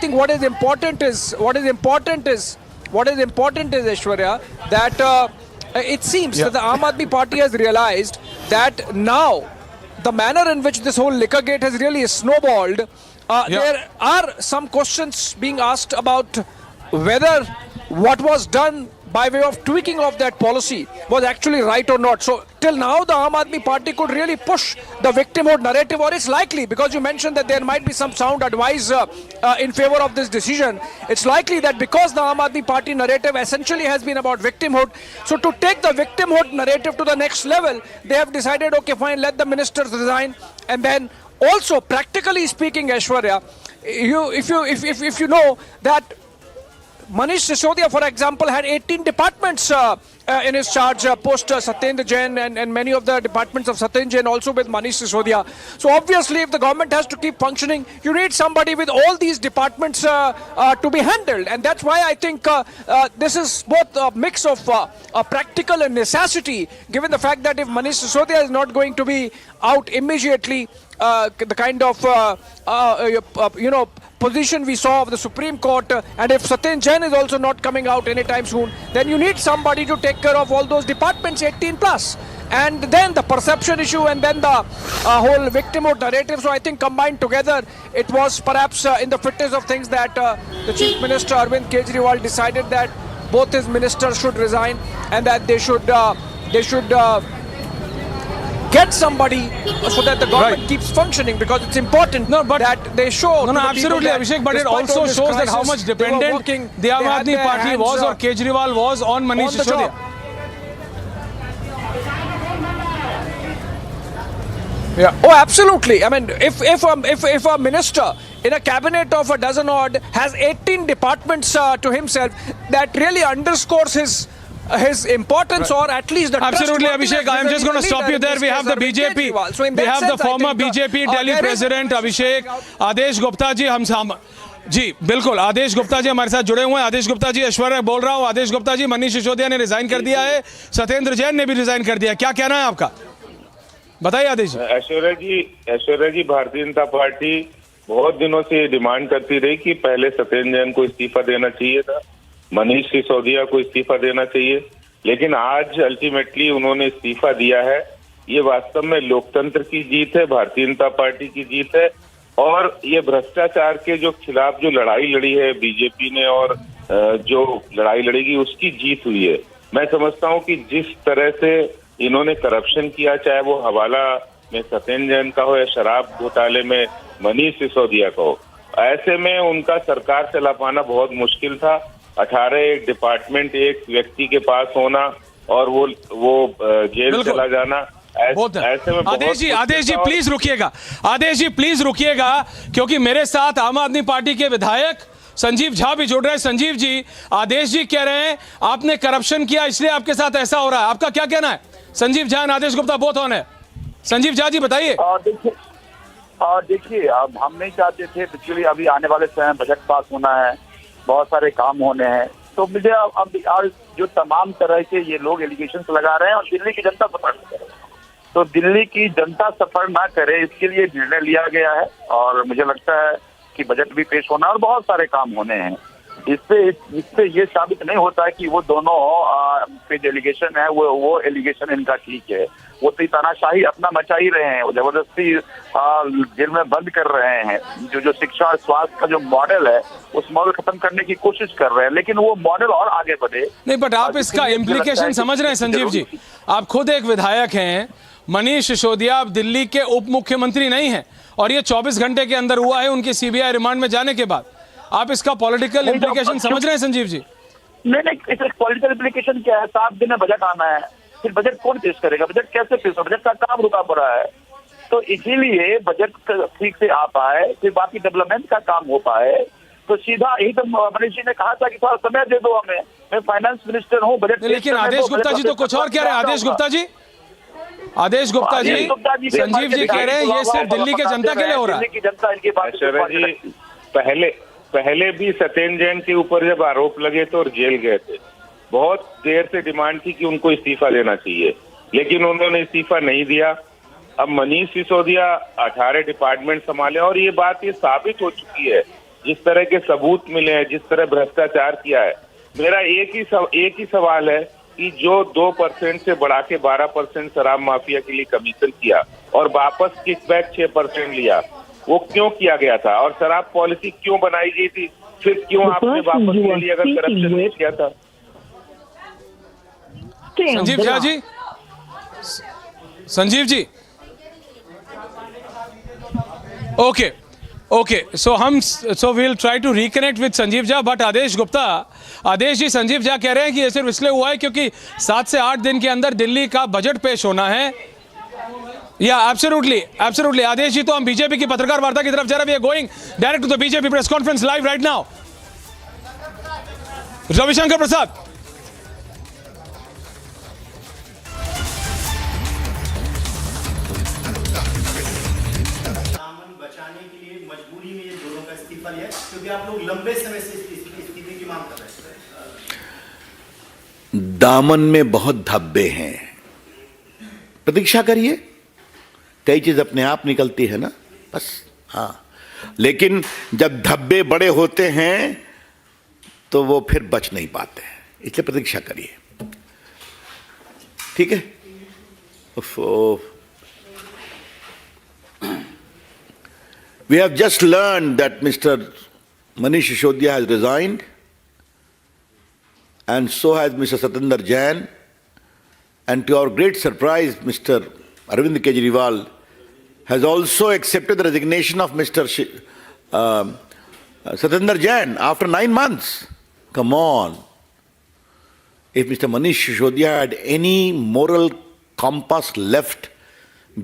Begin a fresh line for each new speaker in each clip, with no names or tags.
think what is important is Aishwarya, that it seems that the Aam Aadmi Party has realized that now the manner in which this whole liquor gate has really snowballed, there are some questions being asked about whether what was done by way of tweaking of that policy was actually right or not. So till now the Aam Aadmi Party could really push the victimhood narrative, or it's likely, because you mentioned that there might be some sound advice in favor of this decision. It's likely that because the Aam Aadmi Party narrative essentially has been about victimhood, so to take the victimhood narrative to the next level, they have decided, okay fine, let the ministers resign. And then also, practically speaking, Aishwarya, if you know that Manish Sisodia, for example, had 18 departments in his charge post Satyendar Jain, and many of the departments of Satyendar Jain also with Manish Sisodia. So obviously, if the government has to keep functioning, you need somebody with all these departments to be handled. And that's why I think this is both a mix of practical and necessity, given the fact that if Manish Sisodia is not going to be out immediately, the kind of position we saw of the Supreme Court, and if Satyendar Jain is also not coming out anytime soon, then you need somebody to take care of all those departments 18 plus, and then the perception issue, and then the whole victimhood narrative. So I think combined together, it was perhaps in the fitness of things that the Chief Minister Arvind Kejriwal decided that both his ministers should resign, and that they should get somebody so that the government keeps functioning, because it's important that they show.
No, absolutely, Abhishek, but it also shows that how much dependent the Aam Aadmi Party was, or Kejriwal was, on Manish Sisodia.
Yeah. Oh, absolutely. I mean, if a minister in a cabinet of a dozen odd has 18 departments to himself, that really underscores his importance, or at least the
absolutely, Abhishek. I am just going to stop you there. We have the BJP. So we have the former BJP Delhi President Abhishek आदेश गुप्ता जी हम जी बिल्कुल आदेश गुप्ता जी हमारे साथ जुड़े हुए हैं. आदेश गुप्ता जी, ऐश्वर्या बोल रहा हूँ. आदेश गुप्ता जी, मनीष सिसोदिया ने रिजाइन कर दिया है, सत्येंद्र जैन ने भी रिजाइन कर दिया, क्या कहना है आपका, बताइए आदेश जी.
ऐश्वर्या जी, भारतीय जनता पार्टी बहुत दिनों से डिमांड करती रही कि पहले सत्येंद्र जैन को इस्तीफा देना चाहिए था, मनीष सिसोदिया को इस्तीफा देना चाहिए, लेकिन आज अल्टीमेटली उन्होंने इस्तीफा दिया है. ये वास्तव में लोकतंत्र की जीत है, भारतीय जनता पार्टी की जीत है, और ये भ्रष्टाचार के जो खिलाफ जो लड़ाई लड़ी है बीजेपी ने, और जो लड़ाई लड़ेगी उसकी जीत हुई है. मैं समझता हूं कि जिस तरह से इन्होंने करप्शन किया, चाहे वो हवाला में सत्येंद्र जैन का हो या शराब घोटाले में मनीष सिसोदिया का हो, ऐसे में उनका सरकार चला पाना बहुत मुश्किल था. 18 डिपार्टमेंट एक व्यक्ति के पास होना, और वो जेल चला जाना, ऐसे में
आदेश जी प्लीज रुकिएगा, आदेश जी प्लीज रुकिएगा, क्योंकि मेरे साथ आम आदमी पार्टी के विधायक संजीव झा भी जुड़ रहे हैं. संजीव जी, आदेश जी कह रहे हैं आपने करप्शन किया इसलिए आपके साथ ऐसा हो रहा है, आपका क्या कहना है? संजीव झा, आदेश गुप्ता बहुत ऑन है. संजीव झा जी बताइए.
देखिए, अब हम नहीं चाहते थे, एक्चुअली अभी आने वाले समय बजट पास होना है, बहुत सारे काम होने हैं, तो मुझे अब जो तमाम तरह के ये लोग एलिगेशंस लगा रहे हैं, और दिल्ली की जनता सफर न करे, तो दिल्ली की जनता सफर ना करे, इसके लिए निर्णय लिया गया है. और मुझे लगता है कि बजट भी पेश होना और बहुत सारे काम होने हैं. इससे ये साबित नहीं होता है कि वो दोनों पे जो एलिगेशन है वो एलिगेशन इनका ठीक है. वो तो तानाशाही अपना मचा ही रहे हैं, वो जबरदस्ती जेल में बंद कर रहे हैं. जो शिक्षा और स्वास्थ्य का जो मॉडल है, उस मॉडल खत्म करने की कोशिश कर रहे हैं, लेकिन वो मॉडल और आगे बढ़े
नहीं. बट आप इसका इम्प्लीकेशन समझ रहे हैं संजीव जी, आप खुद एक विधायक हैं. मनीष सिसोदिया अब दिल्ली के उप मुख्यमंत्री नहीं है, और ये 24 घंटे के अंदर हुआ है उनके सीबीआई रिमांड में जाने के बाद. आप इसका पॉलिटिकल इम्प्लीकेशन समझ रहे हैं संजीव जी?
नहीं, इसका पॉलिटिकल इम्प्लीकेशन क्या है? 7 दिन में बजट आना है, फिर बजट कौन पेश करेगा? बजट कैसे पेश होगा? बजट का काम रुका पड़ा है. तो इसीलिए बजट ठीक से आ पाए, फिर बाकी डेवलपमेंट का काम हो पाए, तो सीधा यही तो मनीष जी ने कहा था कि थोड़ा समय दे दो हमें, मैं फाइनेंस मिनिस्टर हूँ, बजट.
लेकिन आदेश गुप्ता जी तो कुछ और कह रहे हैं. आदेश गुप्ता जी, संजीव जी कह रहे हैं ये सिर्फ दिल्ली के जनता के लिए हो रहा है.
पहले भी सत्येंद्र जैन के ऊपर जब आरोप लगे तो जेल गए थे, बहुत देर से डिमांड थी कि उनको इस्तीफा देना चाहिए, लेकिन उन्होंने इस्तीफा नहीं दिया. अब मनीष सिसोदिया 18 डिपार्टमेंट संभाले, और ये बात ये साबित हो चुकी है जिस तरह के सबूत मिले हैं, जिस तरह भ्रष्टाचार किया है, मेरा एक ही सवाल है कि जो 2% से बढ़ा के 12% शराब माफिया के लिए कमीशन किया और वापस किकबैक 6% लिया, वो क्यों किया गया था? और शराब पॉलिसी क्यों बनाई गई थी? फिर क्यों आपने वापस ले लिया अगर करप्शन नहीं किया था?
Sanjeev Jha ji, Sanjeev ji, okay, so we'll try to reconnect with Sanjeev Jha, but Aadesh ji, Sanjeev Jha कह रहे हैं कि ये सिर्फ इसलिए हुआ है क्योंकि 7 से 8 दिन के अंदर दिल्ली का बजट पेश होना है। या एब्सोल्युटली आदेश जी, तो हम बीजेपी की पत्रकार वार्ता की तरफ जा रहे हैं। We are going direct to the BJP press conference live right now. Ravishankar Prasad,
क्योंकि आप लोग लंबे समय से इस्तीफे की मांग कर रहे हैं।
दामन में बहुत धब्बे हैं, प्रतीक्षा करिए, कई चीज अपने आप निकलती है ना, बस। हाँ, लेकिन जब धब्बे बड़े होते हैं तो वो फिर बच नहीं पाते हैं, इसलिए प्रतीक्षा करिए, ठीक है? We have just learned that Mr. Manish Sisodia has resigned, and so has Mr. Satyendar Jain, and to our great surprise, Mr. Arvind Kejriwal has also accepted the resignation of Mr. Satyendar Jain after 9 months. Come on. If Mr. Manish Sisodia had any moral compass left,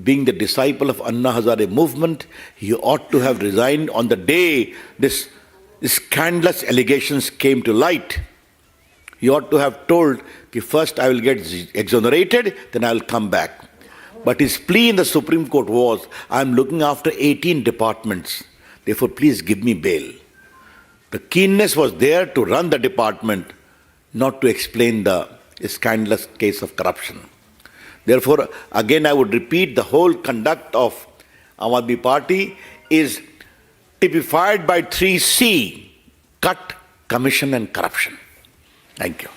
being the disciple of Anna Hazare movement, he ought to have resigned on the day this scandalous allegations came to light. He ought to have told, first I will get exonerated, then I will come back. But his plea in the Supreme Court was, I am looking after 18 departments, therefore please give me bail. The keenness was there to run the department, not to explain the scandalous case of corruption. Therefore, again I would repeat, the whole conduct of Aam Aadmi Party is typified by 3C: cut, commission and corruption. Thank you.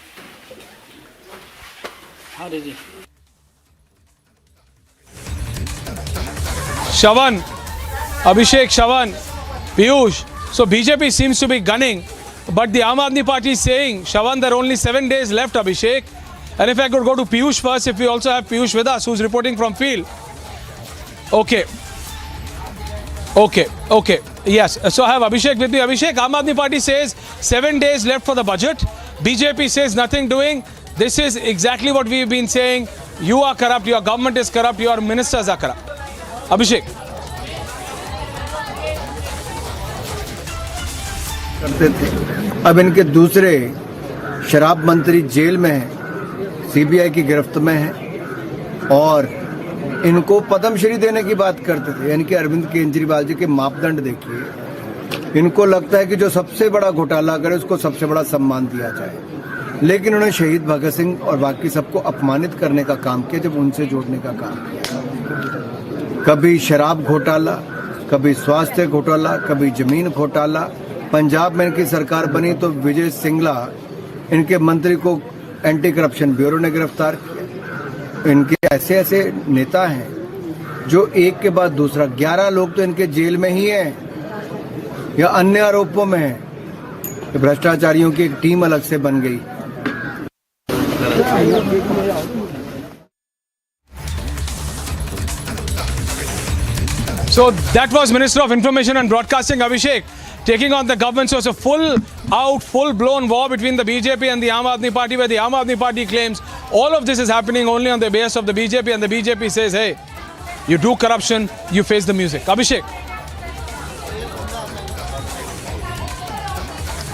Shravan, Abhishek, Shravan, Piyush. So BJP seems to be gunning, but the Aam Aadmi Party is saying, Shravan, there are only 7 days left, Abhishek. And if I could go to Piyush first, if we also have Piyush with us, who's reporting from field. Okay. Yes. So I have Abhishek with me. Abhishek, Aam Aadmi Party says 7 days left for the budget. BJP says nothing doing. This is exactly what we've been saying. You are corrupt, your government is corrupt, your ministers are corrupt. Abhishek.
करते थे, अब इनके दूसरे शराब मंत्री jail में हैं, CBI की गिरफ्त में हैं और इनको पद्मश्री देने की बात करते थे। यानी कि अरविंद केजरीवाल जी के मापदंड देखिए, इनको लगता है कि जो सबसे बड़ा घोटाला करे उसको सबसे बड़ा सम्मान दिया जाए, लेकिन उन्होंने शहीद भगत सिंह और बाकी सबको अपमानित करने का काम किया जब उनसे जोड़ने का काम किया। कभी शराब घोटाला, कभी स्वास्थ्य घोटाला, कभी जमीन घोटाला। पंजाब में इनकी सरकार बनी तो विजय सिंगला इनके मंत्री को एंटी करप्शन ब्यूरो ने गिरफ्तार किया। इनके ऐसे ऐसे नेता हैं जो एक के बाद दूसरा, 11 लोग तो इनके जेल में ही हैं या अन्य आरोपों में हैं। भ्रष्टाचारियों की एक टीम अलग से बन गई।
So that was Minister of Information and Broadcasting Abhishek taking on the government. So it's a full-blown war between the BJP and the Aam Aadmi Party, where the Aam Aadmi Party claims all of this is happening only on the basis of the BJP, and the BJP says, hey, you do corruption, you face the music. Abhishek.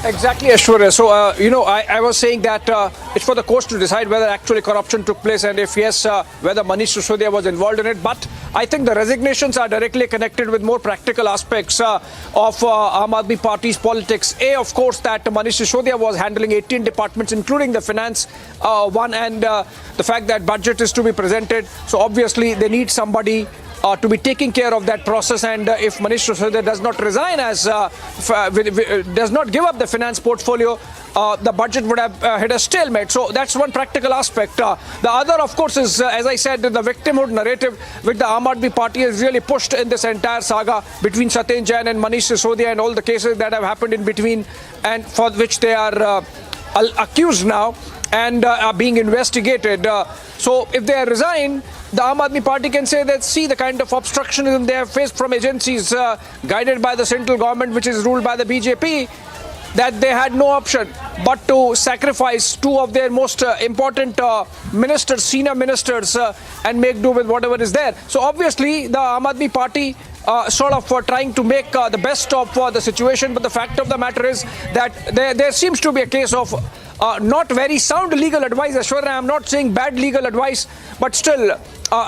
Exactly, Ashwarya. So, I was saying that it's for the courts to decide whether actually corruption took place, and if yes, whether Manish Sisodia was involved in it. But I think the resignations are directly connected with more practical aspects of Aam Aadmi Party's politics. Of course, that Manish Sisodia was handling 18 departments, including the finance one, and the fact that budget is to be presented. So obviously, they need somebody to be taking care of that process, and if Manish Sisodia does not resign does not give up the finance portfolio, the budget would have hit a stalemate. So that's one practical aspect. The other, of course, is, as I said, the victimhood narrative which the Aam Aadmi Party has really pushed in this entire saga between Satyendar Jain and Manish Sisodia and all the cases that have happened in between, and for which they are accused now and are being investigated. So if they resign, the Aam Aadmi Party can say that, see the kind of obstructionism they have faced from agencies guided by the central government, which is ruled by the BJP, that they had no option but to sacrifice two of their most important ministers, senior ministers, and make do with whatever is there. So obviously the Aam Aadmi Party sort of trying to make the best of the situation, but the fact of the matter is that there seems to be a case of not very sound legal advice. Ashwarya, I am not saying bad legal advice, but still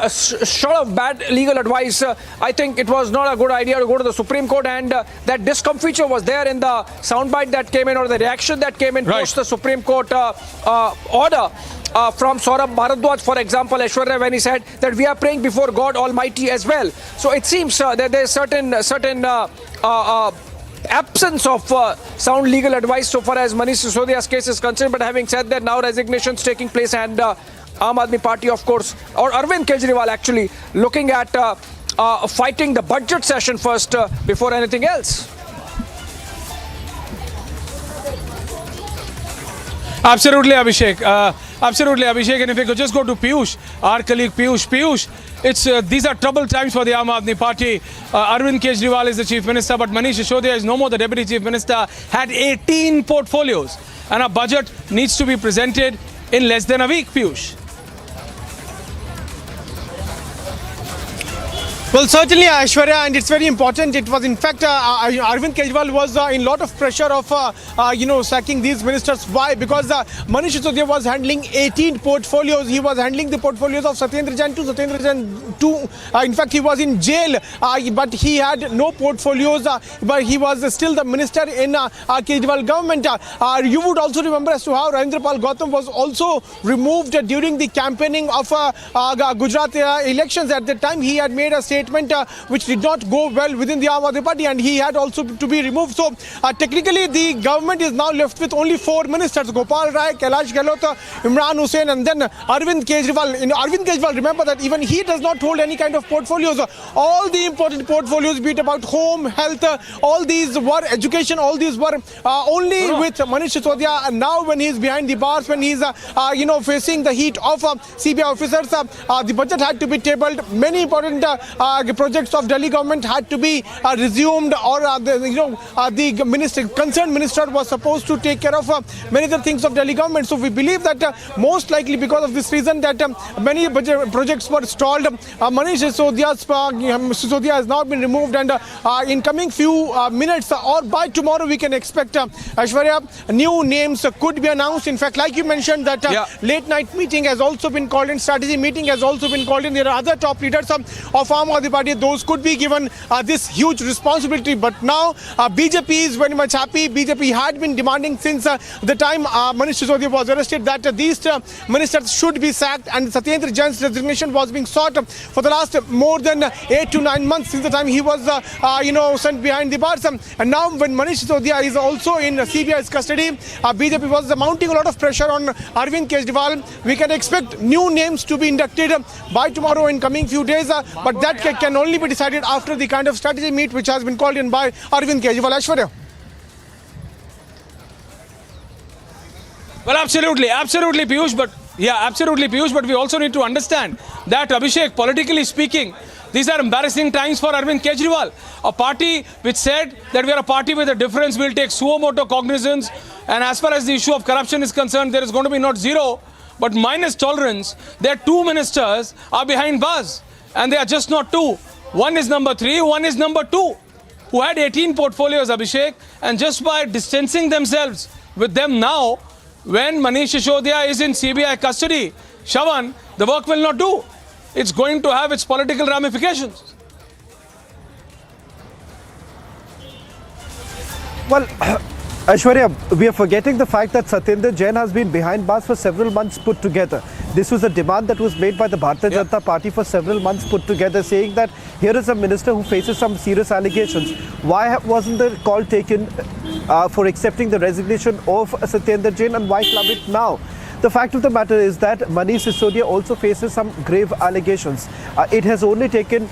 short of bad legal advice, I think it was not a good idea to go to the Supreme Court, and that discomfiture was there in the soundbite that came in, or the reaction that came in post the Supreme Court order. From Saurabh Bharadwaj, for example, Ashwarya, when he said that we are praying before God Almighty as well. So it seems that there is certain absence of sound legal advice so far as Manish Sisodia's case is concerned. But having said that, now resignations taking place, and Aam Aadmi Party, of course, or Arvind Kejriwal actually looking at fighting the budget session first before anything else.
Absolutely, Abhishek. Absolutely, Abhishek. And if we could just go to Piyush, our colleague Piyush, it's these are troubled times for the Aam Aadmi Party. Arvind Kejriwal is the Chief Minister, but Manish Sisodia is no more the Deputy Chief Minister. Had 18 portfolios, and a budget needs to be presented in less than a week, Piyush.
Well, certainly, Aishwarya, and it's very important. It was, in fact, Arvind Kejriwal was in a lot of pressure of, sacking these ministers. Why? Because Manish Sisodia was handling 18 portfolios. He was handling the portfolios of Satyendar Jain too. In fact, he was in jail, but he had no portfolios. But he was still the minister in Kejriwal government. You would also remember as to how Rajendrapal Pal Gautam was also removed during the campaigning of Gujarat elections. At the time, he had made a statement which did not go well within the Aam Aadmi Party, and he had also to be removed. So technically the government is now left with only 4 ministers: Gopal Rai, Kailash Gehlot, Imran Hussain, and then Arvind Kejriwal. Arvind Kejriwal, remember that even he does not hold any kind of portfolios. All the important portfolios, be it about home, health, all these were education, all these were only with Manish Sisodia. And now when he is behind the bars, when he is facing the heat of CBI officers, the budget had to be tabled. Many important projects of Delhi government had to be resumed, or the concerned minister was supposed to take care of many other things of Delhi government. So we believe that most likely because of this reason that many projects were stalled. Manish Sisodia has now been removed, and in coming few minutes or by tomorrow we can expect Aishwarya, new names could be announced. In fact, like you mentioned, that late night meeting has also been called in, strategy meeting has also been called in. There are other top leaders of Aam Aadmi Party, those could be given this huge responsibility. But now BJP is very much happy. BJP had been demanding since the time Manish Sisodia was arrested that these ministers should be sacked, and Satyendar Jain's resignation was being sought for the last more than 8 to 9 months since the time he was sent behind the bars. And now when Manish Sisodia is also in CBI's custody, BJP was mounting a lot of pressure on Arvind Kejriwal. We can expect new names to be inducted by tomorrow in coming few days, but that can only be decided after the kind of strategy meet which has been called in by Arvind Kejriwal. Aishwarya.
Well, absolutely, Piyush, but we also need to understand that, Abhishek, politically speaking, these are embarrassing times for Arvind Kejriwal, a party which said that we are a party with a difference, we'll take suo moto cognizance, and as far as the issue of corruption is concerned, there is going to be not zero, but minus tolerance. Their 2 ministers are behind bars, and they are just not 2. One is number 3, one is number 2, who had 18 portfolios, Abhishek, and just by distancing themselves with them now, when Manish Sisodia is in CBI custody, Shavan, the work will not do. It's going to have its political ramifications.
Well,
Aishwarya, we are forgetting the fact that Satyendar Jain has been behind bars for several months put together. This was a demand that was made by the Bharatiya Janata Party for several months put together, saying that here is a minister who faces some serious allegations. Why wasn't the call taken for accepting the resignation of Satyendar Jain, and why club it now? The fact of the matter is that Manish Sisodia also faces some grave allegations. It has only taken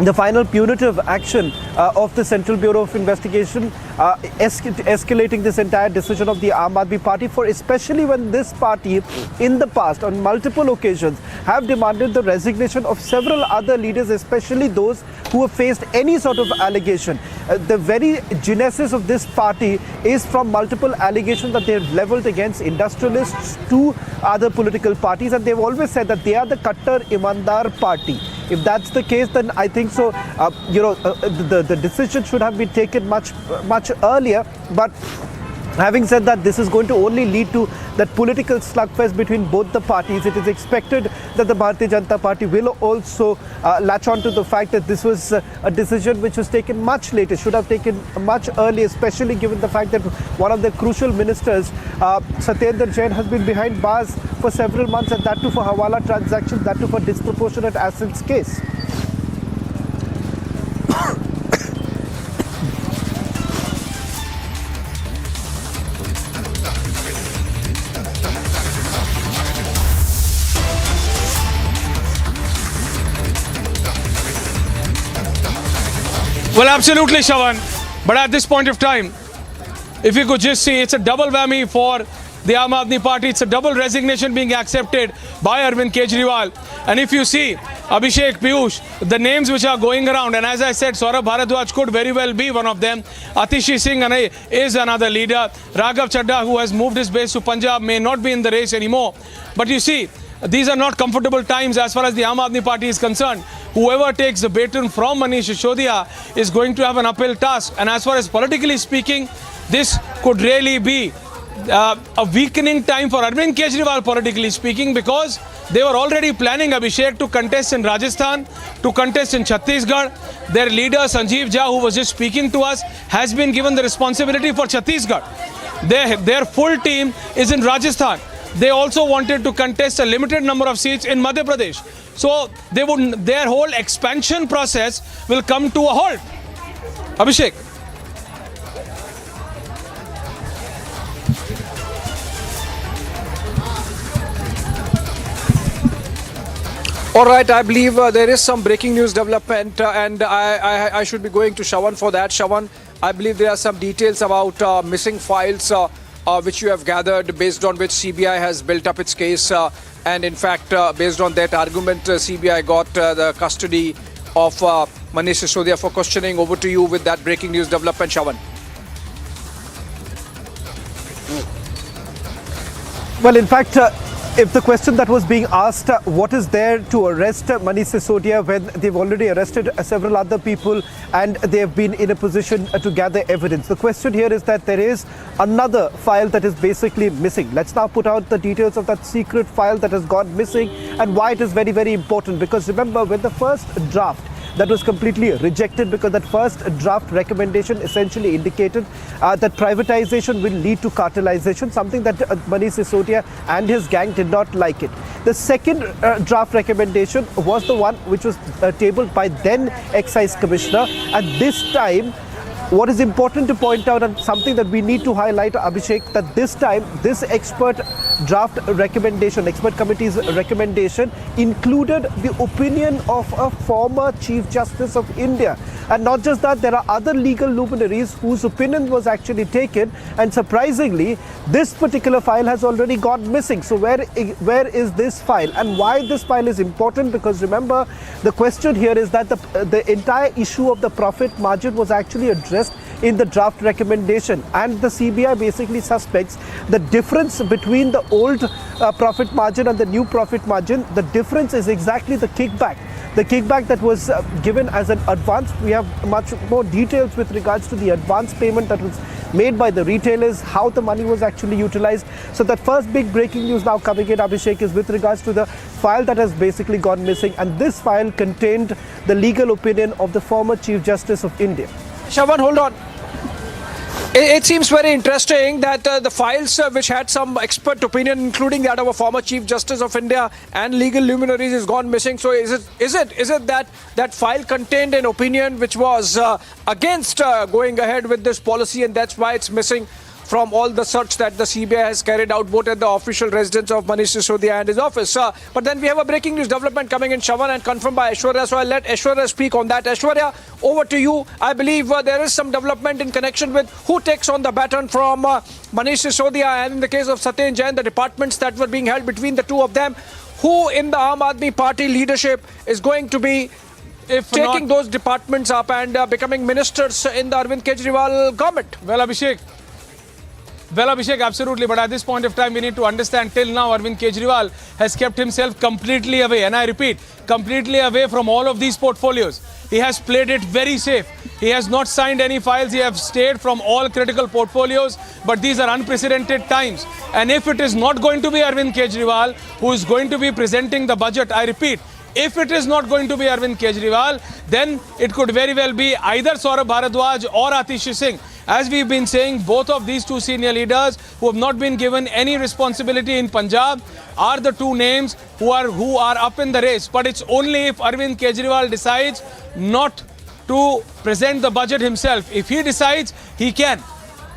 the final punitive action of the Central Bureau of Investigation escalating this entire decision of the Aam Aadmi Party, for especially when this party in the past on multiple occasions have demanded the resignation of several other leaders, especially those who have faced any sort of allegation. The very genesis of this party is from multiple allegations that they have leveled against industrialists to other political parties, and they've always said that they are the Kattar Imandar party. If that's the case, then I think so, the decision should have been taken much earlier. But having said that, this is going to only lead to that political slugfest between both the parties. It is expected that the Bharatiya Janata Party will also latch on to the fact that this was a decision which was taken much later, should have taken much earlier, especially given the fact that one of the crucial ministers, Satyendar Jain, has been behind bars for several months, and that too for Hawala transactions, that too for disproportionate assets case.
Well, absolutely, Shawan. But at this point of time, if you could just see, it's a double whammy for the Aam Aadmi Party. It's a double resignation being accepted by Arvind Kejriwal. And if you see, Abhishek, Piyush, the names which are going around, and as I said, Saurabh Bharadwaj could very well be one of them. Atishi Singh is another leader. Raghav Chadha, who has moved his base to Punjab, may not be in the race anymore. But you see, these are not comfortable times as far as the Aam Aadmi Party is concerned. Whoever takes the baton from Manish Sisodia is going to have an uphill task. And as far as politically speaking, this could really be a weakening time for Arvind Kejriwal, politically speaking, because they were already planning, Abhishek, to contest in Rajasthan, to contest in Chhattisgarh. Their leader, Sanjeev Jha, who was just speaking to us, has been given the responsibility for Chhattisgarh. Their full team is in Rajasthan. They also wanted to contest a limited number of seats in Madhya Pradesh. So their whole expansion process will come to a halt. Abhishek.
All right, I believe there is some breaking news development, and I should be going to Shawan for that. Shawan, I believe there are some details about missing files which you have gathered, based on which CBI has built up its case. And in fact, based on that argument, CBI got the custody of Manish Sisodia for questioning. Over to you with that breaking news development, Shawan.
Well, in fact, if the question that was being asked, what is there to arrest Manish Sisodia when they've already arrested several other people and they have been in a position to gather evidence? The question here is that there is another file that is basically missing. Let's now put out the details of that secret file that has gone missing and why it is very, very important. Because remember, when the first draft that was completely rejected, because that first draft recommendation essentially indicated that privatization will lead to cartelization, something that Manish Sisodia and his gang did not like it. The second draft recommendation was the one which was tabled by then Excise Commissioner, and this time what is important to point out, and something that we need to highlight, Abhishek, that this time this expert draft recommendation, expert committee's recommendation, included the opinion of a former Chief Justice of India. And not just that, there are other legal luminaries whose opinion was actually taken, and surprisingly, this particular file has already gone missing. So where is this file, and why this file is important? Because remember, the question here is that the entire issue of the profit margin was actually addressed in the draft recommendation, and the CBI basically suspects the difference between the old profit margin and the new profit margin. The difference is exactly the kickback. The kickback that was given as an advance. We have much more details with regards to the advance payment that was made by the retailers, how the money was actually utilized. So that first big breaking news now coming in, Abhishek, is with regards to the file that has basically gone missing, and this file contained the legal opinion of the former Chief Justice of India.
Shawan, hold on. It seems very interesting that the files which had some expert opinion, including that of a former Chief Justice of India and legal luminaries, is gone missing. So is it that file contained an opinion which was against going ahead with this policy, and that's why it's missing from all the search that the CBI has carried out, both at the official residence of Manish Sisodia and his office. But then we have a breaking news development coming in, Shravan, and confirmed by Aishwarya. So I'll let Aishwarya speak on that. Aishwarya, over to you. I believe there is some development in connection with who takes on the baton from Manish Sisodia, and in the case of Satyendar Jain, the departments that were being held between the two of them. Who in the Aam Aadmi Party leadership is going to be taking those departments up and becoming ministers in the Arvind Kejriwal government?
Well, Abhishek, absolutely. But at this point of time, we need to understand, till now, Arvind Kejriwal has kept himself completely away. And I repeat, completely away from all of these portfolios. He has played it very safe. He has not signed any files. He has stayed from all critical portfolios. But these are unprecedented times. And if it is not going to be Arvind Kejriwal who is going to be presenting the budget, I repeat, if it is not going to be Arvind Kejriwal, then it could very well be either Saurabh Bharadwaj or Atish Singh. As we've been saying, both of these two senior leaders who have not been given any responsibility in Punjab are the two names who are up in the race. But it's only if Arvind Kejriwal decides not to present the budget himself. If he decides, he can.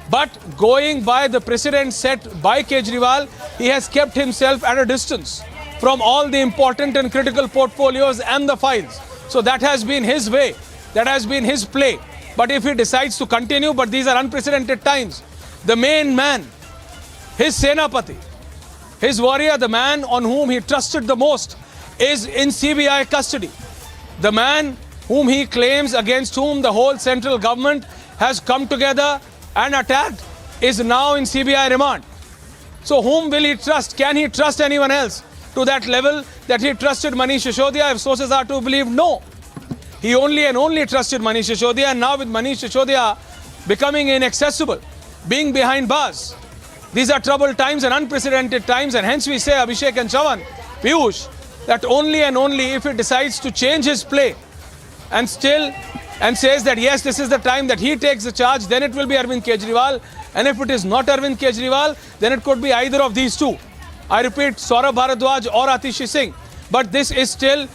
But going by the precedent set by Kejriwal, he has kept himself at a distance from all the important and critical portfolios and the files. So that has been his way. That has been his play. But if he decides to continue, but these are unprecedented times, the main man, his Senapati, his warrior, the man on whom he trusted the most, is in CBI custody. The man whom he claims, against whom the whole central government has come together and attacked, is now in CBI remand. So whom will he trust? Can he trust anyone else to that level that he trusted Manish Sisodia? If sources are to believe, no. He only trusted Manish Sisodia, and now with Manish Sisodia becoming inaccessible, being behind bars. These are troubled times and unprecedented times, and hence we say, Abhishek and Shravan, Piyush, that only and only if he decides to change his play and says that yes, this is the time that he takes the charge, then it will be Arvind Kejriwal. And if it is not Arvind Kejriwal, then it could be either of these two. I repeat, Saurabh Bharadwaj or Atish Singh. But this is still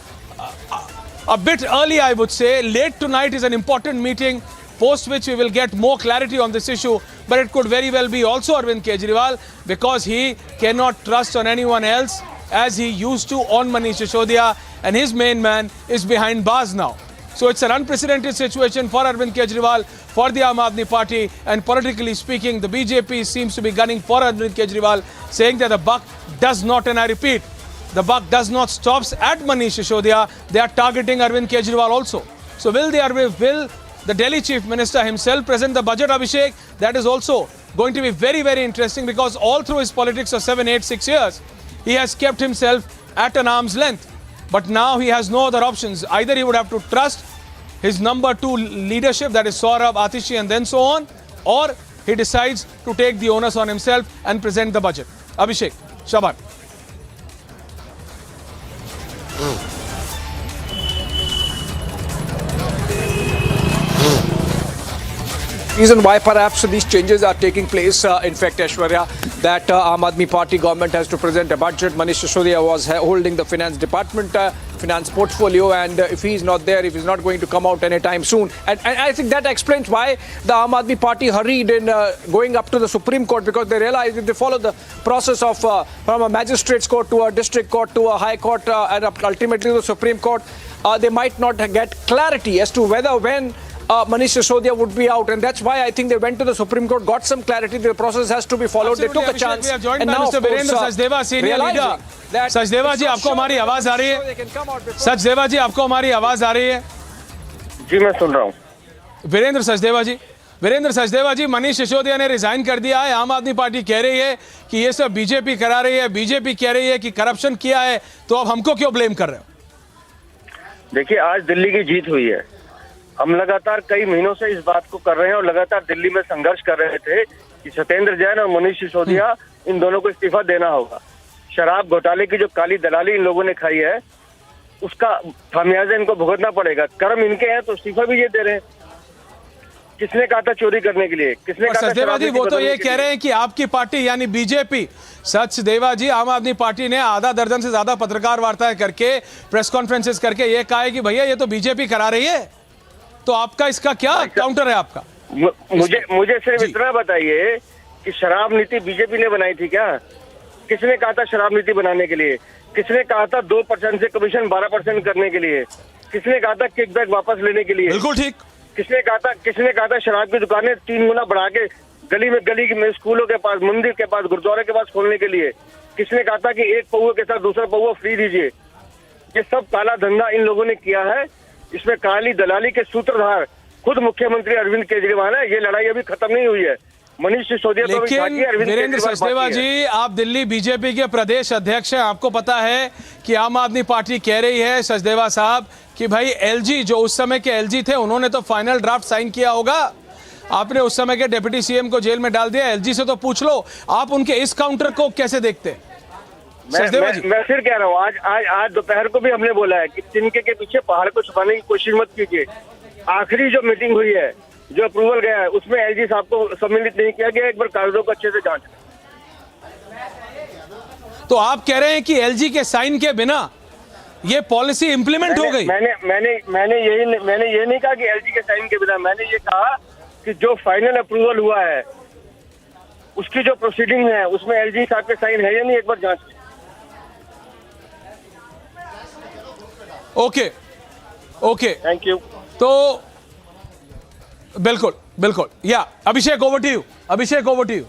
a bit early, I would say. Late tonight is an important meeting, post which we will get more clarity on this issue. But it could very well be also Arvind Kejriwal, because he cannot trust on anyone else as he used to on Manish Sisodia, and his main man is behind bars now. So it's an unprecedented situation for Arvind Kejriwal, for the Aam Aadmi Party, and politically speaking, the BJP seems to be gunning for Arvind Kejriwal, saying that the buck does not, and I repeat, the buck does not stop at Manish Sisodia. They are targeting Arvind Kejriwal also. So will the Delhi Chief Minister himself present the budget, Abhishek? That is also going to be very, very interesting, because all through his politics of 7, 8, 6 years, he has kept himself at an arm's length. But now he has no other options. Either he would have to trust his number 2 leadership, that is Saurabh, Atishi, and then so on, or he decides to take the onus on himself and present the budget. Abhishek, Shravan.
Reason why perhaps these changes are taking place, in fact, Aishwarya, that Aam Aadmi Party government has to present a budget. Manish Sisodia was holding the finance department, finance portfolio, and if he's not there, if he's not going to come out anytime soon, and I think that explains why the Aam Aadmi Party hurried in going up to the Supreme Court, because they realized if they follow the process of from a magistrate's court to a district court to a high court and ultimately the Supreme Court, they might not get clarity as to whether when Manish Sisodia would be out, and that's why I think they went to the Supreme Court, got some clarity. The process has to be followed.
Absolutely,
they took a chance.
We are joined by Mr. Virendra Sachdeva, senior leader. Sachdeva जी, आपको हमारी आवाज आ रही है? सचदेवा जी, आपको हमारी आवाज आ रही है?
जी, मैं सुन रहा हूँ।
वीरेंद्र सचदेवा जी, मनीष सिसोदिया ने रिजाइन कर दिया है। आम आदमी पार्टी कह रही है कि ये सब बीजेपी करा रही है, बीजेपी कह रही है कि करप्शन किया है, तो अब हमको क्यों ब्लेम कर रहे हो?
देखिए, आज दिल्ली की जीत हुई है। हम लगातार कई महीनों से इस बात को कर रहे हैं और लगातार दिल्ली में संघर्ष कर रहे थे कि सत्येंद्र जैन और मनीष सिसोदिया, इन दोनों को इस्तीफा देना होगा। शराब घोटाले की जो काली दलाली इन लोगों ने खाई है, उसका खामियाजा इनको भुगतना पड़ेगा। कर्म इनके हैं तो इस्तीफा भी ये दे रहे हैं। किसने कहा था चोरी करने के लिए? किसने कहा था?
सचदेवा जी, वो तो ये कह रहे हैं कि आपकी पार्टी यानी बीजेपी, सचदेवा जी, आम आदमी पार्टी ने आधा दर्जन से ज्यादा पत्रकार वार्ताएं करके, प्रेस कॉन्फ्रेंसेस करके ये कहा है कि भैया ये तो बीजेपी करा रही है। तो आपका इसका क्या काउंटर है आपका?
मुझे सिर्फ इतना बताइए कि शराब नीति बीजेपी ने बनाई थी क्या? किसने कहा था शराब नीति बनाने के लिए? किसने कहा था 2% से कमीशन 12% करने के लिए? किसने कहा था किकबैक वापस लेने के लिए?
बिल्कुल ठीक।
किसने कहा था शराब की दुकानें 3 गुना बढ़ा के गली में, स्कूलों के पास, मंदिर के पास, गुरुद्वारे के पास खोलने के लिए? किसने कहा था कि एक पौवे के साथ दूसरा पौवा फ्री दीजिए? ये सब काला धंधा इन लोगों ने किया है। इसमें काली दलाली के सूत्रधार खुद मुख्यमंत्री अरविंद केजरीवाल है। ये लड़ाई अभी खत्म नहीं हुई है। मनीष सिसोदिया तो
लेकिन
अरविंद
वीरेंद्र सचदेवा जी, आप दिल्ली बीजेपी के प्रदेश अध्यक्ष हैं, आपको पता है कि आम आदमी पार्टी कह रही है, सचदेवा साहब, कि भाई एलजी, जो उस समय के एलजी थे, उन्होंने तो फाइनल ड्राफ्ट साइन किया होगा। आपने उस समय के डिप्टी सीएम को जेल में डाल दिया, एलजी से तो पूछ लो। आप उनके इस काउंटर को कैसे देखते हैं?
मैं फिर कह रहा हूँ, आज दोपहर को भी हमने बोला है कि तिनके के पीछे पहाड़ को छुपाने की कोशिश मत कीजिए। आखिरी जो मीटिंग हुई है, जो अप्रूवल गया है, उसमें एलजी साहब को सम्मिलित नहीं किया गया। एक बार कागजों को अच्छे से जांच।
तो आप कह रहे हैं कि एलजी के साइन के बिना ये पॉलिसी इंप्लीमेंट हो गई?
मैंने ये नहीं कहा कि एलजी के साइन के बिना। मैंने ये कहा कि जो फाइनल अप्रूवल हुआ है, उसकी जो प्रोसीडिंग है, उसमें एलजी साहब के साइन है या नहीं, एक बार जांच।
Okay,
thank you.
तो बिल्कुल या Abhishek, over to you.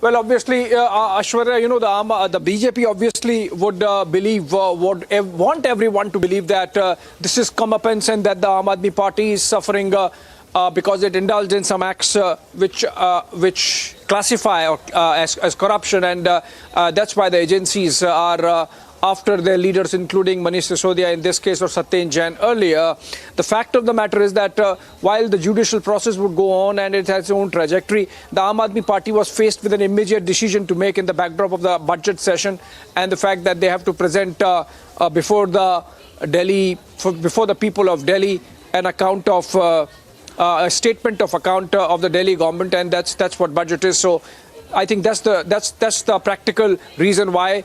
Well, obviously, Aishwarya, you know, the BJP obviously would want everyone to believe that this is comeuppance and that the Aam Aadmi Party is suffering because it indulged in some acts which classify as corruption, and that's why the agencies are after their leaders, including Manish Sisodia in this case or Satyendar Jain earlier. The fact of the matter is that while the judicial process would go on and it has its own trajectory, the Aam Aadmi Party was faced with an immediate decision to make in the backdrop of the budget session, and the fact that they have to present before the people of Delhi an account of a statement of account of the Delhi government, and that's what budget is. So I think that's the practical reason why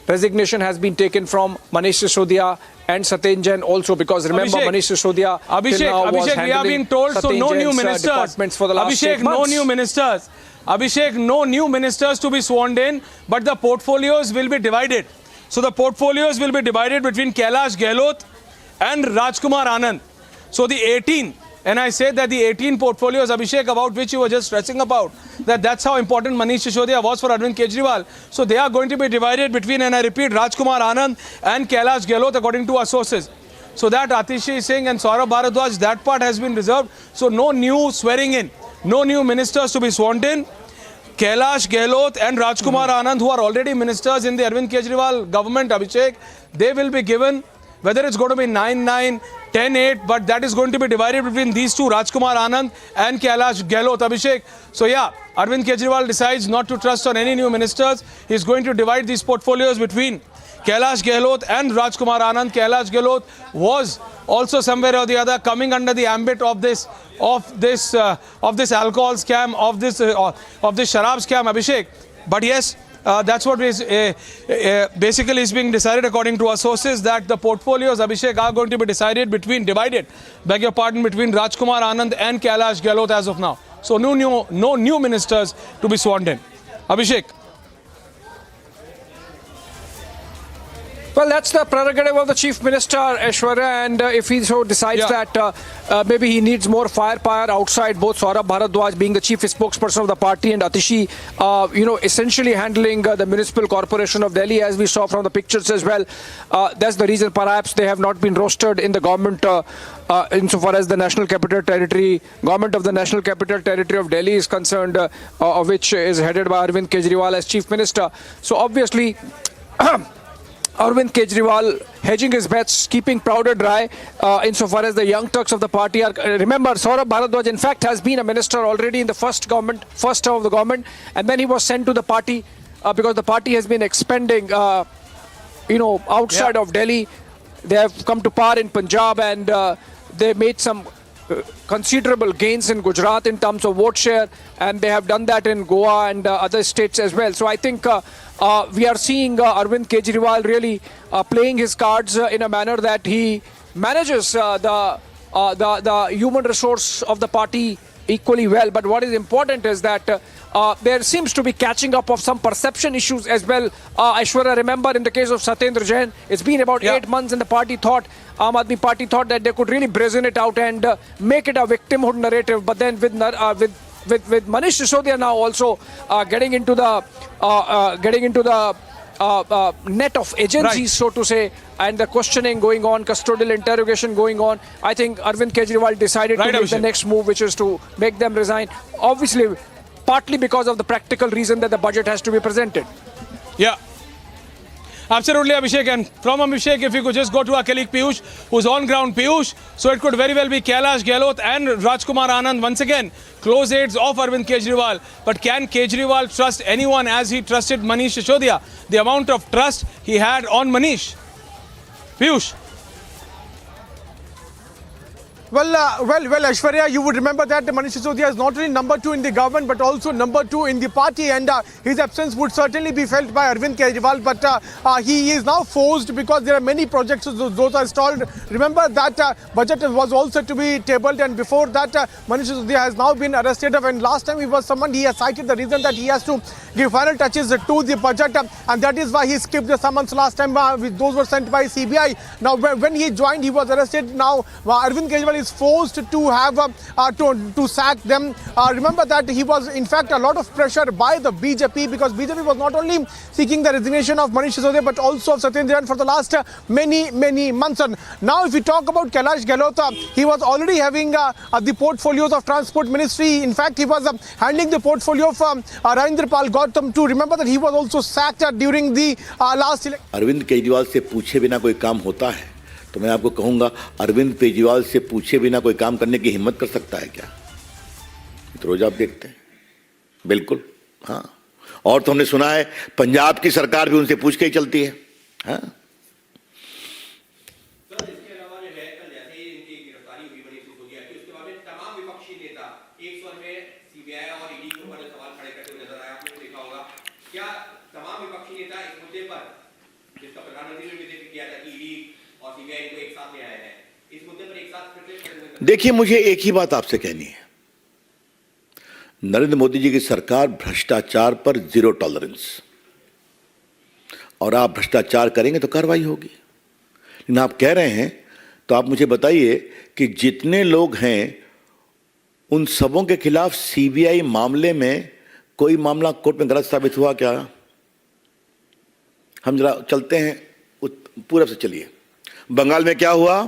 resignation has been taken from Manish Sisodia and Satyendar Jain also, because remember Manish Sisodia
Abhishek, we have been told so no new ministers
for the last
Abhishek, no new ministers. Abhishek, no new ministers to be sworn in, but the portfolios will be divided. So the portfolios will be divided between Kailash Gehlot and Rajkumar Anand. So the 18, and I say that the 18 portfolios, Abhishek, about which you were just stressing about, that's how important Manish Sisodia was for Arvind Kejriwal. So they are going to be divided between, and I repeat, Rajkumar Anand and Kailash Gehlot according to our sources. So that Atishi Singh and Saurabh Bharadwaj, that part has been reserved. So no new swearing in, no new ministers to be sworn in. Kailash Gehlot and Rajkumar Anand, who are already ministers in the Arvind Kejriwal government, Abhishek, they will be given, whether it's going to be 9-9, 10-8, but that is going to be divided between these two, Rajkumar Anand and Kailash Gehlot, Abhishek. So yeah, Arvind Kejriwal decides not to trust on any new ministers. He's going to divide these portfolios between Kailash Gehlot and Rajkumar Anand. Kailash Gehlot was also somewhere or the other coming under the ambit of this alcohol scam, of this sharab scam, Abhishek. But yes, that's what is basically is being decided according to our sources, that the portfolios, Abhishek, are going to be divided between Rajkumar Anand and Kailash Gehlot as of now. So no new ministers to be sworn in. Abhishek.
Well, that's the prerogative of the Chief Minister, Aishwarya, and if he so decides that maybe he needs more firepower outside, both Saurabh Bharadwaj being the chief spokesperson of the party and Atishi, essentially handling the municipal corporation of Delhi, as we saw from the pictures as well. That's the reason perhaps they have not been rostered in the government insofar as the National Capital Territory, government of the National Capital Territory of Delhi is concerned, of which is headed by Arvind Kejriwal as Chief Minister. So obviously, Arvind Kejriwal hedging his bets, keeping powder dry insofar as the young Turks of the party are. Remember, Saurabh Bharadwaj, in fact, has been a minister already in the first term of the government, and then he was sent to the party because the party has been expanding, outside of Delhi. they have come to power in Punjab, and they made some considerable gains in Gujarat in terms of vote share, and they have done that in Goa and other states as well. So I think we are seeing Arvind Kejriwal really playing his cards in a manner that he manages the human resource of the party equally well. But what is important is that there seems to be catching up of some perception issues as well. Aishwarya, remember in the case of Satyendar Jain, it's been about 8 months and the party thought, Aam Aadmi Party thought that they could really brazen it out and make it a victimhood narrative. But then with Manish Sisodia now also getting into the net of agencies, so to say, and the questioning going on, custodial interrogation going on, I think Arvind Kejriwal decided to make the next move, which is to make them resign. Obviously, partly because of the practical reason that the budget has to be presented.
Yeah. Absolutely, Abhishek. And from Abhishek, if you could just go to our colleague Piyush, who's on ground. Piyush, so it could very well be Kailash Gehlot and Rajkumar Anand once again, close aides of Arvind Kejriwal. But can Kejriwal trust anyone as he trusted Manish Sisodia? The amount of trust he had on Manish. Piyush.
Well, Aishwarya, you would remember that Manish Sisodia is not only number 2 in the government, but also number 2 in the party, and his absence would certainly be felt by Arvind Kejriwal. But he is now forced because there are many projects, those are stalled. Remember that budget was also to be tabled, and before that, Manish Sisodia has now been arrested. And last time he was summoned, he has cited the reason that he has to give final touches to the budget, and that is why he skipped the summons last time. Those were sent by CBI. Now, when he joined, he was arrested. Now, Arvind Kejriwal is forced to have to sack them. Remember that he was in fact a lot of pressure by the BJP, because BJP was not only seeking the resignation of Manish Sisodia but also of Satyendar Jain for the last many months. And now if we talk about Kailash Gehlot, he was already having the portfolios of Transport Ministry. In fact, he was handling the portfolio of Rajendra Pal Gautam too. Remember that he was also sacked during the last election.
Arvind Kejriwal से पूछे बिना कोई काम होता है? तो मैं आपको कहूंगा, अरविंद केजरीवाल से पूछे बिना कोई काम करने की हिम्मत कर सकता है क्या? तो रोज आप देखते हैं, बिल्कुल, हाँ। और तो हमने सुना है पंजाब की सरकार भी उनसे पूछ के ही चलती है, हाँ।
इसके अलावा जो है कल जैसे ही इनकी गिरफ्तारी हुई मनीष सिसोदिया की, उसके बाद में तमाम विपक्षी नेता एक स्वर में सीबीआई और ईडी के ऊपर सवाल खड़े करते हुए नजर आए। आपने देखा होगा, क्या तमाम विपक्षी नेता इस मुद्दे पर, जिसका प्रधानमंत्री ने भी जिक्र किया था कि ईडी और सीबीआई को एक साथ ले आए हैं, इस मुद्दे पर एक साथ फिर
देखिए, मुझे एक ही बात आपसे कहनी है, नरेंद्र मोदी जी की सरकार भ्रष्टाचार पर 0 टॉलरेंस, और आप भ्रष्टाचार करेंगे तो कार्रवाई होगी। लेकिन आप कह रहे हैं तो आप मुझे बताइए कि जितने लोग हैं उन सबों के खिलाफ सीबीआई मामले में कोई मामला कोर्ट में गलत साबित हुआ क्या? हम जरा चलते हैं पूरब से, चलिए। बंगाल में क्या हुआ?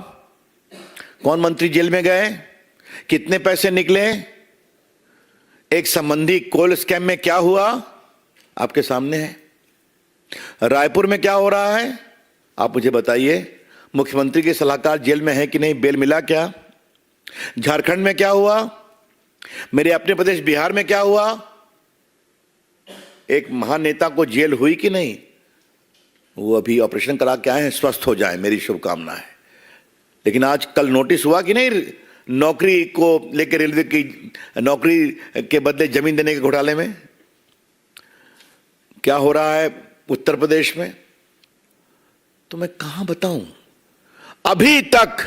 कौन मंत्री जेल में गए? कितने पैसे निकले? एक संबंधी कोल स्कैम में क्या हुआ? आपके सामने है। रायपुर में क्या हो रहा है? आप मुझे बताइए। मुख्यमंत्री के सलाहकार जेल में है कि नहीं? बेल मिला क्या? झारखंड में क्या हुआ? मेरे अपने प्रदेश बिहार में क्या हुआ? एक महान नेता को जेल हुई कि नहीं? वो अभी ऑपरेशन करा के आए हैं, स्वस्थ हो जाए, मेरी शुभकामना है। लेकिन आज कल नोटिस हुआ कि नहीं, नौकरी को लेकर रेलवे की नौकरी के बदले जमीन देने के घोटाले में क्या हो रहा है उत्तर प्रदेश में? तो मैं कहां बताऊं? अभी तक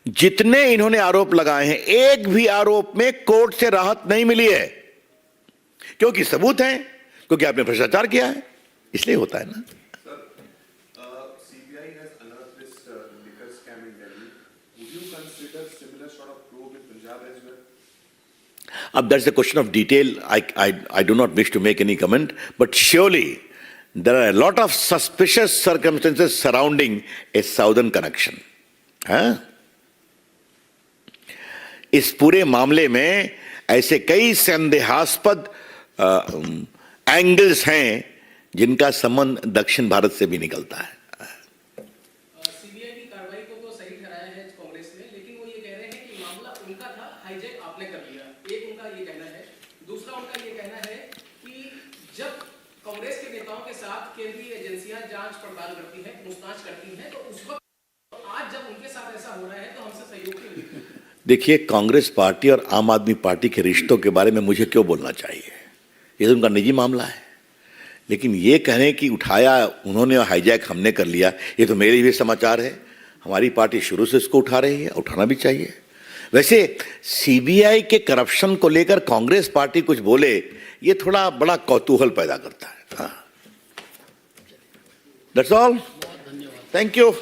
जितने इन्होंने आरोप लगाए हैं, एक भी आरोप में कोर्ट से राहत नहीं मिली है, क्योंकि सबूत हैं, क्योंकि आपने भ्रष्टाचार किया है, इसलिए होता है ना। That's a question of detail. I do not wish to make any comment, but surely there are a lot of suspicious circumstances surrounding a southern connection. हाँ? इस पूरे मामले में ऐसे कई संदेहास्पद एंगल्स हैं जिनका संबंध दक्षिण भारत से भी निकलता है।
सीबीआई की कार्रवाई को तो सही ठहराया है कांग्रेस ने, लेकिन वो ये कह रहे हैं कि मामला उनका था, हाईजैक आपने कर लिया। एक उनका ये कहना है। दूसरा उनका ये कहना है कि जब
कांग्रेस के नेताओं के साथ केंद्रीय एजेंसियां जांच पड़ताल करती हैं, पूछताछ करती हैं, तो उस वक्त आज जब उनके साथ ऐसा हो रहा है तो हमसे सहयोग क्यों नहीं?
देखिए, कांग्रेस पार्टी और आम आदमी पार्टी के रिश्तों के बारे में मुझे क्यों बोलना चाहिए, ये तो उनका निजी मामला है। लेकिन ये कहने कि उठाया उन्होंने और हाईजैक हमने कर लिया, ये तो मेरे भी समाचार है। हमारी पार्टी शुरू से इसको उठा रही है, उठाना भी चाहिए। वैसे सीबीआई के करप्शन को लेकर कांग्रेस पार्टी कुछ बोले, ये थोड़ा बड़ा कौतूहल पैदा करता है। That's all, thank you.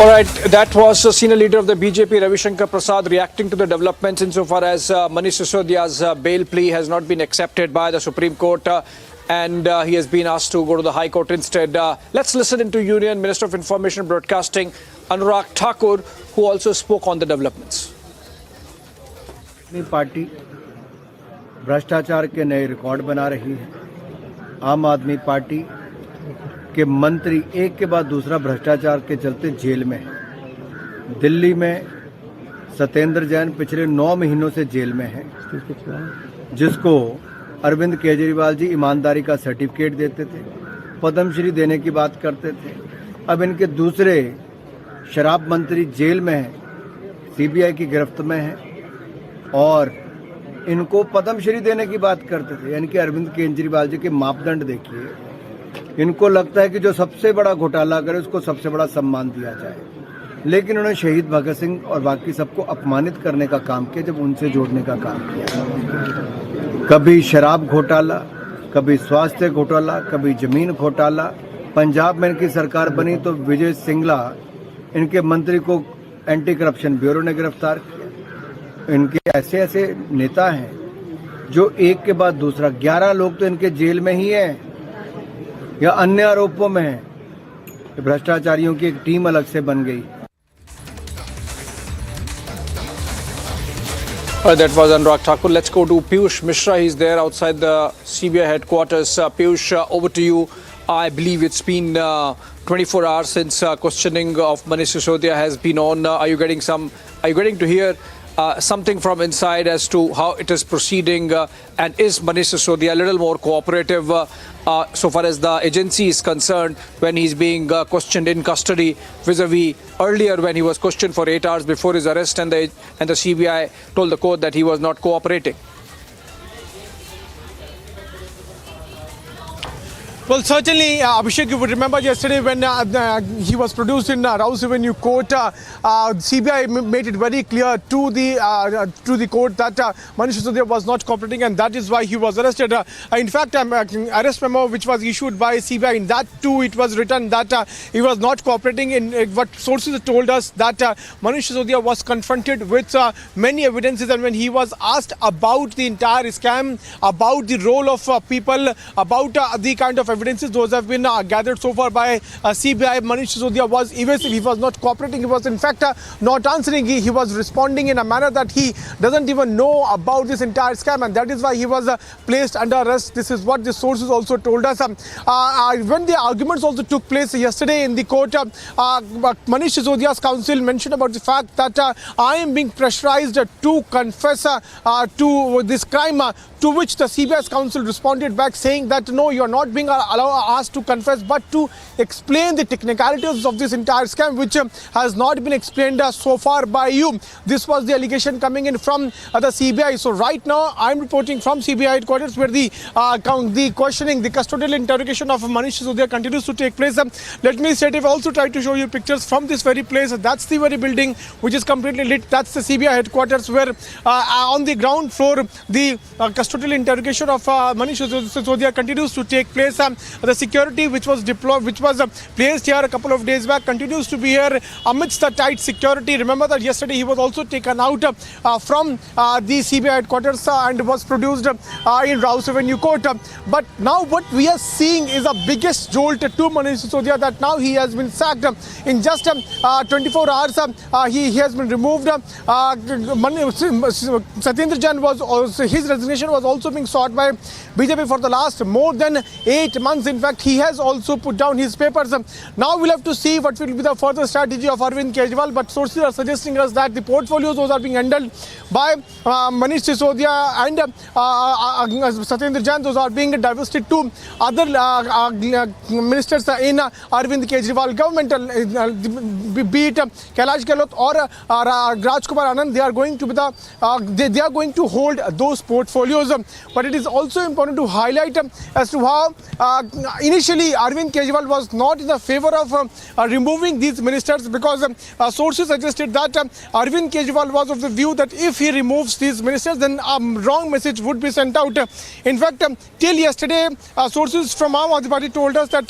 All right, that was senior leader of the BJP, Ravi Shankar Prasad, reacting to the developments insofar as Manish Sisodia's bail plea has not been accepted by the Supreme Court and he has been asked to go to the High Court instead. Let's listen into Union Minister of Information and Broadcasting, Anurag Thakur, who also spoke on the developments.
अपनी party भ्रष्टाचार के नए record बना रही है। आम आदमी party के मंत्री एक के बाद दूसरा भ्रष्टाचार के चलते जेल में है। दिल्ली में सत्येंद्र जैन पिछले 9 महीनों से जेल में है, जिसको अरविंद केजरीवाल जी ईमानदारी का सर्टिफिकेट देते थे, पद्मश्री देने की बात करते थे। अब इनके दूसरे शराब मंत्री जेल में हैं, सीबीआई की गिरफ्त में हैं और इनको पद्मश्री देने की बात करते थे। यानी कि अरविंद केजरीवाल जी के मापदंड देखिए। इनको लगता है कि जो सबसे बड़ा घोटाला करे उसको सबसे बड़ा सम्मान दिया जाए, लेकिन उन्होंने शहीद भगत सिंह और बाकी सबको अपमानित करने का काम किया जब उनसे जोड़ने का काम किया। कभी शराब घोटाला, कभी स्वास्थ्य घोटाला, कभी जमीन घोटाला। पंजाब में इनकी सरकार बनी तो विजय सिंगला इनके मंत्री को एंटी करप्शन ब्यूरो ने गिरफ्तार किया। इनके ऐसे ऐसे नेता हैं जो एक के बाद दूसरा, 11 लोग तो इनके जेल में ही हैं या अन्य आरोपों में है। भ्रष्टाचारियों की एक टीम अलग से बन गई।
That was Anurag Thakur. Let's go to Piyush Mishra. He's there outside the CBI headquarters. Piyush, over to you. I believe it's been 24 hours since questioning of Manish Sisodia has been on. Are you getting to hear something from inside as to how it is proceeding, and is Manish Sisodia a little more cooperative so far as the agency is concerned when he's being questioned in custody vis-a-vis earlier when he was questioned for 8 hours before his arrest and the CBI told the court that he was not cooperating?
Well, certainly, Abhishek, you would remember yesterday when he was produced in Rouse Avenue Court, CBI made it very clear to the court that Manish Sisodia was not cooperating, and that is why he was arrested. In fact, arrest memo which was issued by CBI, in that too it was written that he was not cooperating. In what sources told us that Manish Sisodia was confronted with many evidences, and when he was asked about the entire scam, about the role of people, about the kind of evidences those have been gathered so far by CBI, Manish Sisodia was evasive. He was not cooperating. He was in fact not answering. He was responding in a manner that he doesn't even know about this entire scam, and that is why he was placed under arrest. This is what the sources also told us. When the arguments also took place yesterday in the court, Manish Sisodia's counsel mentioned about the fact that I am being pressurized to confess to this crime, to which the CBI's counsel responded back saying that no, you are not being asked to confess but to explain the technicalities of this entire scam, which has not been explained so far by you. This was the allegation coming in from the CBI. So right now I'm reporting from CBI headquarters, where the questioning, the custodial interrogation of Manish Sisodia continues to take place. Let me say, I've also tried to show you pictures from this very place. That's the very building which is completely lit. That's the CBI headquarters, where on the ground floor the custodial interrogation of Manish Sisodia continues to take place. The security which was deployed, which was placed here a couple of days back, continues to be here amidst the tight security. Remember that yesterday he was also taken out from the CBI headquarters and was produced in Rouse Avenue Court. But now what we are seeing is the biggest jolt to Manish Sisodia, that now he has been sacked in just 24 hours. He has been removed. Satyendar Jain was also, his resignation was also being sought by BJP for the last more than 8 months. In fact, he has also put down his papers. Now we'll have to see what will be the further strategy of Arvind Kejriwal, but sources are suggesting us that the portfolios, those are being handled by Manish Sisodia and Satyendar Jain. Those are being divested to other ministers in Arvind Kejriwal government, be it Kailash Gehlot or Rajkumar Anand. They are going to be they are going to hold those portfolios. But it is also important to highlight as to how initially Arvind Kejriwal was not in the favor of removing these ministers, because sources suggested that Arvind Kejriwal was of the view that if he removes these ministers, then a wrong message would be sent out. In fact, till yesterday, sources from Aam Aadmi Party told us that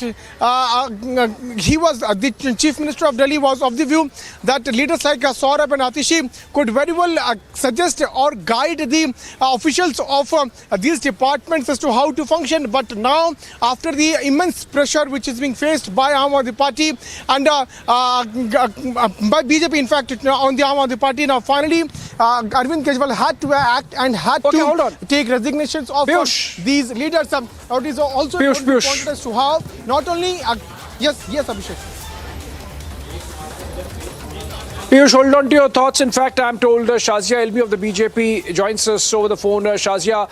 he was the Chief Minister of Delhi was of the view that leaders like Saurabh and Atishi could very well suggest or guide the officials of these departments as to how to function. But now, after the immense pressure which is being faced by Aam Aadmi Party and by BJP, in fact, on the Aam Aadmi Party, now finally Arvind Kejriwal had to act and had to take resignations of these leaders. It is also important as to how not only yes, Abhishek.
Piyush, hold on to your thoughts. In fact, I'm told Shazia Ilmi of the BJP joins us over the phone. Shazia,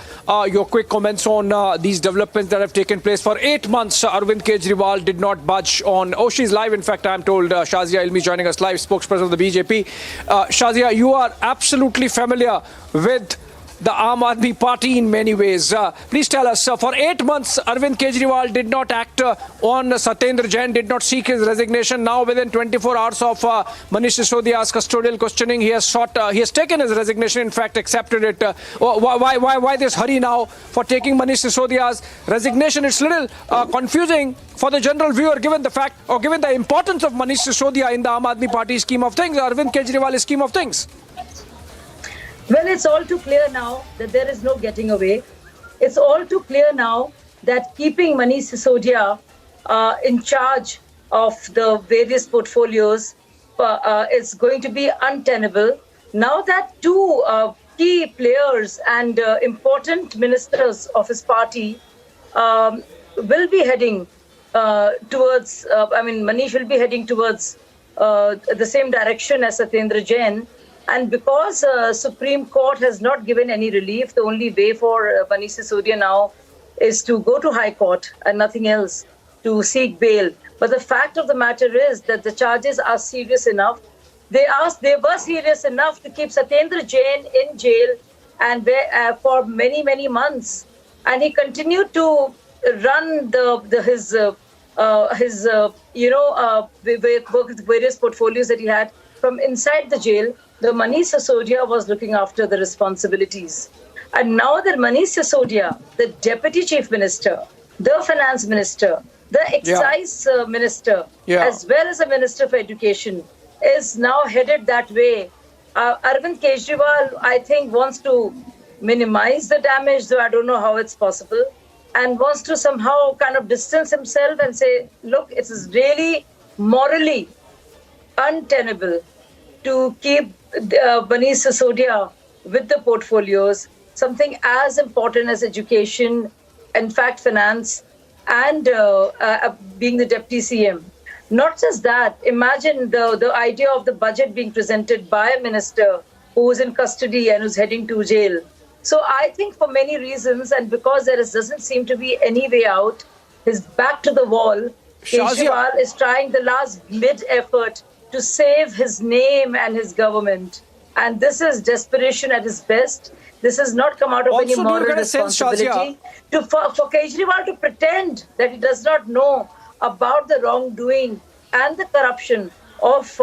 your quick comments on these developments that have taken place. For 8 months, Arvind Kejriwal did not budge on... Oh, she's live. In fact, I'm told Shazia Ilmi joining us live, spokesperson of the BJP. Shazia, you are absolutely familiar with the Aam Aadmi Party in many ways. Please tell us, for 8 months, Arvind Kejriwal did not act on Satyendar Jain, did not seek his resignation. Now, within 24 hours of Manish Sisodia's custodial questioning, he has taken his resignation, in fact, accepted it. Why this hurry now for taking Manish Sisodia's resignation? It's a little confusing for the general viewer, given the fact, or given the importance of Manish Sisodia in the Aam Aadmi Party scheme of things, Arvind Kejriwal's scheme of things.
Well, it's all too clear now that there is no getting away. It's all too clear now that keeping Manish Sisodia in charge of the various portfolios is going to be untenable. Now that two key players and important ministers of his party will be heading towards, Manish will be heading towards the same direction as Satyendar Jain. And because Supreme Court has not given any relief, the only way for Manish Sisodia now is to go to High Court and nothing else, to seek bail. But the fact of the matter is that the charges are serious enough. They were serious enough to keep Satyendar Jain in jail and for many, many months. And he continued to run his various portfolios that he had from inside the jail. The Manish Sisodia was looking after the responsibilities. And now that Manish Sisodia, the Deputy Chief Minister, the Finance Minister, the Excise Minister, as well as the Minister for Education, is now headed that way. Arvind Kejriwal, I think, wants to minimize the damage, though I don't know how it's possible, and wants to somehow kind of distance himself and say, look, it is really morally untenable to keep Manish Sisodia with the portfolios, something as important as education, in fact, finance, and being the Deputy CM. Not just that, imagine the idea of the budget being presented by a minister who is in custody and who's heading to jail. So I think for many reasons, and because there doesn't seem to be any way out, his back to the wall, Kejriwal is trying the last mid effort to save his name and his government. And this is desperation at its best. This has not come out of any moral responsibility. For Kejriwal to pretend that he does not know about the wrongdoing and the corruption of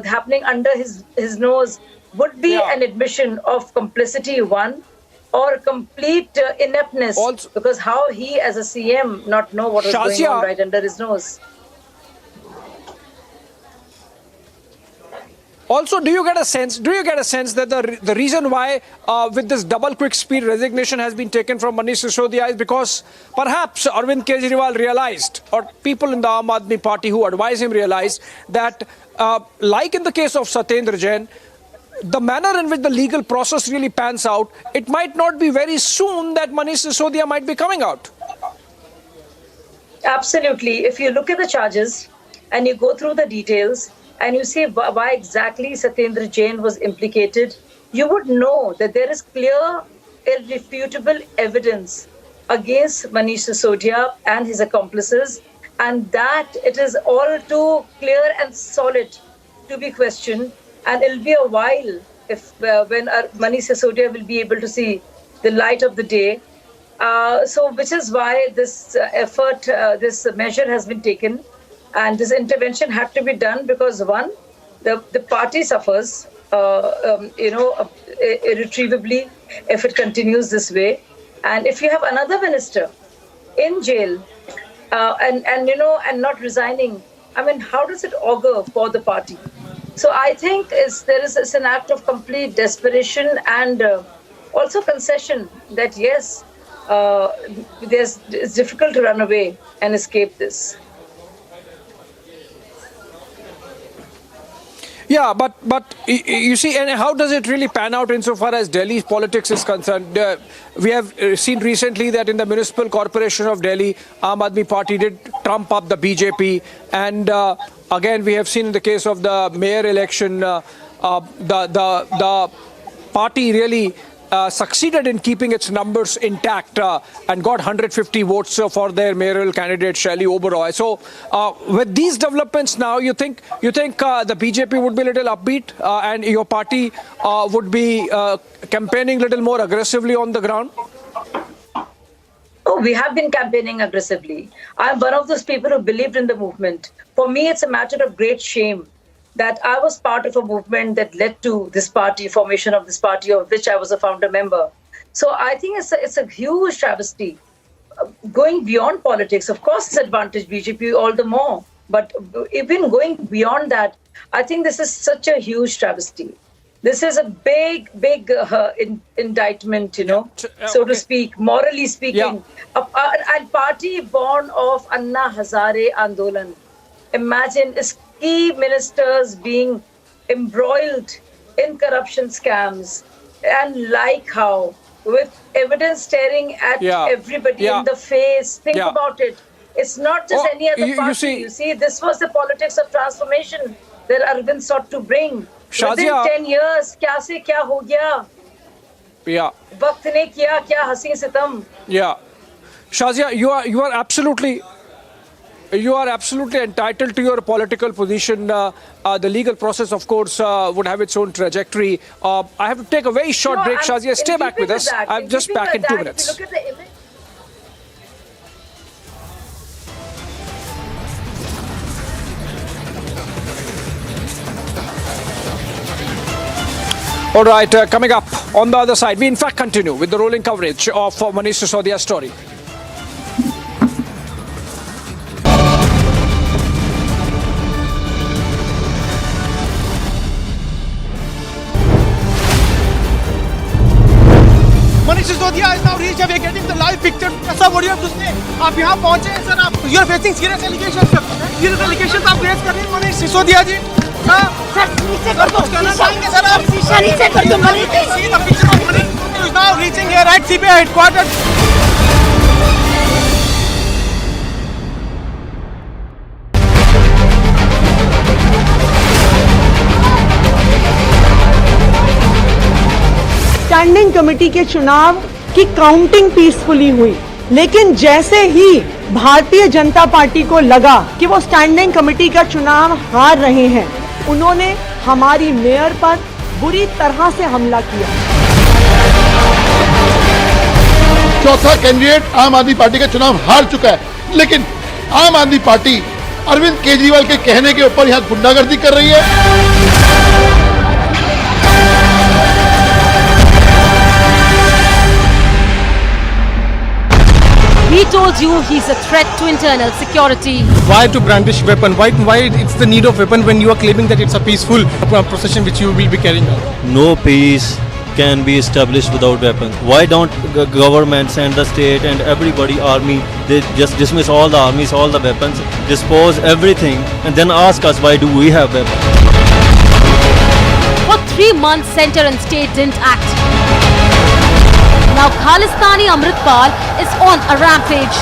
happening under his nose would be an admission of complicity, one, or complete ineptness. Because how he as a CM not know what was going on right under his nose?
Also, do you get a sense that the reason why with this double quick speed resignation has been taken from Manish Sisodia is because perhaps Arvind Kejriwal realized, or people in the Aam Aadmi Party who advise him realized, that like in the case of Satyendar Jain, the manner in which the legal process really pans out, it might not be very soon that Manish Sisodia might be coming out.
absolutely. If you look at the charges and you go through the details and you see why exactly Satyendar Jain was implicated, you would know that there is clear, irrefutable evidence against Manish Sisodia and his accomplices, and that it is all too clear and solid to be questioned. And it'll be a while if when Manish Sisodia will be able to see the light of the day. So which is why this effort, this measure has been taken, and this intervention had to be done because one, the party suffers, irretrievably if it continues this way, and if you have another minister in jail and not resigning, I mean, how does it augur for the party? So I think it's an act of complete desperation and also concession that yes, it's difficult to run away and escape this.
Yeah, but you see, and how does it really pan out insofar as Delhi's politics is concerned? We have seen recently that in the Municipal Corporation of Delhi, Aam Aadmi Party did trump up the BJP, and again we have seen in the case of the mayor election, the party really succeeded in keeping its numbers intact and got 150 votes for their mayoral candidate Shaili Oberoi. So with these developments now, you think the BJP would be a little upbeat and your party would be campaigning a little more aggressively on the ground?
Oh, we have been campaigning aggressively. I'm one of those people who believed in the movement. For me, it's a matter of great shame that I was part of a movement that led to this party, formation of this party, of which I was a founder member. So I think it's a huge travesty. Going beyond politics, of course, it's advantage BJP all the more. But even going beyond that, I think this is such a huge travesty. This is a big indictment, so to speak, morally speaking. A party born of Anna Hazare Andolan. Imagine key ministers being embroiled in corruption scams, and like how, with evidence staring at everybody in the face. Think about it. It's not just any other party. You see, this was the politics of transformation that Arvind sought to bring. Within 10 years, kya se kya ho gaya?
Yeah.
Waqt ne kiya kya haseen sitam.
Yeah. Shazia, you are absolutely entitled to your political position. The legal process, of course, would have its own trajectory. I have to take a very short break. Shazia, stay back with us. I'm just back in 2 minutes.
If you look at the image.
All right, coming up on the other side, we in fact continue with the rolling coverage of Manish Sisodia's story.
Manish Sisodia is now reached. We are getting the live picture. Sir, what do you have to say? आप यहाँ पहुँचे हैं sir. You are facing serious allegations. Serious allegations आप face कर रहे हैं Manish Sisodia जी. Sir नीचे कर दो. कहना चाहेंगे सर आप. नीचे कर दो Manish. See the picture of Manish Sisodia is now reaching here at CBI headquarters.
Standing committee के चुनाव की काउंटिंग पीसफुली हुई, लेकिन जैसे ही भारतीय जनता पार्टी को लगा कि वो स्टैंडिंग कमेटी का चुनाव हार रहे हैं, उन्होंने हमारी मेयर पर बुरी तरह से हमला किया।
चौथा कैंडिडेट आम आदमी पार्टी का चुनाव हार चुका है, लेकिन आम आदमी पार्टी अरविंद केजरीवाल के कहने के ऊपर यहाँ गुंडागर्दी कर रही है।
He told you he's a threat to internal security.
Why to brandish weapon? Why it's the need of weapon when you are claiming that it's a peaceful procession which you will be carrying out?
No peace can be established without weapons. Why don't government send the state and everybody army? They just dismiss all the armies, all the weapons, dispose everything, and then ask us why do we have weapons?
For 3 months, center and state didn't act. Now Khalistani Amritpal is on a rampage.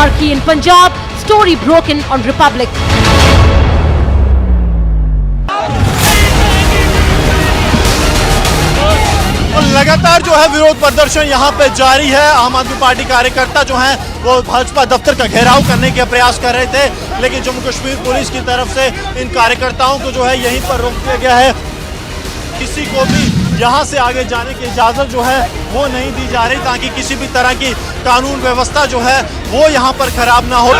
anarchy in Punjab, story broken on Republic.
लगातार जो है विरोध प्रदर्शन यहाँ पे जारी है। आम आदमी पार्टी कार्यकर्ता जो हैं वो भाजपा दफ्तर का घेराव करने के प्रयास कर रहे थे, लेकिन जम्मू कश्मीर पुलिस की तरफ से इन कार्यकर्ताओं को जो है यहीं पर रोक दिया गया है। किसी को भी यहाँ से आगे जाने की इजाज़त जो है वो नहीं दी जा रही, ताकि किसी भी तरह की कानून व्यवस्था जो है वो यहाँ पर खराब ना हो।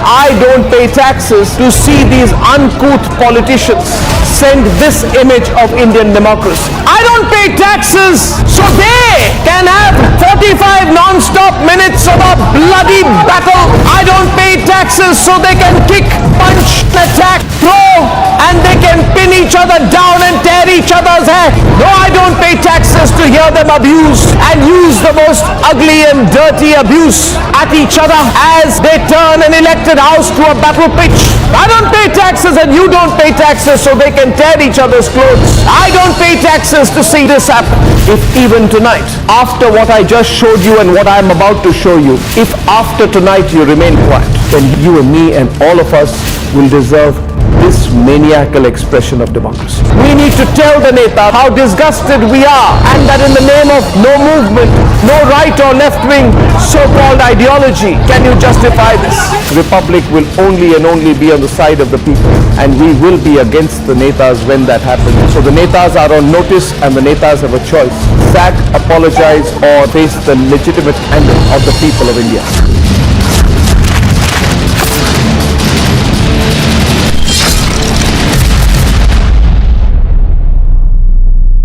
I don't pay taxes to see these uncouth politicians send this image of Indian democracy. I don't pay taxes so they can have 45 non-stop minutes of a bloody battle. I don't pay taxes so they can kick, punch, attack, throw, and they can pin each other down and tear each other's hair. No, I don't pay taxes to hear them abuse and use the most ugly and dirty abuse at each other as they turn an elected house to a battle pitch. I don't pay taxes and you don't pay taxes so they can tear each other's clothes. I don't pay taxes to see this happen. If even tonight, after what I just showed you and what I'm about to show you, if after tonight you remain quiet, then you and me and all of us will deserve this maniacal expression of democracy. We need to tell the Neta how disgusted we are, and that in the name of no movement, no right or left wing so-called ideology can you justify this. Republic will only and only be on the side of the people, and we will be against the Netas when that happens. So the Netas are on notice and the Netas have a choice. Sack, apologize or face the legitimate anger of the people of India.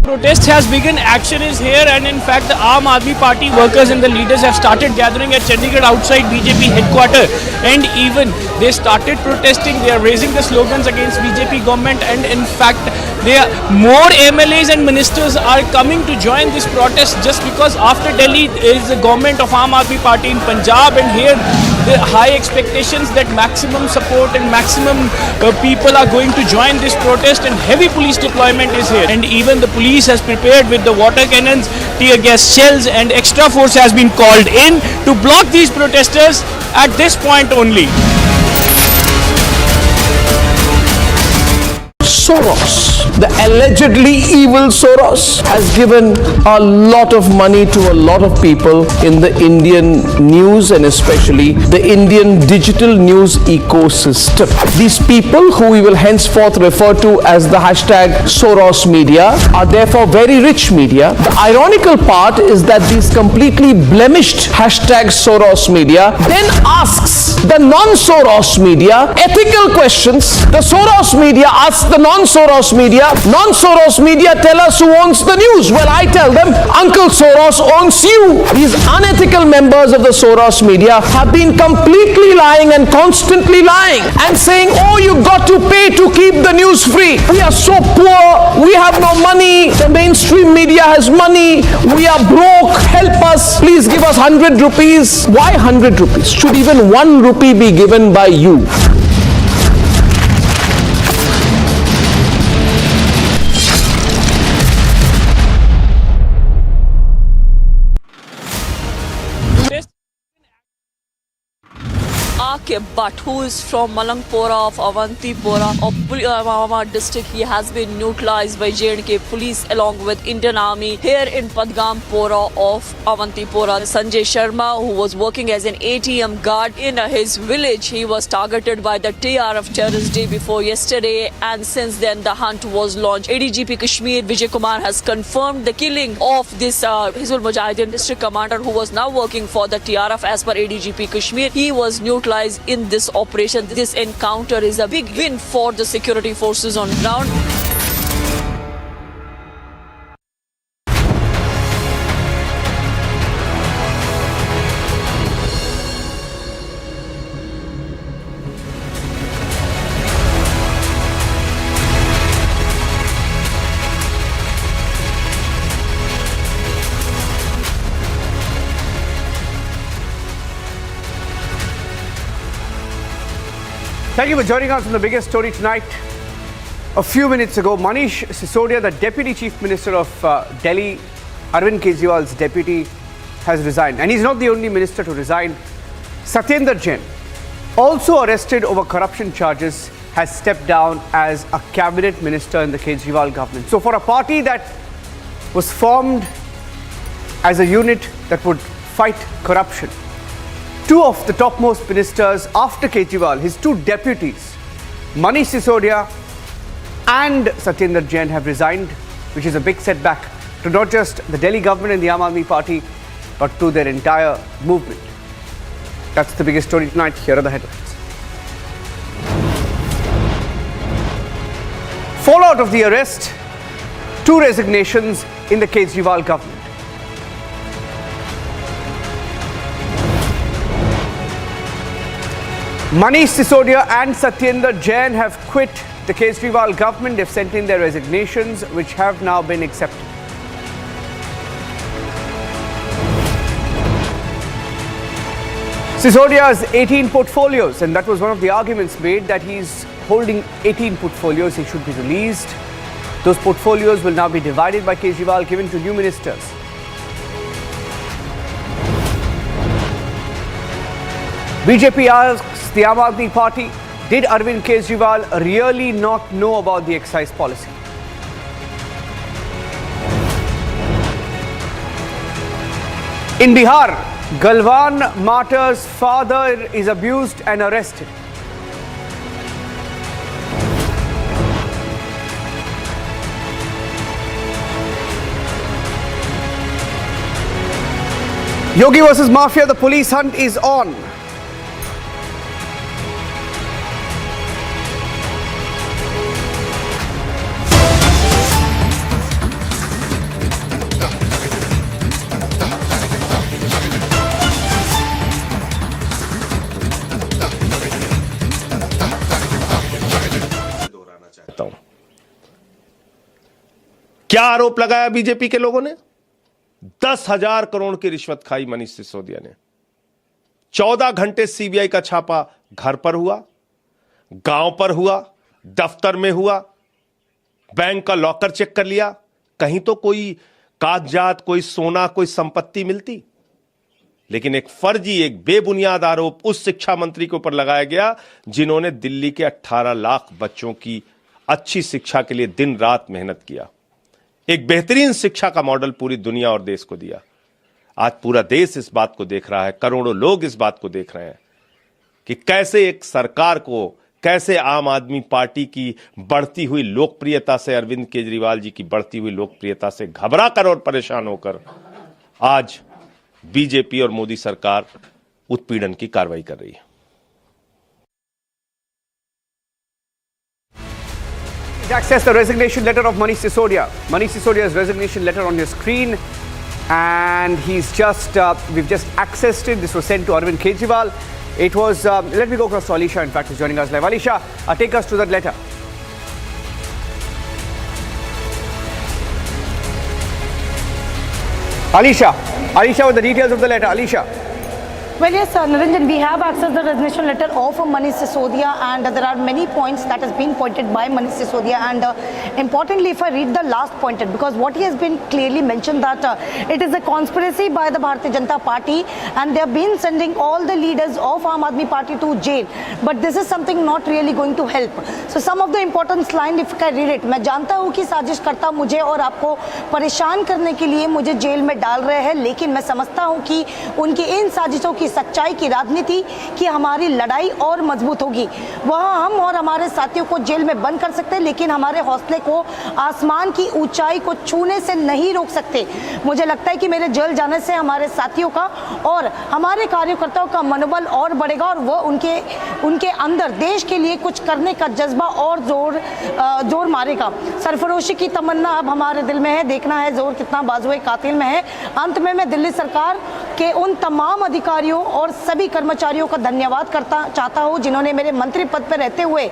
Protest has begun, action is here, and in fact the Aam Aadmi Party workers and the leaders have started gathering at Chandigarh outside BJP headquarters, and even they started protesting. They are raising the slogans against BJP government, and in fact more MLAs and ministers are coming to join this protest, just because after Delhi is the government of Aam Aadmi Party in Punjab, and here the high expectations that maximum support and maximum people are going to join this protest, and heavy police deployment is here, and even the police has prepared with the water cannons, tear gas shells, and extra force has been called in to block these protesters at this point only.
Soros, the allegedly evil Soros, has given a lot of money to a lot of people in the Indian news and especially the Indian digital news ecosystem. These people, who we will henceforth refer to as the hashtag Soros media, are therefore very rich media. The ironical part is that these completely blemished hashtag Soros media then asks the non-Soros media ethical questions. The Soros media asks the non-Soros media tell us who owns the news. Well, I tell them, Uncle Soros owns you. These unethical members of the Soros media have been completely lying and constantly lying and saying, oh, you got to pay to keep the news free. We are so poor, we have no money, the mainstream media has money, we are broke, help us, please give us 100 rupees. Why 100 rupees? Should even 1 rupee be given by you?
But who is from Malangpora of Avantipora of Pulwama district. He has been neutralized by J&K police along with Indian Army here in Padgampora of Avantipora. Sanjay Sharma, who was working as an ATM guard in his village, he was targeted by the TRF terrorist day before yesterday, and since then the hunt was launched. ADGP Kashmir Vijay Kumar has confirmed the killing of this Hizbul Mujahideen district commander who was now working for the TRF. As per ADGP Kashmir, he was neutralized in this operation. This encounter is a big win for the security forces on ground.
Thank you for joining us on the biggest story tonight. A few minutes ago, Manish Sisodia, the Deputy Chief Minister of Delhi, Arvind Kejriwal's deputy has resigned. And he's not the only minister to resign. Satyendar Jain, also arrested over corruption charges, has stepped down as a cabinet minister in the Kejriwal government. So for a party that was formed as a unit that would fight corruption, two of the topmost ministers after Kejriwal, his two deputies, Manish Sisodia and Satyendar Jain, have resigned, which is a big setback to not just the Delhi government and the Aam Aadmi Party, but to their entire movement. That's the biggest story tonight. Here are the headlines. Fallout of the arrest, two resignations in the Kejriwal government. Manish Sisodia and Satyendar Jain have quit the Kejriwal government. They've sent in their resignations, which have now been accepted. Sisodia's 18 portfolios, and that was one of the arguments made, that he's holding 18 portfolios, he should be released. Those portfolios will now be divided by Kejriwal, given to new ministers. BJP asks the Aam Aadmi Party, did Arvind Kejriwal really not know about the excise policy? In Bihar, Galwan martyr's father is abused and arrested. Yogi versus Mafia, the police hunt is on.
क्या आरोप लगाया BJP के लोगों ने? 10,000 करोड़ की रिश्वत खाई मनीष सिसोदिया ने। 14 घंटे सीबीआई का छापा घर पर हुआ, गांव पर हुआ, दफ्तर में हुआ, बैंक का लॉकर चेक कर लिया, कहीं तो कोई कागजात, कोई सोना, कोई संपत्ति मिलती। लेकिन एक फर्जी, एक बेबुनियाद आरोप उस शिक्षा मंत्री के ऊपर लगाया गया जिन्होंने दिल्ली के 18 लाख बच्चों की अच्छी शिक्षा के लिए दिन रात मेहनत किया, एक बेहतरीन शिक्षा का मॉडल पूरी दुनिया और देश को दिया। आज पूरा देश इस बात को देख रहा है, करोड़ों लोग इस बात को देख रहे हैं कि कैसे एक सरकार को, कैसे आम आदमी पार्टी की बढ़ती हुई लोकप्रियता से, अरविंद केजरीवाल जी की बढ़ती हुई लोकप्रियता से घबरा कर और परेशान होकर आज बीजेपी और मोदी सरकार उत्पीड़न की कार्रवाई कर रही है।
Access the resignation letter of Manish Sisodia. Manish Sisodia's resignation letter on your screen, and he's just we've just accessed it. This was sent to Arvind Kejriwal. It was let me go across to Alisha, in fact, who's joining us live. Alisha, take us to that letter. Alisha with the details of the letter. Alisha.
Well, yes, Niranjan, we have accessed the resignation letter of Manish Sisodia, and there are many points that has been pointed by Manish Sisodia. And importantly, if I read the last pointed, because what he has been clearly mentioned that it is a conspiracy by the Bharatiya Janata Party, and they have been sending all the leaders of Aam Aadmi Party to jail. But this is something not really going to help. So some of the important line, if I read it, मैं जानता हूँ कि साजिशकर्ता मुझे और आपको परेशान करने के लिए मुझे जेल में डाल रहे हैं, लेकिन मैं समझता हूँ कि उनकी इन साजिशों की सच्चाई की राजनीति की हमारी लड़ाई और मजबूत होगी। वह हम और हमारे साथियों को जेल में बंद कर सकते हैं, लेकिन हमारे हौसले को आसमान की ऊंचाई को छूने से नहीं रोक सकते। मुझे लगता है कि मेरे जेल जाने से हमारे साथियों का और हमारे कार्यकर्ताओं का मनोबल और बढ़ेगा, और वह उनके अंदर देश के लिए कुछ करने का जज्बा और जोर मारेगा। सरफरोशी की तमन्ना अब हमारे दिल में है, देखना है जोर कितना बाजुए कातिल में है। अंत में मैं दिल्ली सरकार के उन तमाम अधिकारियों और सभी कर्मचारियों का धन्यवाद करता चाहता हूं जिन्होंने मेरे मंत्री पद पर रहते हुए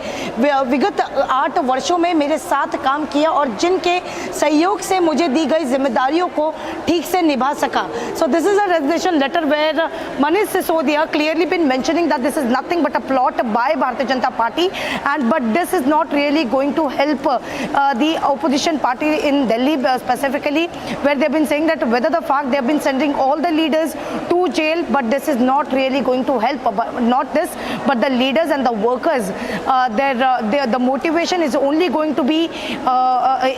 विगत 8 वर्षों में मेरे साथ काम किया और जिनके सहयोग से मुझे दी गई जिम्मेदारियों को ठीक से निभा सका. So this is a resignation letter where Manish Sisodia clearly been mentioning that this is nothing but a plot by Bharatiya Janata Party, and but this is not really going to help the opposition party in Delhi specifically, where they've been saying that whether the fact they've been sending all the leaders to jail, but this is not really going to help. Not this, but the leaders and the workers, the motivation is only going to be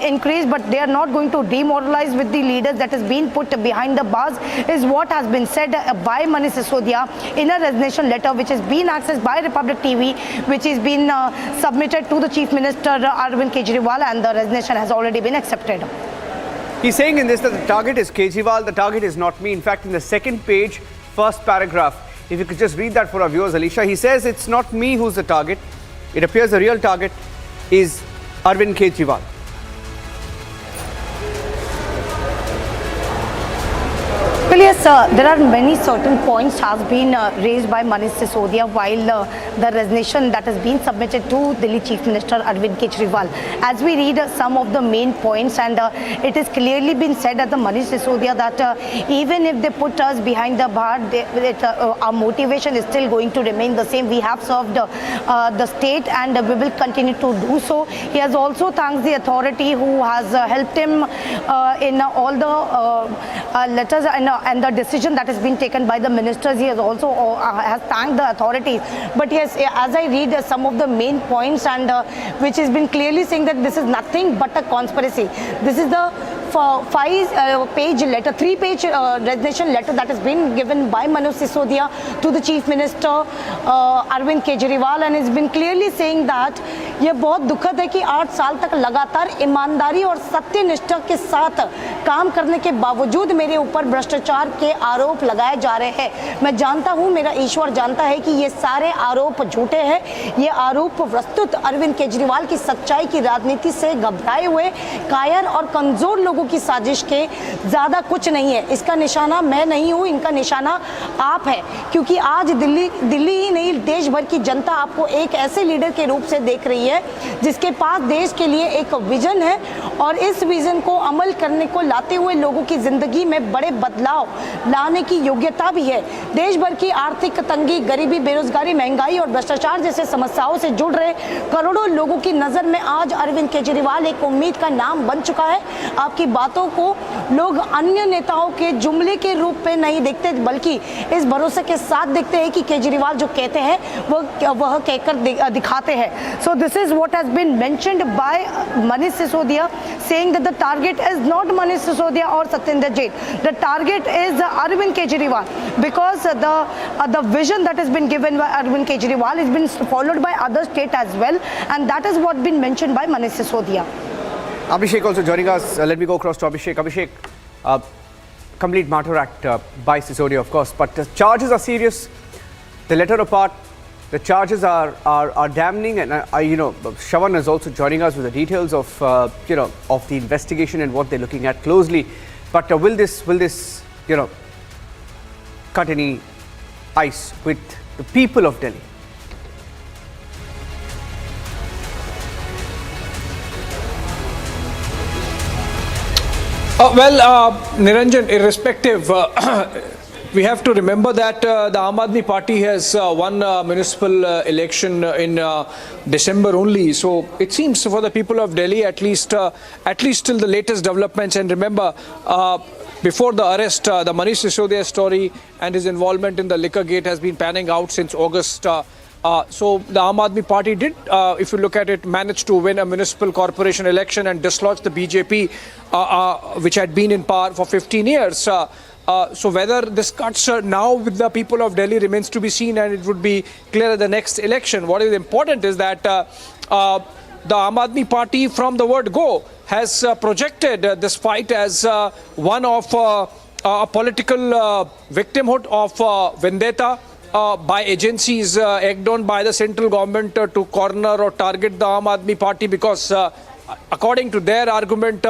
increased, but they are not going to demoralize with the leaders that has been put behind the bars, is what has been said by Manish Sisodia in a resignation letter which has been accessed by Republic TV, which has been submitted to the Chief Minister Arvind Kejriwal, and the resignation has already been accepted.
He's saying in this that the target is Kejriwal, the target is not me. In fact, in the second page, first paragraph, if you could just read that for our viewers, Alicia, he says it's not me who's the target. It appears the real target is Arvind Kejriwal.
Well, yes, there are many certain points has been raised by Manish Sisodia while the resignation that has been submitted to Delhi Chief Minister Arvind Kejriwal. As we read some of the main points, and it is clearly been said at the Manish Sisodia that even if they put us behind the bar, our motivation is still going to remain the same. We have served the state and we will continue to do so. He has also thanked the authority who has helped him in all the letters and the decision that has been taken by the ministers. He has also has thanked the authorities. But yes, as I read some of the main points, and which has been clearly saying that this is nothing but a conspiracy. This is the 5-page letter, 3-page resignation letter that has been given by Manish Sisodia to the Chief Minister Arvind Kejriwal, and has been clearly saying that ये बहुत दुखद है कि 8 साल तक लगातार ईमानदारी और सत्यनिष्ठा के साथ काम करने के बावजूद मेरे ऊपर भ्रष्टाचार के आरोप लगाए जा रहे हैं. मैं जानता हूं, मेरा ईश्वर जानता है कि ये सारे आरोप झूठे हैं. ये आरोप प्रस्तुत अरविंद केजरीवाल की सच्चाई की राजनीति से घबराए हुए कायर और कमजोर लोगों की साजिश के ज्यादा कुछ नहीं है. इसका निशाना मैं नहीं हूं, इनका निशाना आप है, क्योंकि आज दिल्ली ही नहीं देश भर की जनता आपको एक ऐसे लीडर के रूप से देख रही है जिसके पास देश के लिए एक विजन है और इस विजन को अमल करने को लाते हुए लोगों की जिंदगी में बड़े बदलाव लाने की योग्यता भी है. देश भर की आर्थिक तंगी, गरीबी, बेरोजगारी, महंगाई और भ्रष्टाचार जैसे समस्याओं से जुड़ रहे करोड़ों लोगों की नजर में आज अरविंद केजरीवाल एक उम्मीद का नाम बन चुका है. आपकी बातों को लोग अन्य नेताओं के जुमले के रूप में नहीं देखते, बल्कि इस भरोसे के साथ देखते हैं कि केजरीवाल जो कहते हैं वह कहकर दिखाते हैं. So this is what has been mentioned by Manish Sisodia, saying that the target is not Manish Sisodia or Satyendar Jain. The target is Arvind Kejriwal, because the vision that has been given by Arvind Kejriwal has been followed by other states as well, and that is what been mentioned by Manish Sisodia.
Abhishek also joining us. Let me go across to Abhishek. Abhishek, complete matter act by Sisodia, of course, but the charges are serious. The letter apart, the charges are damning, and Shravan is also joining us with the details of of the investigation and what they're looking at closely. But will this cut any ice with the people of Delhi?
Niranjan, irrespective, we have to remember that the Aam Aadmi Party has won municipal election in December only. So it seems for the people of Delhi, at least till the latest developments. And remember, before the arrest, the Manish Sisodia story and his involvement in the liquor gate has been panning out since August. So the Aam Aadmi Party did, if you look at it, manage to win a municipal corporation election and dislodge the BJP, which had been in power for 15 years. So whether this cuts now with the people of Delhi remains to be seen, and it would be clear at the next election. What is important is that the Aam Aadmi Party from the word go has projected this fight as one of a political victimhood of vendetta by agencies egged on by the central government to corner or target the Aam Aadmi Party, because according to their argument,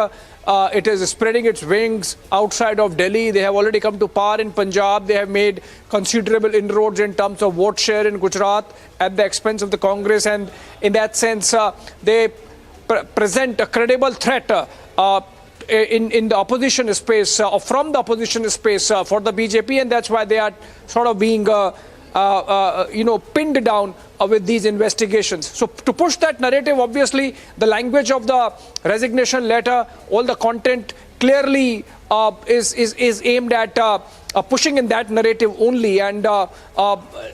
it is spreading its wings outside of Delhi. They have already come to power in Punjab. They have made considerable inroads in terms of vote share in Gujarat at the expense of the Congress. And in that sense, they present a credible threat in the opposition space, or from the opposition space for the BJP. And that's why they are sort of being pinned down with these investigations. So to push that narrative, obviously, the language of the resignation letter, all the content clearly is aimed at pushing in that narrative only, and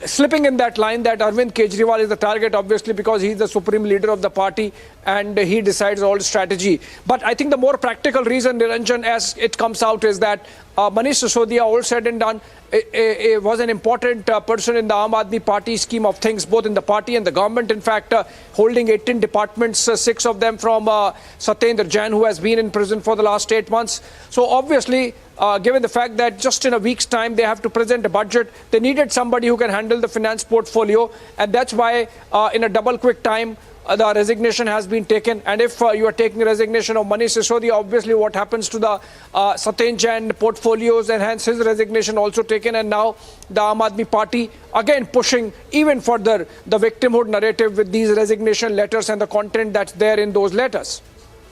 slipping in that line that Arvind Kejriwal is the target, obviously, because he's the supreme leader of the party and he decides all strategy. But I think the more practical reason, Niranjan, as it comes out, is that Manish Sisodia, all said and done, was an important person in the Aam Aadmi Party scheme of things, both in the party and the government. In fact, holding 18 departments, 6 of them from Satyendar Jain, who has been in prison for the last 8 months. So obviously, given the fact that just in a week's time they have to present a budget, they needed somebody who can handle the finance portfolio, and that's why in a double quick time the resignation has been taken. And if you are taking resignation of Manish Sisodia, obviously what happens to the Satyendar Jain portfolios, and hence his resignation also taken. And now the Aam Aadmi Party again pushing even further the victimhood narrative with these resignation letters and the content that's there in those letters.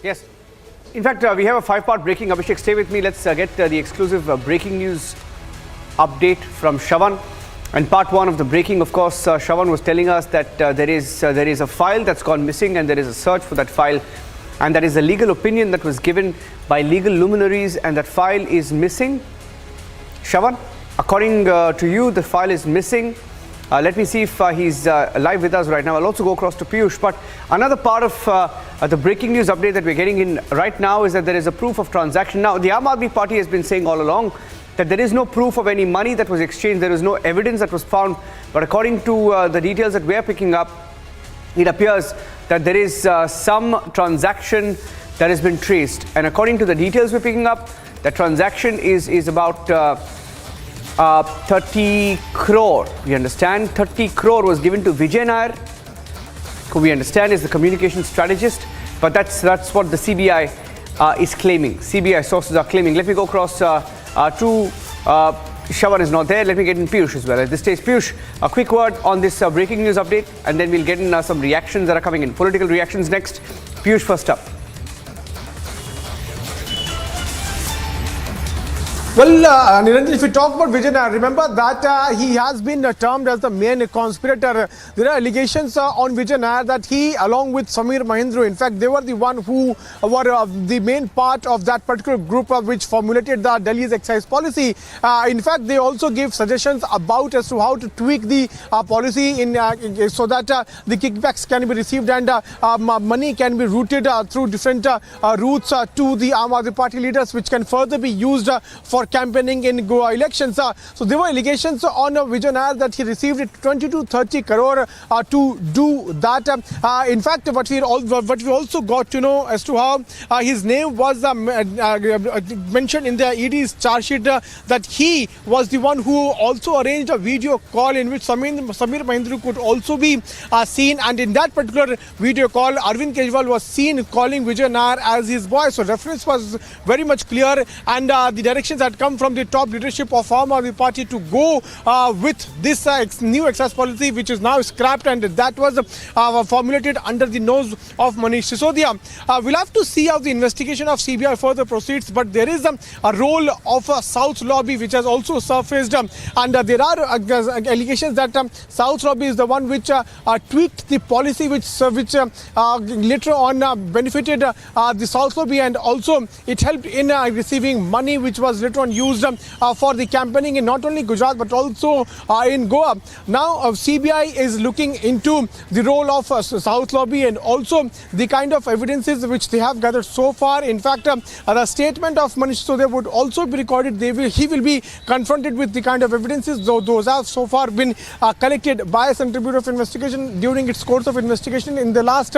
Yes. In fact, we have a 5-part breaking. Abhishek, stay with me. Let's get the exclusive breaking news update from Shravan. And part 1 of the breaking, of course, Shravan was telling us that there is a file that's gone missing, and there is a search for that file. And that is a legal opinion that was given by legal luminaries, and that file is missing. Shravan, according to you, the file is missing. Let me see if he's live with us right now. I'll also go across to Piyush. But another part of the breaking news update that we're getting in right now is that there is a proof of transaction. Now, the Aam Aadmi Party has been saying all along that there is no proof of any money that was exchanged. There is no evidence that was found. But according to the details that we're picking up, it appears that there is some transaction that has been traced. And according to the details we're picking up, the transaction is about 30 crore. We understand 30 crore was given to Vijay Nair, who we understand is the communication strategist. But that's what the CBI is claiming. CBI sources are claiming. Let me go across to Shravan is not there. Let me get in Piyush as well. At this stage, Piyush, a quick word on this breaking news update, and then we'll get in some reactions that are coming in. Political reactions next. Piyush, first up.
Well, Niranjan, if we talk about Vijay Nair, remember that he has been termed as the main conspirator. There are allegations on Vijay Nair that he, along with Samir Mahindra, in fact, they were the one who were the main part of that particular group which formulated the Delhi's excise policy. In fact, they also gave suggestions about as to how to tweak the policy so that the kickbacks can be received and money can be routed through different routes to the Aam Aadmi Party leaders, which can further be used for campaigning in Goa elections. So there were allegations on Vijay Nair that he received 20 to 30 crore to do that. In fact, what we also got to know as to how his name was mentioned in the ED's charge sheet, that he was the one who also arranged a video call in which Samir Mahindra could also be seen. And in that particular video call, Arvind Kejriwal was seen calling Vijay Nair as his boy. So reference was very much clear, and the directions had come from the top leadership of Aam Aadmi Party to go with this new excise policy, which is now scrapped, and that was formulated under the nose of Manish Sisodia. We'll have to see how the investigation of CBI further proceeds, but there is a role of a South lobby which has also surfaced, and there are allegations that South lobby is the one which tweaked the policy which later on benefited the South lobby, and also it helped in receiving money which was later on used for the campaigning in not only Gujarat but also in Goa. Now CBI is looking into the role of South lobby and also the kind of evidences which they have gathered so far. In fact, the statement of Manish Sisodia would also be recorded. He will be confronted with the kind of evidences, though those have so far been collected by Central Bureau of Investigation during its course of investigation in the last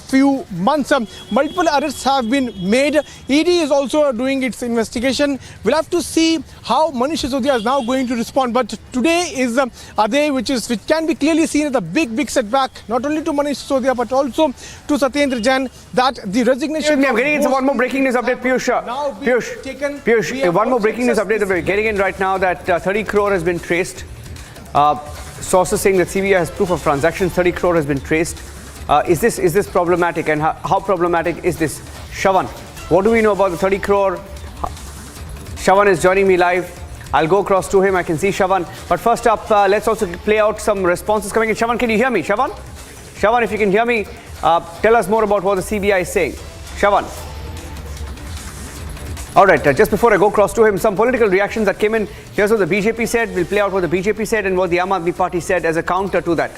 few months. Multiple arrests have been made. ED is also doing its investigation. We'll have to see how Manish Sisodia is now going to respond. But today is a day which can be clearly seen as a big setback, not only to Manish Sisodia but also to Satyendar Jain, that the resignation.
I'm getting into one more breaking news update, Piyush. One more breaking news update that we're getting in right now, that 30 crore has been traced. Sources saying that CBI has proof of transactions. 30 crore has been traced. Is this problematic, and how problematic is this? Shravan, what do we know about the 30 crore? Shravan is joining me live. I'll go across to him. I can see Shravan. But first up, let's also play out some responses coming in. Shravan, can you hear me? Shravan, if you can hear me, tell us more about what the CBI is saying. Shravan. All right, just before I go across to him, some political reactions that came in. Here's what the BJP said. We'll play out what the BJP said and what the Aam Aadmi Party said as a counter to that.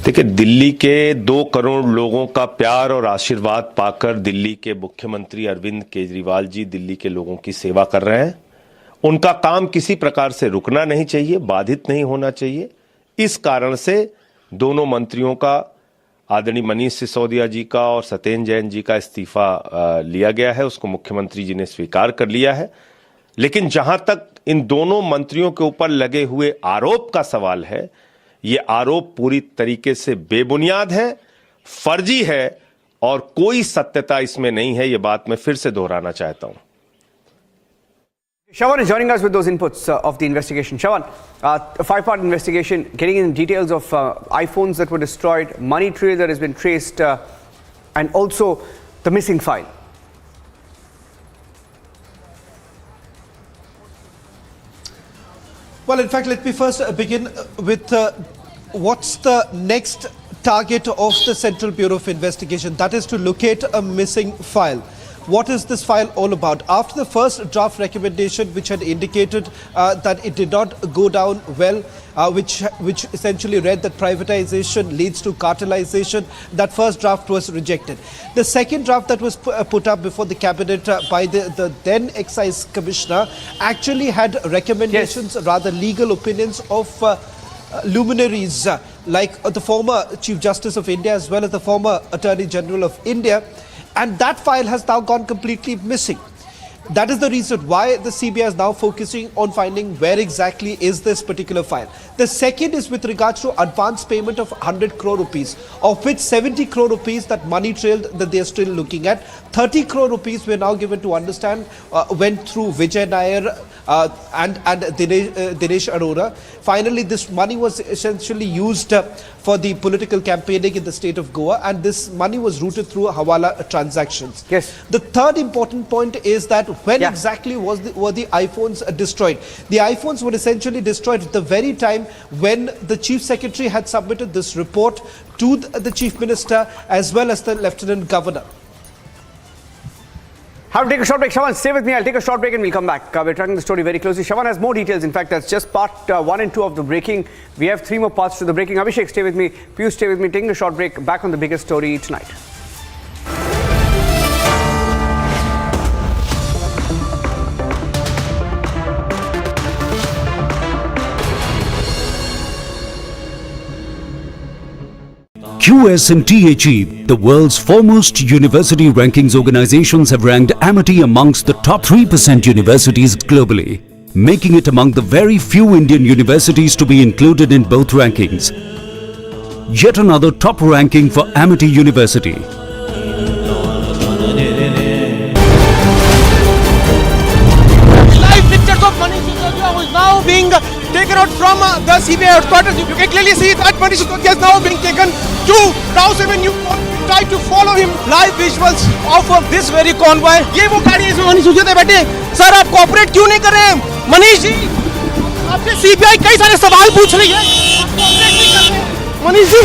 देखिए, दिल्ली के 2 करोड़ लोगों का प्यार और आशीर्वाद पाकर दिल्ली के मुख्यमंत्री अरविंद केजरीवाल जी दिल्ली के लोगों की सेवा कर रहे हैं। उनका काम किसी प्रकार से रुकना नहीं चाहिए, बाधित नहीं होना चाहिए। इस कारण से दोनों मंत्रियों का, आदरणीय मनीष सिसोदिया जी का और सत्येंद्र जैन जी का इस्तीफा लिया गया है। उसको मुख्यमंत्री जी ने स्वीकार कर लिया है। लेकिन जहां तक इन दोनों मंत्रियों के ऊपर लगे हुए आरोप का सवाल है, ये आरोप पूरी तरीके से बेबुनियाद है, फर्जी है और कोई सत्यता इसमें नहीं है। ये बात मैं फिर से दोहराना चाहता हूं।
Shravan is joining us with those inputs of the investigation. Shravan, a 5-part investigation, getting in details of iPhones that were destroyed, money trail that has been traced, and also the missing file.
Well, in fact, let me first begin with what's the next target of the Central Bureau of Investigation. That is to locate a missing file. What is this file all about? After the first draft recommendation, which had indicated that it did not go down well, which essentially read that privatization leads to cartelization, that first draft was rejected. The second draft that was put up before the cabinet by the then excise commissioner actually had recommendations, rather legal opinions of luminaries like the former Chief Justice of India as well as the former Attorney General of India. And that file has now gone completely missing. That is the reason why the CBI is now focusing on finding where exactly is this particular file. The second is with regards to advance payment of 100 crore rupees, of which 70 crore rupees that money trailed that they are still looking at. 30 crore rupees we are now given to understand went through Vijay Nair and Dinesh Arora. Finally, this money was essentially used for the political campaigning in the state of Goa, and this money was routed through Hawala transactions.
Yes.
The third important point is that when exactly were the iPhones destroyed? The iPhones were essentially destroyed at the very time when the Chief Secretary had submitted this report to the Chief Minister as well as the Lieutenant Governor.
Have to take a short break. Shravan, stay with me. I'll take a short break and we'll come back. We're tracking the story very closely. Shravan has more details. In fact, that's just part 1 and 2 of the breaking. We have 3 more parts to the breaking. Abhishek, stay with me. Piyush, stay with me. Taking a short break. Back on the biggest story tonight.
QS&THE, the world's foremost university rankings organizations, have ranked Amity amongst the top 3% universities globally, making it among the very few Indian universities to be included in both rankings. Yet another top ranking for Amity University.
Live pictures of Manish Sisodia, who is now being taken out from the CBI headquarters. You can clearly see that Manish Sisodia is now being taken to House Avenue. Try to follow him. Live visuals of this very convoy. ये वो गाड़ी है इसमें मनीष सिसोदिया बैठे। Sir आप cooperate क्यों नहीं कर रहे हैं? मनीष जी, आपसे सीबीआई कई सारे सवाल पूछ रही है। आप कोऑपरेट नहीं कर रहे हैं। Manish ji.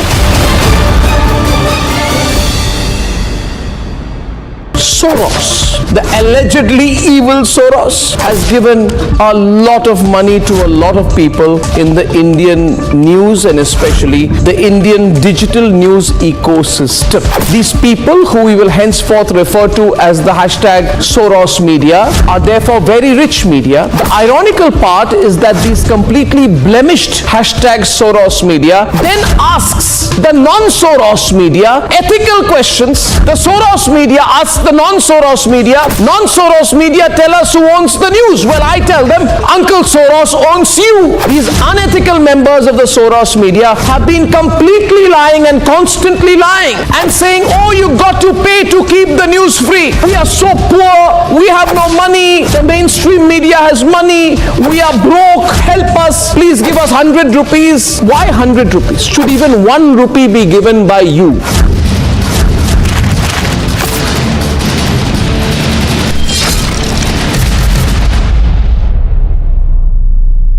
Soros, the allegedly evil Soros, has given a lot of money to a lot of people in the Indian news and especially the Indian digital news ecosystem. These people, who we will henceforth refer to as the hashtag Soros media, are therefore very rich media. The ironical part is that these completely blemished hashtag Soros media then asks the non-Soros media ethical questions. The Soros media asks the non-Soros media, non-Soros media tell us who owns the news. Well, I tell them, Uncle Soros owns you. These unethical members of the Soros media have been completely lying and constantly lying and saying, oh, you got to pay to keep the news free. We are so poor, we have no money, the mainstream media has money, we are broke, help us, please give us 100 rupees. Why 100 rupees? Should even 1 rupee be given by you?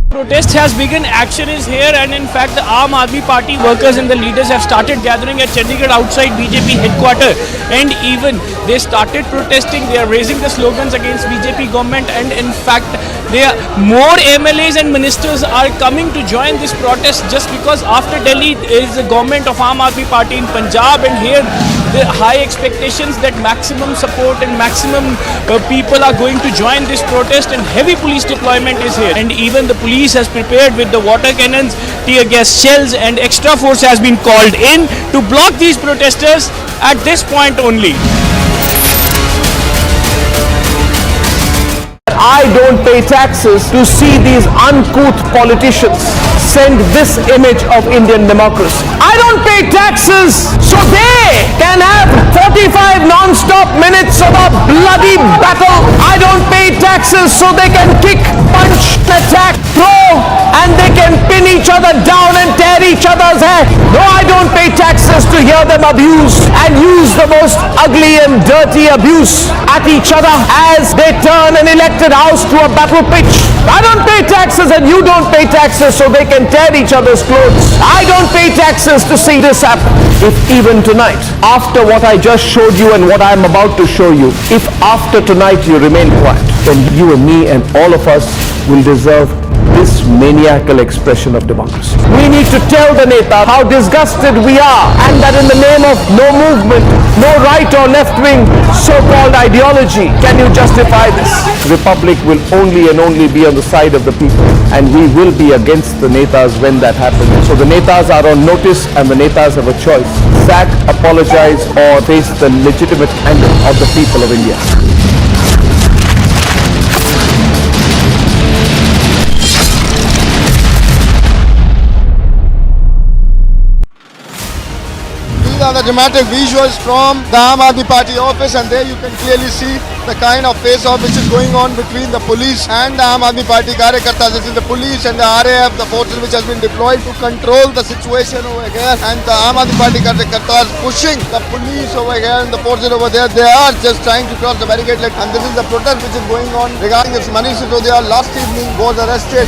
Protest has begun, action is here, and in fact the Aam Aadmi Party workers and the leaders have started gathering at Chandigarh outside BJP headquarters, and even they started protesting. They are raising the slogans against BJP government, and in fact more MLAs and ministers are coming to join this protest just because after Delhi is the government of Aam Aadmi Party in Punjab, and here the high expectations that maximum support and maximum people are going to join this protest, and heavy police deployment is here, and even the police has prepared with the water cannons, tear gas shells, and extra force has been called in to block these protesters at this point only.
I don't pay taxes to see these uncouth politicians send this image of Indian democracy. I don't pay taxes so they can have 45 non-stop minutes of a bloody battle. I don't pay taxes so they can kick, punch, attack, throw, and they can pin each other down and tear each other's hair. No, I don't pay taxes to hear them abuse and use the most ugly and dirty abuse at each other as they turn an elected house to a battle pitch. I don't pay taxes and you don't pay taxes so they can tear each other's clothes. I don't pay taxes to see this happen. If even tonight, after what I just showed you and what I am about to show you, if after tonight you remain quiet, then you and me and all of us will deserve this maniacal expression of democracy. We need to tell the Neta how disgusted we are, and that in the name of no movement, no right or left wing so-called ideology, can you justify this? Republic will only and only be on the side of the people, and we will be against the Netas when that happens. So the Netas are on notice and the Netas have a choice: sack, apologize, or face the legitimate anger of the people of India.
These are the dramatic visuals from the Aam Aadmi Party office, and there you can clearly see the kind of face-off which is going on between the police and the Aam Aadmi Party Karyakartas. This is the police and the RAF, the forces which has been deployed to control the situation over here, and the Aam Aadmi Party Karyakartas pushing the police over here and the forces over there. They are just trying to cross the barricade, and this is the protest which is going on regarding this Manish Sisodia last evening was arrested.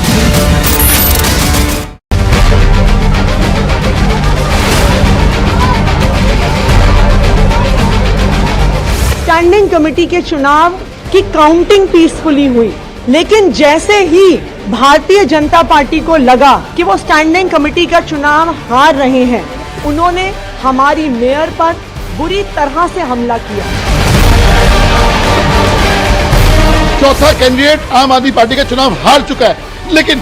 Standing committee के चुनाव की counting peacefully हुई, लेकिन जैसे ही Bharatiya Janata party को लगा कि वो स्टैंडिंग कमेटी का चुनाव हार रहे हैं, उन्होंने हमारी मेयर पर बुरी तरह से हमला किया।
चौथा कैंडिडेट आम आदमी पार्टी का चुनाव हार चुका है, लेकिन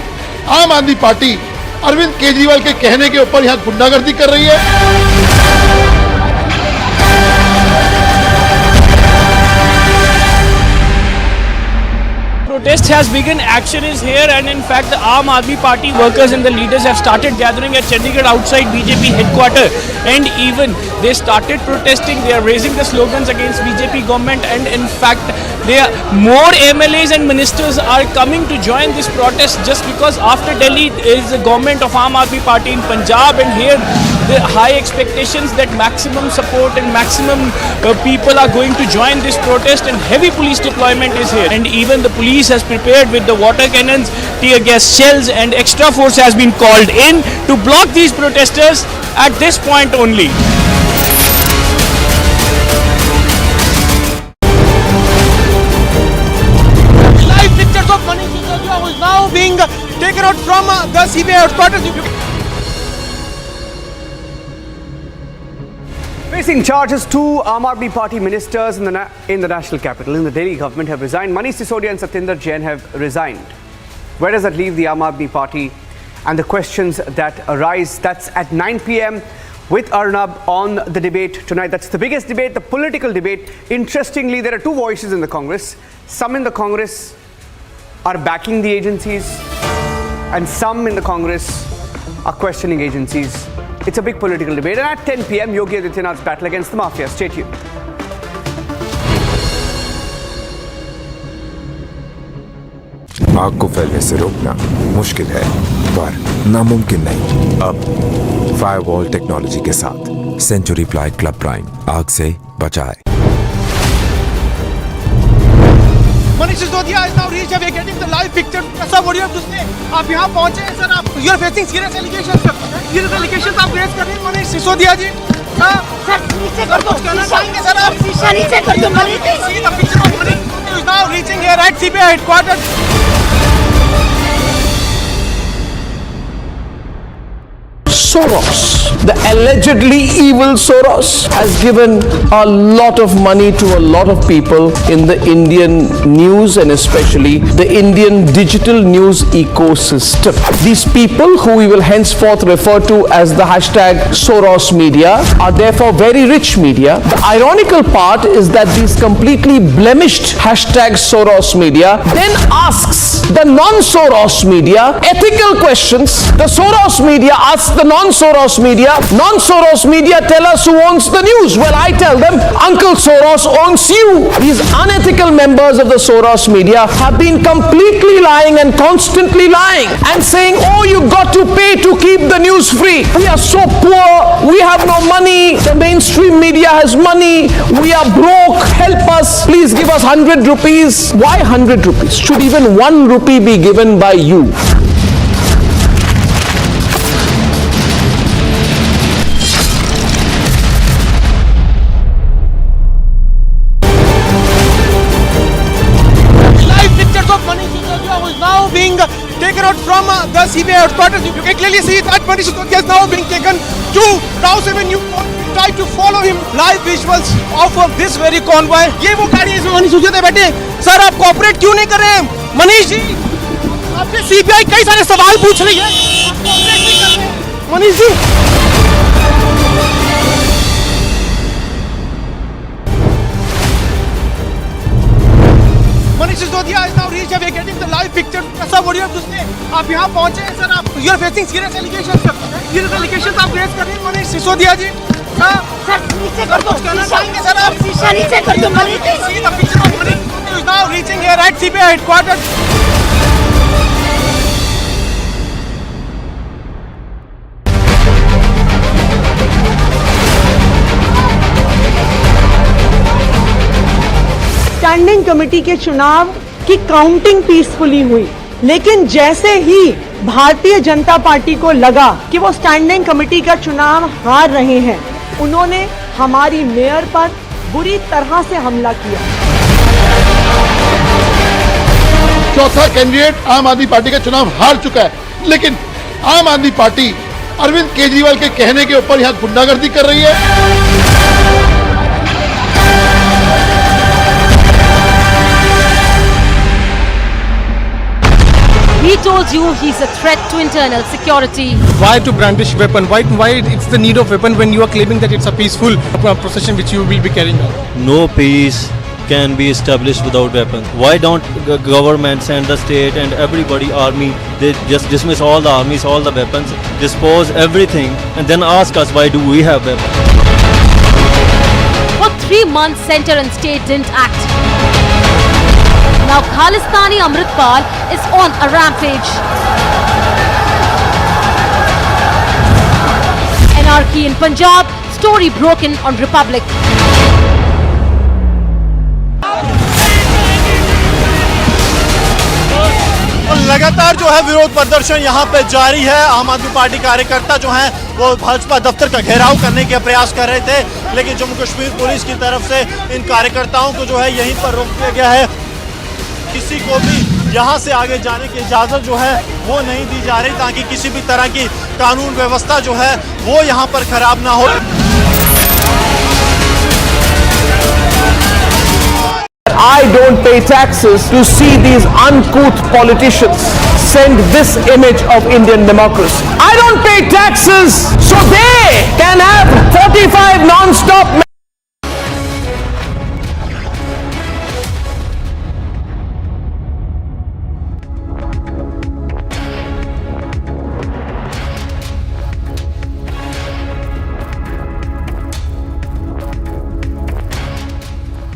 आम आदमी पार्टी अरविंद केजरीवाल के कहने के ऊपर यहां गुंडागर्दी कर रही है।
Protest has begun, action is here, and in fact the Aam Aadmi Party workers and the leaders have started gathering at Chandigarh outside BJP headquarters, and even they started protesting. They are raising the slogans against BJP government, and in fact more MLAs and ministers are coming to join this protest just because after Delhi is the government of Aam Aadmi Party in Punjab, and here the high expectations that maximum support and maximum people are going to join this protest, and heavy police deployment is here, and even the police has prepared with the water cannons, tear gas shells, and extra force has been called in to block these protesters at this point only.
the CBI headquarters.
Facing charges, two Aam Aadmi Party ministers in the national capital, in the Delhi government, have resigned. Manish Sisodia and Satyendar Jain have resigned. Where does that leave the Aam Aadmi Party and the questions that arise? That's at 9 p.m. with Arnab on the debate tonight. That's the biggest debate, the political debate. Interestingly, there are two voices in the Congress. Some in the Congress are backing the agencies, and some in the Congress are questioning agencies. It's a big political debate. And at 10 p.m, Yogi Adityanath's battle against the mafia. Stay tuned.
आग को फैलने से रोकना मुश्किल है, पर नामुमकिन नहीं। अब फायरवॉल टेक्नोलॉजी के साथ सेंचुरी प्लाई क्लब प्राइम आग से बचाए।
Manish Sisodia is now reached. We are getting the live picture. Sir, what do you have to say? आप यहाँ पहुँचे हैं सर. आप you are facing serious allegations sir. Serious allegations आप raise कर रहे हैं Manish Sisodia जी.
सर नीचे कर दो.
कहना चाहेंगे सर आप.
शीशा नीचे कर दो Manish.
See the picture of Manish Sisodia is now reaching here at CBI headquarters.
Soros, the allegedly evil Soros, has given a lot of money to a lot of people in the Indian news and especially the Indian digital news ecosystem. These people, who we will henceforth refer to as the hashtag Soros media, are therefore very rich media. The ironical part is that these completely blemished hashtag Soros media then asks the non-Soros media ethical questions. The Soros media asks the non-Soros media tell us who owns the news. Well, I tell them, Uncle Soros owns you. These unethical members of the Soros media have been completely lying and constantly lying and saying, oh, you got to pay to keep the news free. We are so poor, we have no money, the mainstream media has money, we are broke, help us, please give us 100 rupees. Why 100 rupees? Should even 1 rupee be given by you?
Being taken out from the CBI headquarters. You can clearly see that Manish Sisodia is now being taken to House Avenue. Try to follow him. Live visuals of this very convoy. ये वो गाड़ी है इसमें मनीष सिसोदिया बैठे. Sir आप cooperate क्यों नहीं कर रहे हैं? मनीष जी, आपसे CBI कई सारे सवाल पूछ रही है. आप कोऑपरेट नहीं कर रहे हैं. Manish ji. Manish Sisodia is now reached. We are getting the live picture. Sir, what do you have to say? आप यहाँ पहुँचे हैं सर. आप you are facing serious allegations sir. Serious allegations आप raise कर रहे हैं Manish Sisodia जी.
सर नीचे कर दो.
कहना चाहेंगे सर आप.
शीशा नीचे कर दो Manish.
See the picture of Manish Sisodia is now reaching here at CBI headquarters.
Standing committee के चुनाव की काउंटिंग पीसफुली हुई, लेकिन जैसे ही भारतीय जनता पार्टी को लगा कि वो स्टैंडिंग कमेटी का चुनाव हार रहे हैं, उन्होंने हमारी मेयर पर बुरी तरह से हमला किया।
चौथा कैंडिडेट आम आदमी पार्टी का चुनाव हार चुका है, लेकिन आम आदमी पार्टी अरविंद केजरीवाल के कहने के ऊपर यहाँ गुंडागर्दी कर रही है।
He told you he's a threat to internal security.
Why to brandish weapon? Why it's the need of weapon when you are claiming that it's a peaceful procession which you will be carrying out?
No peace can be established without weapons. Why don't government send the state and everybody army? They just dismiss all the armies, all the weapons, dispose everything, and then ask us why do we have weapons?
For 3 months, center and state didn't act. Now Khalistani Amritpal is on a rampage. Anarchy in Punjab, story broken on Republic.
लगातार जो है विरोध प्रदर्शन यहाँ पे जारी है। आम आदमी पार्टी कार्यकर्ता जो हैं वो भाजपा दफ्तर का घेराव करने के प्रयास कर रहे थे, लेकिन जम्मू कश्मीर पुलिस की तरफ से इन कार्यकर्ताओं को जो है यहीं पर रोक दिया गया है। किसी को भी यहाँ से आगे जाने की इजाज़त जो है वो नहीं दी जा रही, ताकि किसी भी तरह की कानून व्यवस्था जो है वो यहाँ पर खराब ना हो।
I don't pay taxes to see these uncouth politicians send this image of Indian democracy. I don't pay taxes so they can have 45 non-stop.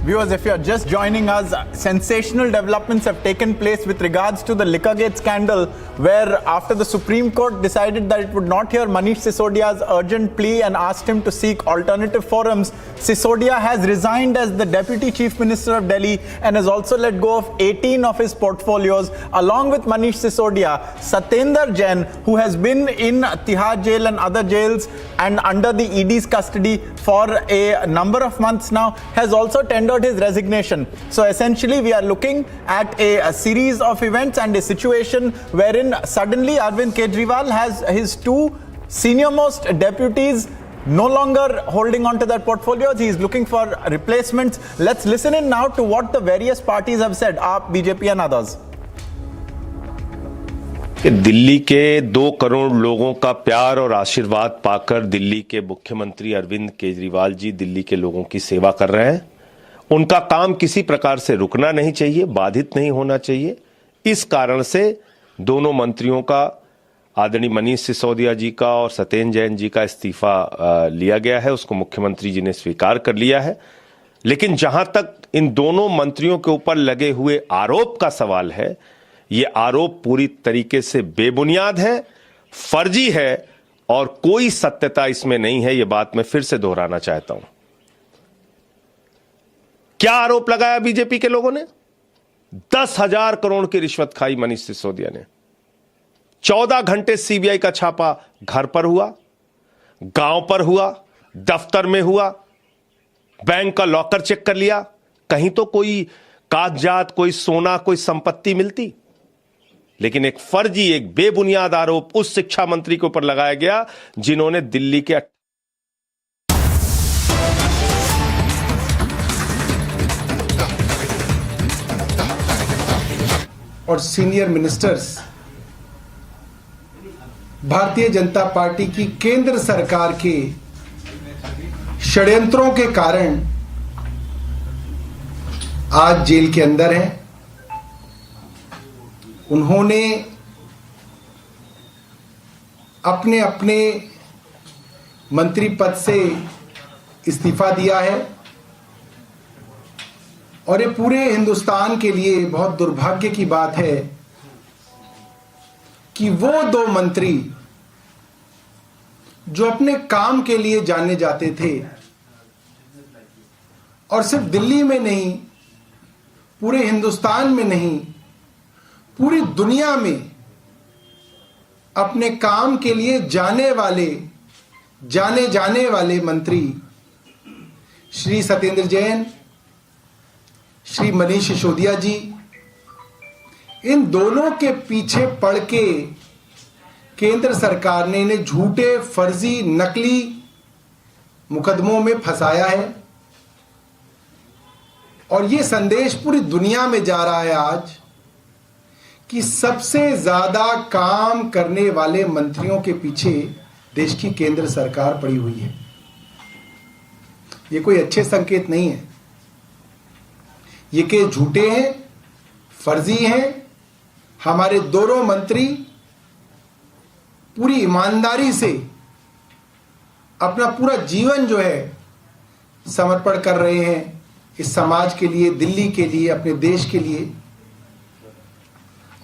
Viewers, if you are just joining us, sensational developments have taken place with regards to the Liquorgate scandal, where after the Supreme Court decided that it would not hear Manish Sisodia's urgent plea and asked him to seek alternative forums, Sisodia has resigned as the Deputy Chief Minister of Delhi and has also let go of 18 of his portfolios. Along with Manish Sisodia, Satyendar Jain, who has been in Tihar jail and other jails and under the ED's custody for a number of months now, has also tendered his resignation. So essentially we are looking at a series of events and a situation wherein suddenly Arvind Kejriwal has his two senior-most deputies no longer holding on to their portfolios. He is looking for replacements. Let's listen in now to what the various parties have said, AAP, BJP and others.
कि दिल्ली के 2 करोड़ लोगों का प्यार और आशीर्वाद पाकर दिल्ली के मुख्यमंत्री अरविंद केजरीवाल जी दिल्ली के लोगों की सेवा कर रहे हैं। उनका काम किसी प्रकार से रुकना नहीं चाहिए, बाधित नहीं होना चाहिए। इस कारण से दोनों मंत्रियों का, आदरणीय मनीष सिसोदिया जी का और सत्येंद्र जैन जी का इस्तीफा लिया गया है। उसको मुख्यमंत्री जी ने स्वीकार कर लिया है। लेकिन जहां तक इन दोनों मंत्रियों के ऊपर लगे हुए आरोप का सवाल है, ये आरोप पूरी तरीके से बेबुनियाद है, फर्जी है और कोई सत्यता इसमें नहीं है। ये बात मैं फिर से दोहराना चाहता हूं। क्या आरोप लगाया बीजेपी के लोगों ने? 10,000 करोड़ की रिश्वत खाई मनीष सिसोदिया ने। 14 घंटे सीबीआई का छापा घर पर हुआ, गांव पर हुआ, दफ्तर में हुआ, बैंक का लॉकर चेक कर लिया। कहीं तो कोई कागजात, कोई सोना, कोई संपत्ति मिलती। लेकिन एक फर्जी, एक बेबुनियाद आरोप उस शिक्षा मंत्री के ऊपर लगाया गया जिन्होंने दिल्ली के
और senior ministers Bharatiya Janata party की केंद्र सरकार के षड्यंत्रों के कारण आज जेल के अंदर हैं। उन्होंने अपने अपने मंत्री पद से इस्तीफा दिया है और ये पूरे हिंदुस्तान के लिए बहुत दुर्भाग्य की बात है कि वो 2 मंत्री जो अपने काम के लिए जाने जाते थे और सिर्फ दिल्ली में नहीं, पूरे हिंदुस्तान में नहीं, पूरी दुनिया में अपने काम के लिए जाने जाने वाले मंत्री श्री सत्येंद्र जैन, श्री मनीष सिसोदिया जी, इन दोनों के पीछे पड़ के केंद्र सरकार ने इन्हें झूठे, फर्जी, नकली मुकदमों में फंसाया है। और ये संदेश पूरी दुनिया में जा रहा है आज कि सबसे ज्यादा काम करने वाले मंत्रियों के पीछे देश की केंद्र सरकार पड़ी हुई है। ये कोई अच्छे संकेत नहीं है। ये के झूठे हैं, फर्जी हैं। हमारे दोनों मंत्री पूरी ईमानदारी से अपना पूरा जीवन जो है समर्पण कर रहे हैं इस समाज के लिए, दिल्ली के लिए, अपने देश के लिए।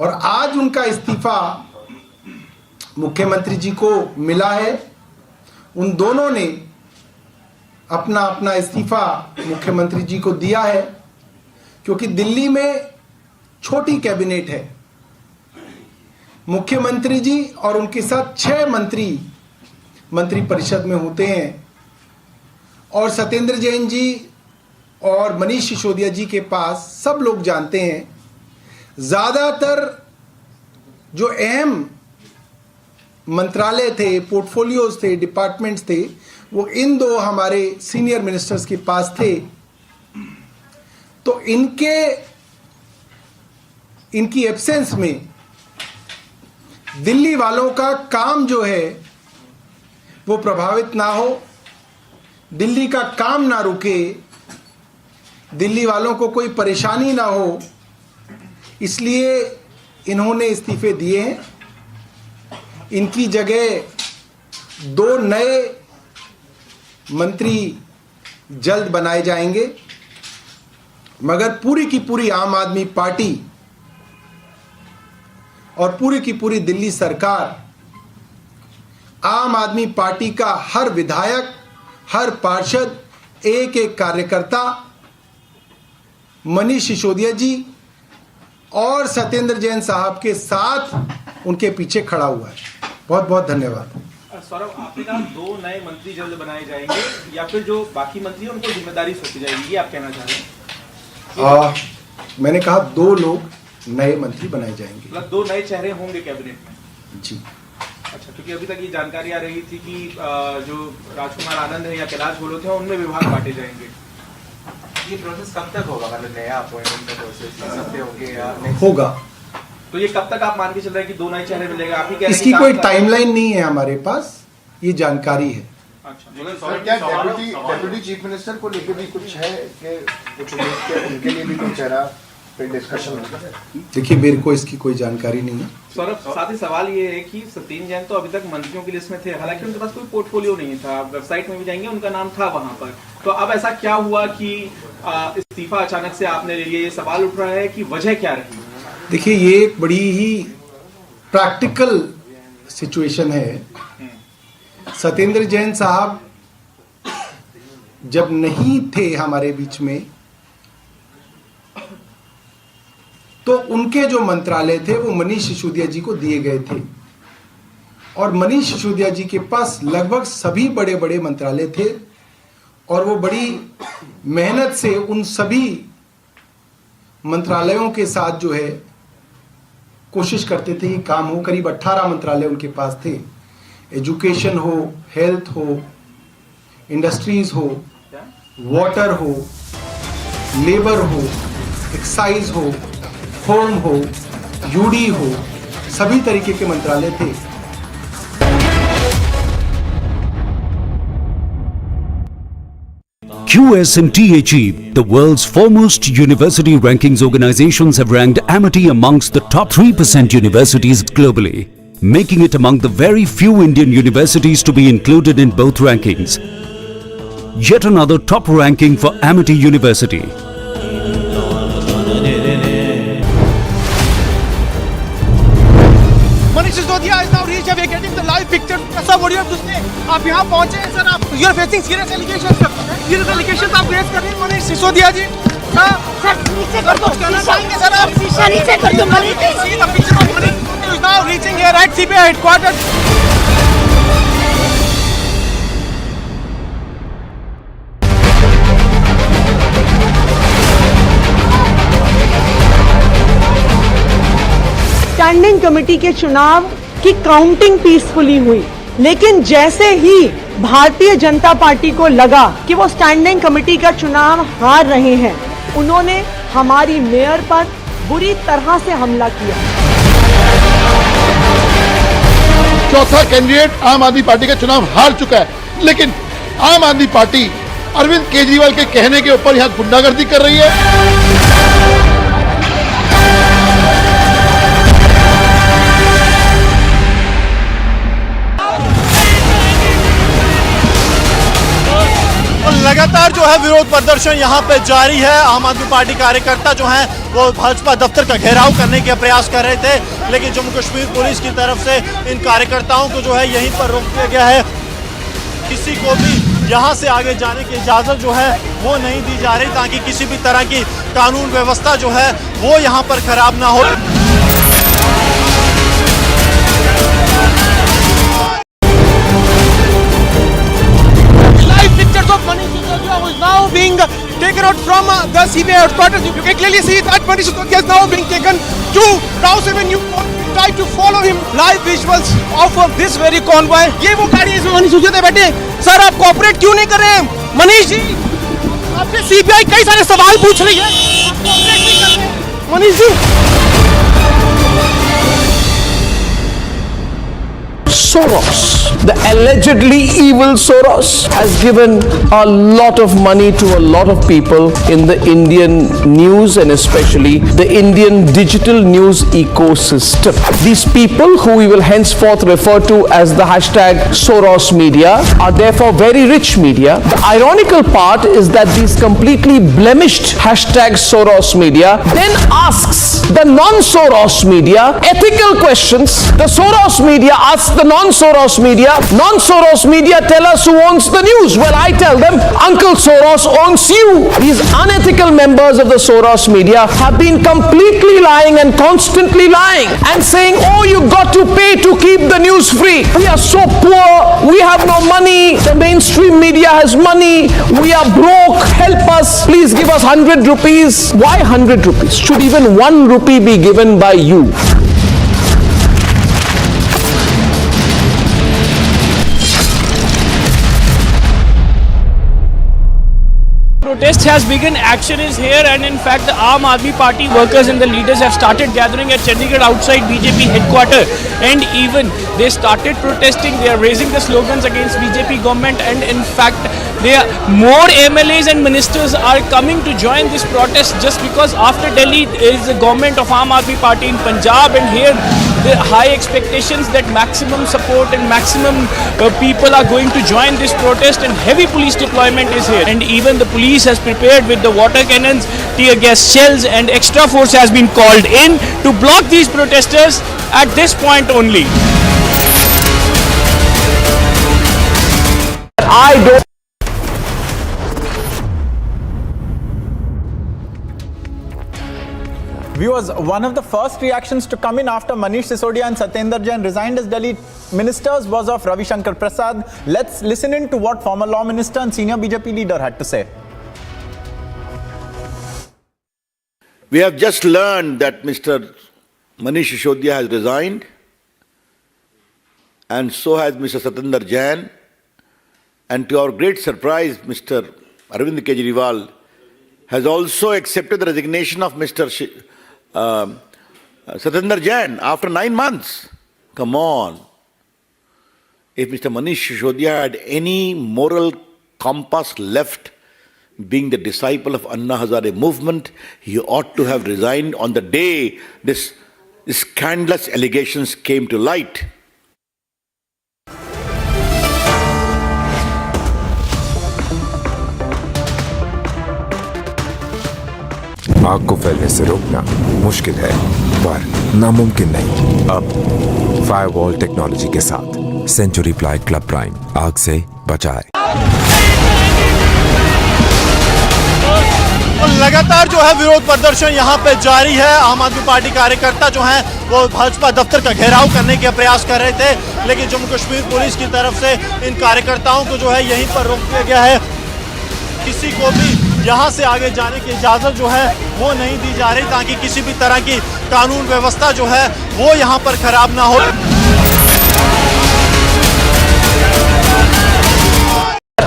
और आज उनका इस्तीफा मुख्यमंत्री जी को मिला है। उन दोनों ने अपना अपना इस्तीफा मुख्यमंत्री जी को दिया है क्योंकि दिल्ली में छोटी कैबिनेट है। मुख्यमंत्री जी और उनके साथ 6 मंत्री मंत्री परिषद में होते हैं और सत्येंद्र जैन जी और मनीष सिसोदिया जी के पास सब लोग जानते हैं ज्यादातर जो अहम मंत्रालय थे, पोर्टफोलियोज थे, डिपार्टमेंट्स थे, वो इन दो हमारे सीनियर मिनिस्टर्स के पास थे। तो इनकी एब्सेंस में दिल्ली वालों का काम जो है वो प्रभावित ना हो, दिल्ली का काम ना रुके, दिल्ली वालों को कोई परेशानी ना हो, इसलिए इन्होंने इस्तीफे दिए हैं। इनकी जगह 2 नए मंत्री जल्द बनाए जाएंगे, मगर पूरी की पूरी आम आदमी पार्टी और पूरी की पूरी दिल्ली सरकार आम आदमी पार्टी का हर विधायक, हर पार्षद, एक एक कार्यकर्ता मनीष सिसोदिया जी और सत्येंद्र जैन साहब के साथ उनके पीछे खड़ा हुआ है। बहुत बहुत धन्यवाद।
सौरभ, आपने कहा 2 नए मंत्री जल्द बनाए जाएंगे या फिर जो बाकी मंत्री हैं उनको जिम्मेदारी सौंपी जाएगी, ये आप कहना चाह रहे हैं?
मैंने कहा 2 लोग नए मंत्री बनाए जाएंगे,
मतलब 2 नए चेहरे होंगे कैबिनेट में?
जी।
अच्छा, क्योंकि अभी तक ये जानकारी आ रही थी कि जो राजकुमार आनंद है या कैलाश गहलोत है उनमें विभाग बांटे जाएंगे। ये प्रोसेस कब तक होगा? मतलब नया अपॉइंटमेंट का प्रोसेस हफ्ते होंगे या
होगा?
तो ये कब तक आप मान के चल रहे हैं कि 2 नए चेहरे मिलेगा? आप ही कह रहे हैं
इसकी कोई टाइमलाइन नहीं है हमारे पास, ये जानकारी है।
अच्छा, क्या डेप्यूटी चीफ मिनिस्टर को लेकर भी कुछ है कि कुछ उनके लिए भी कोई चेहरा पे डिस्कशन होगा?
देखिए, मेरे को इसकी कोई जानकारी नहीं है।
सौरभ, साथ ही सवाल ये है कि सत्येंद्र जैन तो अभी तक मंत्रियों की लिस्ट में थे, हालांकि उनके पास कोई पोर्टफोलियो नहीं था, वेबसाइट में भी जाएंगे उनका नाम था वहां पर, तो अब ऐसा क्या हुआ कि इस्तीफा अचानक से आपने ले लिया? ये सवाल उठ रहा है कि वजह क्या रही?
देखिए, ये एक बड़ी ही प्रैक्टिकल सिचुएशन है। सत्येंद्र जैन साहब जब नहीं थे हमारे बीच में, तो उनके जो मंत्रालय थे वो मनीष सिसोदिया जी को दिए गए थे, और मनीष सिसोदिया जी के पास लगभग सभी बड़े बड़े मंत्रालय थे, और वो बड़ी मेहनत से उन सभी मंत्रालयों के साथ जो है कोशिश करते थे कि काम हो। करीब 18 मंत्रालय उनके पास थे, एजुकेशन हो, हेल्थ हो, इंडस्ट्रीज हो, वाटर हो, लेबर हो, एक्साइज हो, होम हो, यूडी हो, सभी तरीके के मंत्रालय थे।
QS&THE, the world's foremost university rankings organizations, have ranked Amity amongst the top 3% universities globally, making it among the very few Indian universities to be included in both rankings. Yet another top ranking for Amity University.
Manish Sisodia is now reached. We are getting the live picture. Sir, what do you have to say? आप यहाँ पहुँचे हैं sir, आप you are facing serious allegations sir. Serious allegations आप face कर रहे हैं मनीष सिसोदिया जी।
Sir नीचे कर दो,
सर आप
शीशा नीचे कर दो। Manish
see the picture of Manish is now reaching here at CBI headquarters.
Standing committee के चुनाव की काउंटिंग पीसफुली हुई, लेकिन जैसे ही भारतीय जनता पार्टी को लगा कि वो स्टैंडिंग कमेटी का चुनाव हार रहे हैं, उन्होंने हमारी मेयर पर बुरी तरह से हमला किया।
चौथा कैंडिडेट आम आदमी पार्टी का चुनाव हार चुका है, लेकिन आम आदमी पार्टी अरविंद केजरीवाल के कहने के ऊपर यहाँ गुंडागर्दी कर रही है।
लगातार जो है विरोध प्रदर्शन यहाँ पे जारी है। आम आदमी पार्टी कार्यकर्ता जो हैं वो भाजपा दफ्तर का घेराव करने के प्रयास कर रहे थे, लेकिन जम्मू कश्मीर पुलिस की तरफ से इन कार्यकर्ताओं को जो है यहीं पर रोक दिया गया है। किसी को भी यहाँ से आगे जाने की इजाज़त जो है वो नहीं दी जा रही, ताकि किसी भी तरह की कानून व्यवस्था जो है वो यहाँ पर खराब ना हो।
Pictures of Manish Sisodia who is now being taken out from the CBI headquarters. You can clearly see that Manish Sisodia is now being taken to Rouse Avenue. Try to follow him. Live visuals of this very convoy. ये वो गाड़ी है इसमें मनीष सिसोदिया बैठे. Sir आप cooperate क्यों नहीं कर रहे हैं? मनीष जी, आपसे CBI कई सारे सवाल पूछ रही है. आप कोऑपरेट नहीं कर रहे हैं. Manish ji.
Soros, the allegedly evil Soros, has given a lot of money to a lot of people in the Indian news and especially the Indian digital news ecosystem. These people, who we will henceforth refer to as the hashtag Soros media, are therefore very rich media. The ironical part is that these completely blemished hashtag Soros media then asks the non-Soros media ethical questions. The Soros media asks the non-Soros media tell us who owns the news. Well, I tell them Uncle Soros owns you. These unethical members of the Soros media have been completely lying and constantly lying and saying, oh, you got to pay to keep the news free. We are so poor, we have no money, the mainstream media has money, we are broke, help us, please give us 100 rupees. Why 100 rupees? Should even 1 rupee be given by you?
Protest has begun, action is here, and in fact the Aam Aadmi Party workers and the leaders have started gathering at Chandigarh outside BJP headquarters, and even they started protesting. They are raising the slogans against BJP government, and in fact more MLAs and ministers are coming to join this protest just because after Delhi is the government of Aam Aadmi Party in Punjab, and here the high expectations that maximum support and maximum people are going to join this protest, and heavy police deployment is here, and even the police has prepared with the water cannons, tear gas shells, and extra force has been called in to block these protesters at this point only.
I don't.
Viewers, one of the first reactions to come in after Manish Sisodia and Satyendar Jain resigned as Delhi ministers was of Ravi Shankar Prasad. Let's listen in to what former law minister and senior BJP leader had to say.
We have just learned that Mr. Manish Sisodia has resigned, and so has Mr. Satyendar Jain. And to our great surprise, Mr. Arvind Kejriwal has also accepted the resignation of Mr. Satyendar Jain after 9 months. Come on. If Mr. Manish Sisodia had any moral compass left, being the disciple of Anna Hazare movement, he ought to have resigned on the day this scandalous allegations came to light.
आग को फैलने से रोकना मुश्किल है, पर नामुमकिन नहीं। अब फायरवॉल टेक्नोलॉजी के साथ सेंचुरी प्लाई क्लब प्राइम आग से बचाए।
लगातार जो है विरोध प्रदर्शन यहाँ पे जारी है। आम आदमी पार्टी कार्यकर्ता जो हैं वो भाजपा दफ्तर का घेराव करने के प्रयास कर रहे थे, लेकिन जम्मू कश्मीर पुलिस की तरफ से इन कार्यकर्ताओं को जो है यहीं पर रोक दिया गया है। किसी को भी यहाँ से आगे जाने की इजाजत जो है वो नहीं दी जा रही, ताकि किसी भी तरह की कानून व्यवस्था जो है वो यहाँ पर खराब ना हो।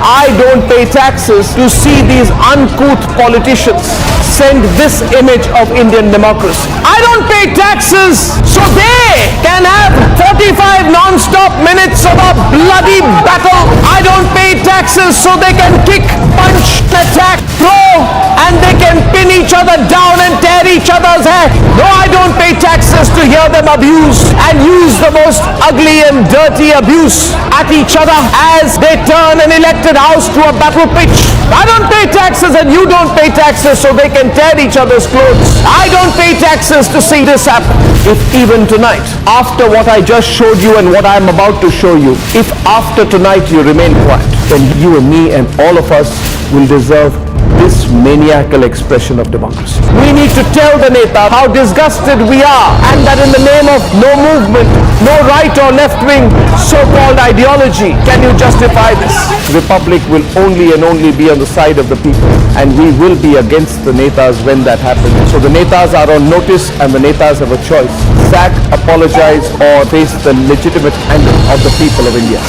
I don't pay taxes to see these uncouth politicians send this image of Indian democracy. I don't pay taxes so they can have 45 non-stop minutes of a bloody battle. I don't pay taxes so they can kick, punch, attack, throw, and they can pin each other down and tear each other's hair. No, I don't pay taxes to hear them abuse and use the most ugly and dirty abuse at each other as they turn an elected house to a battle pitch. I don't pay taxes and you don't pay taxes so they can tear each other's clothes. I don't pay taxes to see this happen. If even tonight, after what I just showed you and what I am about to show you, if after tonight you remain quiet, then you and me and all of us will deserve this maniacal expression of democracy. We need to tell the Neta how disgusted we are, and that in the name of no movement, no right or left wing so-called ideology can you justify this. Republic will only and only be on the side of the people, and we will be against the Netas when that happens. So the Netas are on notice, and the Netas have a choice: sack, apologize, or face the legitimate anger of the people of India.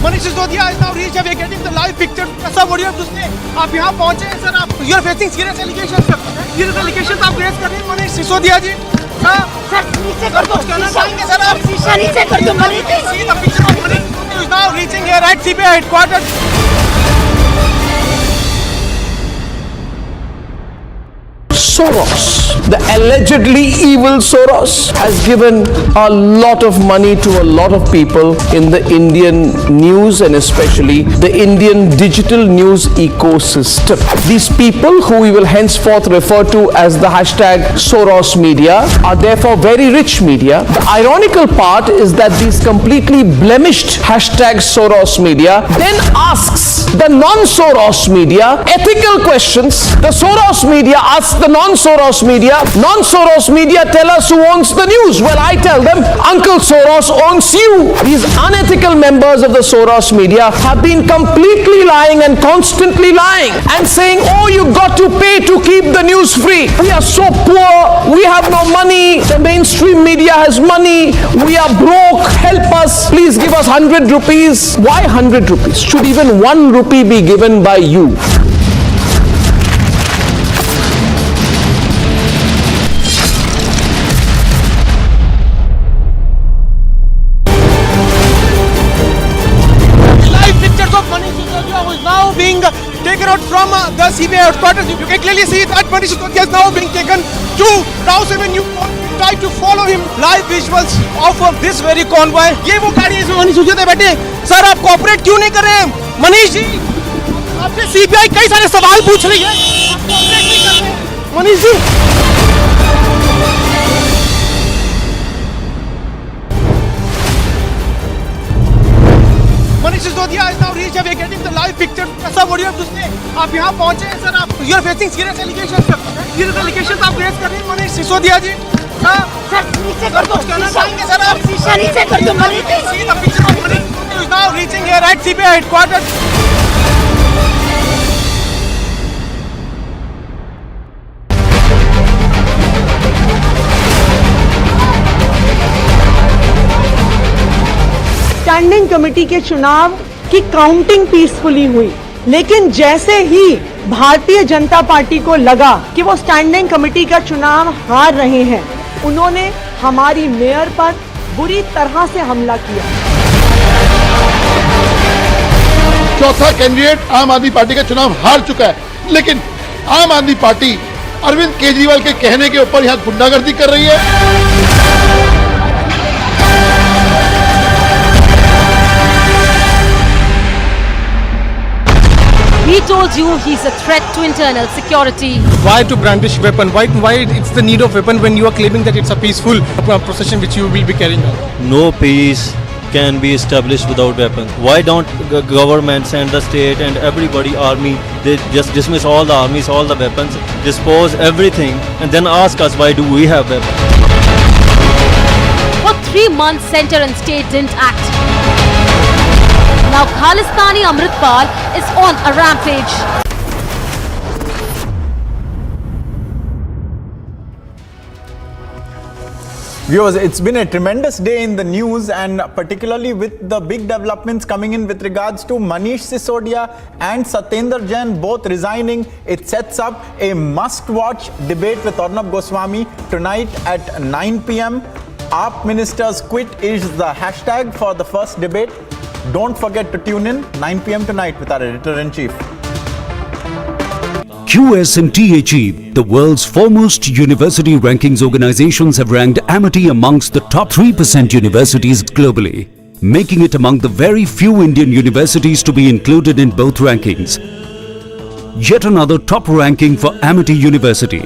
Manish Sisodia is now reached. We are getting the live picture. Sir, what do you have to say? आप यहाँ पहुँचे हैं sir. आप you are facing serious allegations sir. Serious allegations आप raise कर रहे हैं मनीष सिसोदिया जी.
Sir नीचे कर दो.
कहना चाहेंगे सर आप?
शीशा नीचे कर दो Manish.
See the picture of Manish Sisodia is now reaching here at CBI headquarters.
Soros, the allegedly evil Soros, has given a lot of money to a lot of people in the Indian news and especially the Indian digital news ecosystem. These people, who we will henceforth refer to as the hashtag Soros media, are therefore very rich media. The ironical part is that these completely blemished hashtag Soros media then asks the non-Soros media ethical questions. The Soros media asks the non-Soros media, non-Soros media tell us who owns the news. Well, I tell them, Uncle Soros owns you. These unethical members of the Soros media have been completely lying and constantly lying and saying, oh, you got to pay to keep the news free. We are so poor, we have no money, the mainstream media has money, we are broke, help us, please give us 100 rupees. Why 100 rupees? Should even 1 rupee be given by you?
Being taken out from the CBI headquarters. You can clearly see that Manish Sisodia is now being taken to Rouse Avenue. Try to follow him. Live visuals of this very convoy. ये वो गाड़ी है इसमें मनीष सिसोदिया बैठे. Sir आप cooperate क्यों नहीं कर रहे हैं? मनीष जी, आपसे CBI कई सारे सवाल पूछ रही है. आप कोऑपरेट नहीं कर रहे. Manish ji. Manish Sisodia is now reached. We are getting the live picture. Sir, what do you have to say? आप यहाँ पहुँचे हैं सर. आप you are facing serious allegations sir. Serious allegations आप raise कर रहे हैं मनीष सिसोदिया जी.
सर नीचे कर दो.
कहना चाहेंगे सर आप?
शीशा नीचे कर दो Manish.
See the picture of Manish Sisodia is now reaching here at CBI headquarters.
Standing committee के चुनाव की काउंटिंग पीसफुली हुई, लेकिन जैसे ही भारतीय जनता पार्टी को लगा कि वो स्टैंडिंग कमेटी का चुनाव हार रहे हैं, उन्होंने हमारी मेयर पर बुरी तरह से हमला किया.
चौथा कैंडिडेट आम आदमी पार्टी का चुनाव हार चुका है, लेकिन आम आदमी पार्टी अरविंद केजरीवाल के कहने के ऊपर यहाँ गुंडागर्दी कर रही है.
He told you he's a threat to internal security.
Why to brandish weapon? Why it's the need of weapon when you are claiming that it's a peaceful procession which you will be carrying out?
No peace can be established without weapons. Why don't government send the state and everybody army? They just dismiss all the armies, all the weapons, dispose everything, and then ask us why do we have weapons?
For 3 months, center and state didn't act. Now Khalistani Amritpal is on a rampage.
Viewers, it's been a tremendous day in the news, and particularly with the big developments coming in with regards to Manish Sisodia and Satyendar Jain both resigning. It sets up a must-watch debate with Arnab Goswami tonight at 9 p.m. AAP ministers quit is the hashtag for the first debate. Don't forget to tune in 9 p.m. tonight with our editor-in-chief.
QS and THE, the world's foremost university rankings organizations, have ranked Amity amongst the top 3% universities globally, making it among the very few Indian universities to be included in both rankings. Yet another top ranking for Amity University.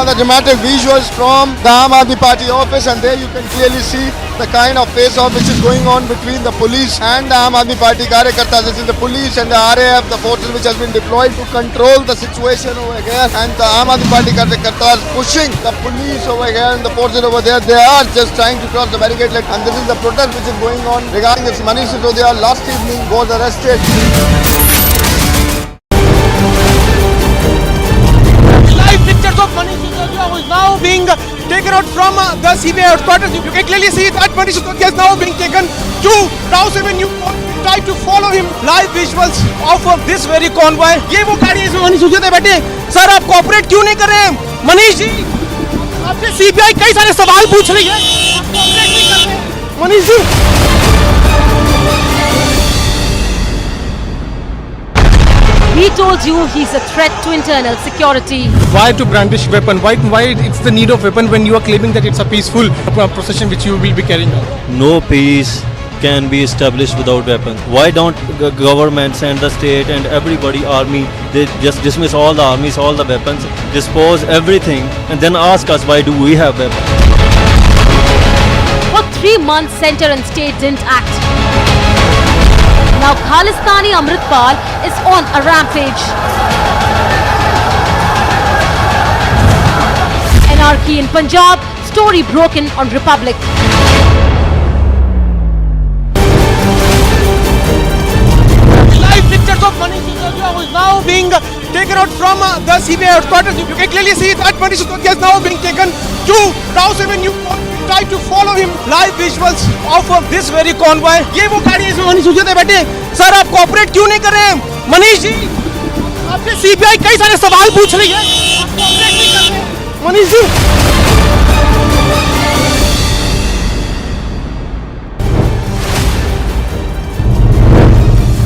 are the dramatic visuals from the Aam Aadmi Party office, and there you can clearly see the kind of face-off which is going on between the police and the Aam Aadmi Party karyakartas. This is the police and the RAF, the forces which has been deployed to control the situation over here, and the Aam Aadmi Party karyakartas pushing the police over here and the forces over there. They are just trying to cross the barricade, and this is the protest which is going on regarding this Manish Sisodia last evening was arrested.
Live pictures of Manish Sisodia who is now being taken out from the CBI headquarters. You can clearly see that Manish Sisodia is now being taken to House Avenue. Try to follow him. Live visuals of this very convoy. ये वो गाड़ी है इसमें मनीष सिसोदिया बैठे. Sir आप cooperate क्यों नहीं कर रहे हैं? मनीष जी, आपसे सीबीआई कई सारे सवाल पूछ रही है. आप कोऑपरेट नहीं कर रहे हैं. Manish ji.
He told you he's a threat to internal security.
Why to brandish weapon? Why it's the need of weapon when you are claiming that it's a peaceful procession which you will be carrying out?
No peace can be established without weapons. Why don't governments and the state and everybody, army, they just dismiss all the armies, all the weapons, dispose everything, and then ask us why do we have weapons?
For 3 months, center and state didn't act. Now Khalistani Amritpal is on a rampage. Anarchy in Punjab, story broken on Republic.
Live pictures of Manish Sisodia who is now being taken out from the CBI headquarters. You can clearly see that Manish Sisodia is now being taken to House Avenue. Try to follow him. Live visuals of this very convoy. ये वो गाड़ी है इसमें मनीष सिसोदिया बैठे. Sir आप cooperate क्यों नहीं कर रहे हैं? मनीष जी, आपसे सीबीआई कई सारे सवाल पूछ रही है. आप कोऑपरेट नहीं कर रहे हैं. Manish ji.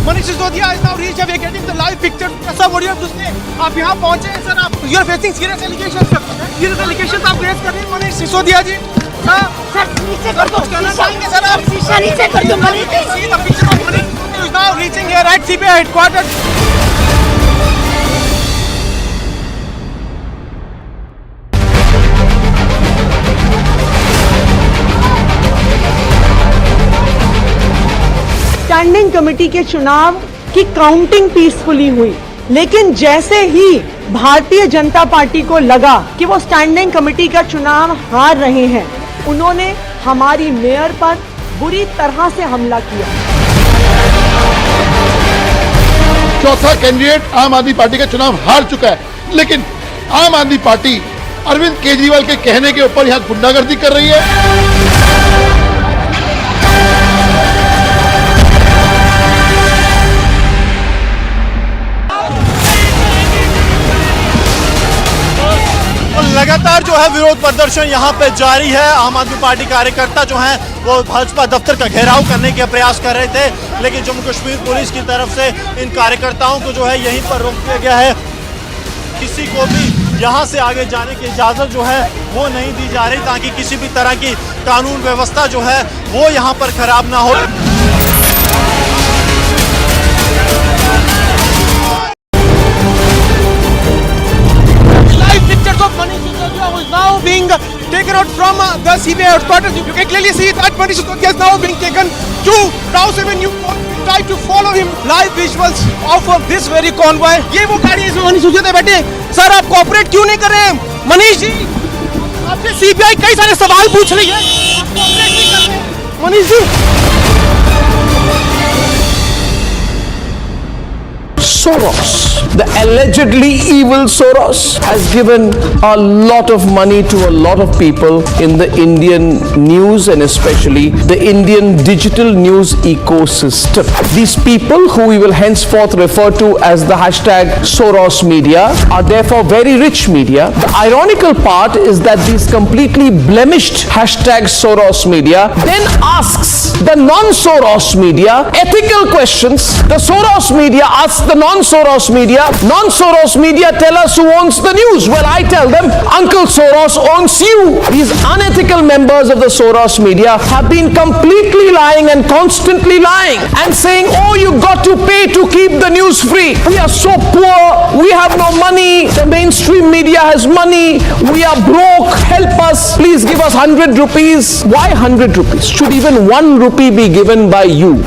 Manish Sisodia is now reached. We are getting the live picture. Sir, what do you have to say? आप यहाँ पहुँचे हैं सर. आप you are facing serious allegations sir. Serious allegations आप raise कर रहे हैं मनीष सिसोदिया जी.
सर नीचे कर दो.
सर आप
शीशा नीचे कर दो. Manish
see the picture of Manish Sisodia is now reaching here at CBI headquarters.
Standing committee के चुनाव की काउंटिंग पीसफुली हुई, लेकिन जैसे ही भारतीय जनता पार्टी को लगा कि वो स्टैंडिंग कमेटी का चुनाव हार रहे हैं, उन्होंने हमारी मेयर पर बुरी तरह से हमला किया.
चौथा कैंडिडेट आम आदमी पार्टी का चुनाव हार चुका है, लेकिन आम आदमी पार्टी अरविंद केजरीवाल के कहने के ऊपर यहां गुंडागर्दी कर रही है.
लगातार जो है विरोध प्रदर्शन यहाँ पे जारी है. आम आदमी पार्टी कार्यकर्ता जो हैं वो भाजपा दफ्तर का घेराव करने के प्रयास कर रहे थे, लेकिन जम्मू कश्मीर पुलिस की तरफ से इन कार्यकर्ताओं को जो है यहीं पर रोक दिया गया है. किसी को भी यहाँ से आगे जाने की इजाजत जो है वो नहीं दी जा रही, ताकि किसी भी तरह की कानून व्यवस्था जो है वो यहाँ पर खराब ना हो.
Manish Sisodia who is now being taken out from the CBI headquarters. You can clearly see that Manish Sisodia is now being taken to House Avenue. Try to follow him. Live visuals of this very convoy. ये वो गाड़ी है इसमें मनीष सिसोदिया बैठे. Sir आप cooperate क्यों नहीं कर रहे हैं? मनीष जी, आपसे सीबीआई कई सारे सवाल पूछ रही है. आप कोऑपरेट नहीं कर रहे हैं. Manish ji.
Soros, the allegedly evil Soros, has given a lot of money to a lot of people in the Indian news and especially the Indian digital news ecosystem. These people, who we will henceforth refer to as the hashtag Soros media, are therefore very rich media. The ironical part is that these completely blemished hashtag Soros media then asks the non-Soros media ethical questions. The Soros media asks the non non-Soros media. Non-Soros media tell us who owns the news. Well, I tell them, Uncle Soros owns you. These unethical members of the Soros media have been completely lying and constantly lying and saying, oh, you got to pay to keep the news free. We are so poor. We have no money. The mainstream media has money. We are broke. Help us. Please give us 100 rupees. Why 100 rupees? Should even 1 rupee be given by you?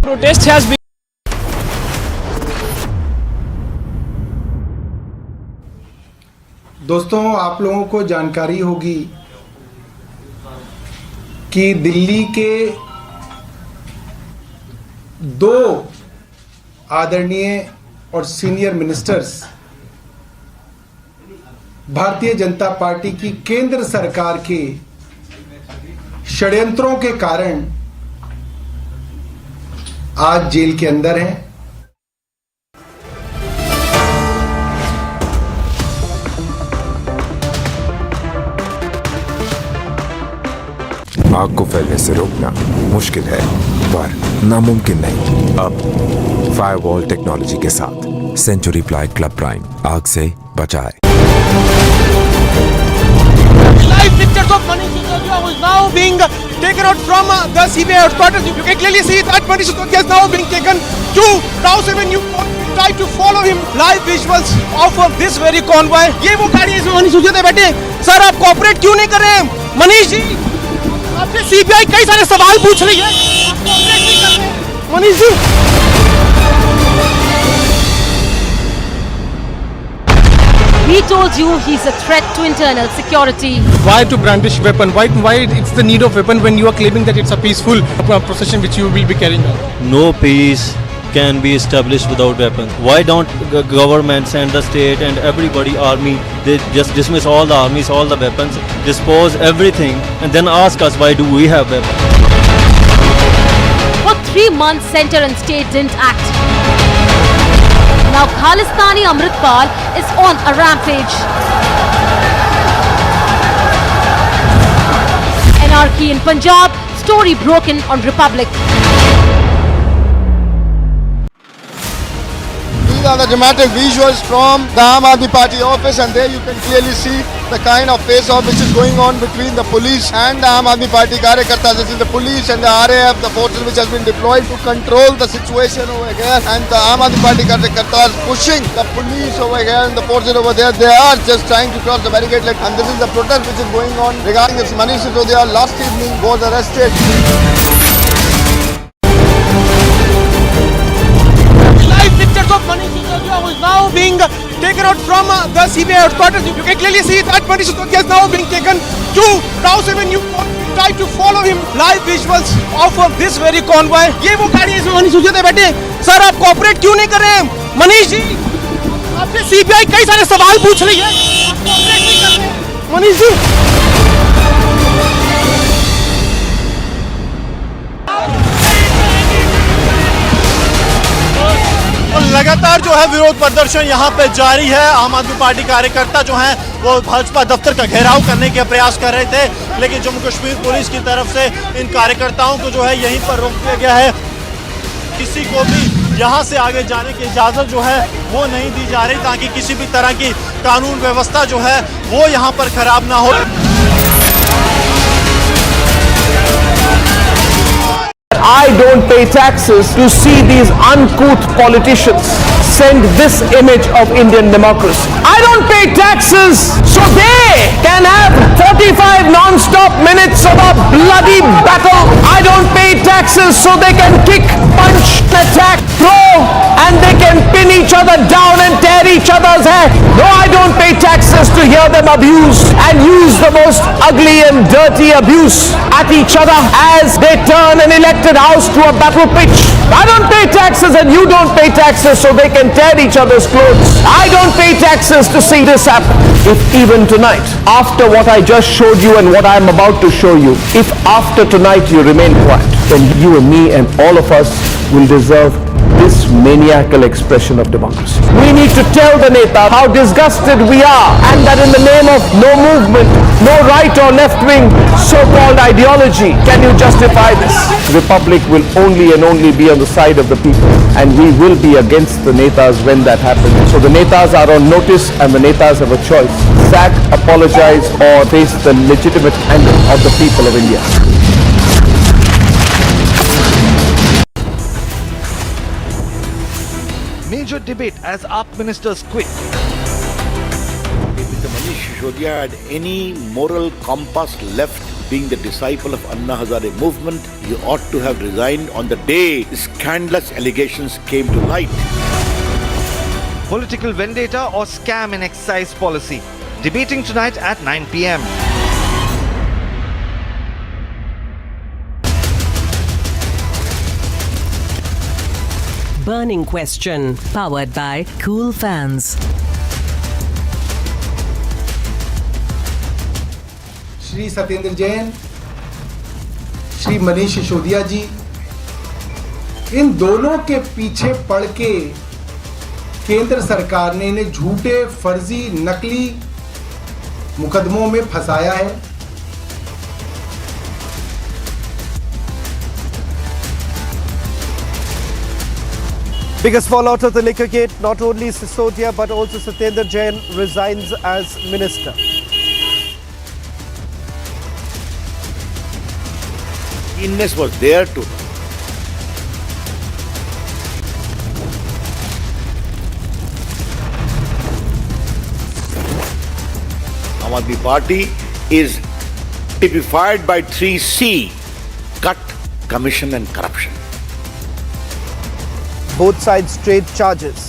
Protest has been.
दोस्तों, आप लोगों को जानकारी होगी कि दिल्ली के 2 आदरणीय और senior ministers Bharatiya Janata party की केंद्र सरकार के षड्यंत्रों के कारण आज जेल के अंदर हैं।
आग को फैलने से रोकना मुश्किल है, पर नामुमकिन नहीं। अब फायरवॉल टेक्नोलॉजी के साथ सेंचुरी प्लाई क्लब प्राइम आग से बचाए।
Live pictures of Manish Sisodia who is now being taken out from the CBI headquarters. You can clearly see that Manish Sisodia is now being taken to Rouse Avenue. Try to follow him. Live visuals of this very convoy. ये वो गाड़ी है इसमें मनीष सिसोदिया बैठे। Sir, आप cooperate क्यों नहीं कर रहे हैं? मनीष जी, आपसे सीबीआई कई सारे सवाल पूछ रही है, आप कोऑपरेट नहीं कर रहे। Manish ji,
he told you he's a threat to internal security.
Why to brandish weapon? Why it's the need of weapon when you are claiming that it's a peaceful procession which you will be carrying out?
No peace can be established without weapons. Why don't governments and the state and everybody, army, they just dismiss all the armies, all the weapons, dispose everything, and then ask us why do we have weapons?
For 3 months, center and state didn't act. Now Khalistani Amritpal is on a rampage. Anarchy in Punjab, story broken on Republic.
These are the dramatic visuals from the Aam Aadmi Party office, and there you can clearly see the kind of face-off which is going on between the police and the Aam Aadmi Party Karyakartas. This is the police and the RAF, the forces which has been deployed to control the situation over here, and the Aam Aadmi Party Karyakartas pushing the police over here and the forces over there. They are just trying to cross the barricade, and this is the protest which is going on regarding this Manish Sisodia last evening was arrested.
Pictures of Manish Sisodia who is now being taken out from the CBI headquarters. You can clearly see that Manish Sisodia is now being taken to Rouse Avenue. Try to follow him. Live visuals of this very convoy. ये वो गाड़ी है इसमें मनीष सिसोदिया बैठे। Sir, आप cooperate क्यों नहीं कर रहे हैं? मनीष जी, आपसे सीबीआई कई सारे सवाल पूछ रही है, आप कोऑपरेट नहीं कर रहे। मनीष जी,
लगातार जो है विरोध प्रदर्शन यहाँ पे जारी है। आम आदमी पार्टी कार्यकर्ता जो हैं वो भाजपा दफ्तर का घेराव करने के प्रयास कर रहे थे, लेकिन जम्मू कश्मीर पुलिस की तरफ से इन कार्यकर्ताओं को जो है यहीं पर रोक दिया गया है। किसी को भी यहाँ से आगे जाने की इजाजत जो है वो नहीं दी जा रही, ताकि किसी भी तरह की कानून व्यवस्था जो है वो यहाँ पर खराब ना हो।
I don't pay taxes to see these uncouth politicians send this image of Indian democracy. I don't pay taxes so they can have 45 non-stop minutes of a bloody battle. I don't pay taxes so they can kick, punch, attack, throw, and they can pin each other down and tear each other's hair. No, I don't pay taxes to hear them abuse and use the most ugly and dirty abuse at each other as they turn an elected house to a battle pitch. I don't pay taxes and you don't pay taxes so they can tear each other's clothes. I don't pay taxes to see this happen. If even tonight, after what I just showed you and what I am about to show you, if after tonight you remain quiet, then you and me and all of us will deserve this maniacal expression of democracy. We need to tell the Neta how disgusted we are, and that in the name of no movement, no right or left wing so-called ideology can you justify this. Republic will only and only be on the side of the people, and we will be against the Netas when that happens. So the Netas are on notice, and the Netas have a choice: sack, apologize, or face the legitimate anger of the people of India.
Major debate as AAP ministers quit.
If Mr. Manish Sisodia had any moral compass left, being the disciple of Anna Hazare movement, he ought to have resigned on the day scandalous allegations came to light.
Political vendetta or scam in excise policy. Debating tonight at 9 p.m.
Burning Question, powered by Cool Fans.
Shri Satyendra Jain, Shri Manish Sisodia जी, इन दोनों के पीछे पड़ के केंद्र सरकार ने इन्हें झूठे, फर्जी, नकली मुकदमों में फंसाया है।
Biggest fallout of the liquor gate, not only Sisodia but also Satyendar Jain resigns as minister.
Keenness was there to Aam Aadmi Party is typified by 3C: cut, commission and corruption.
Both sides trade charges.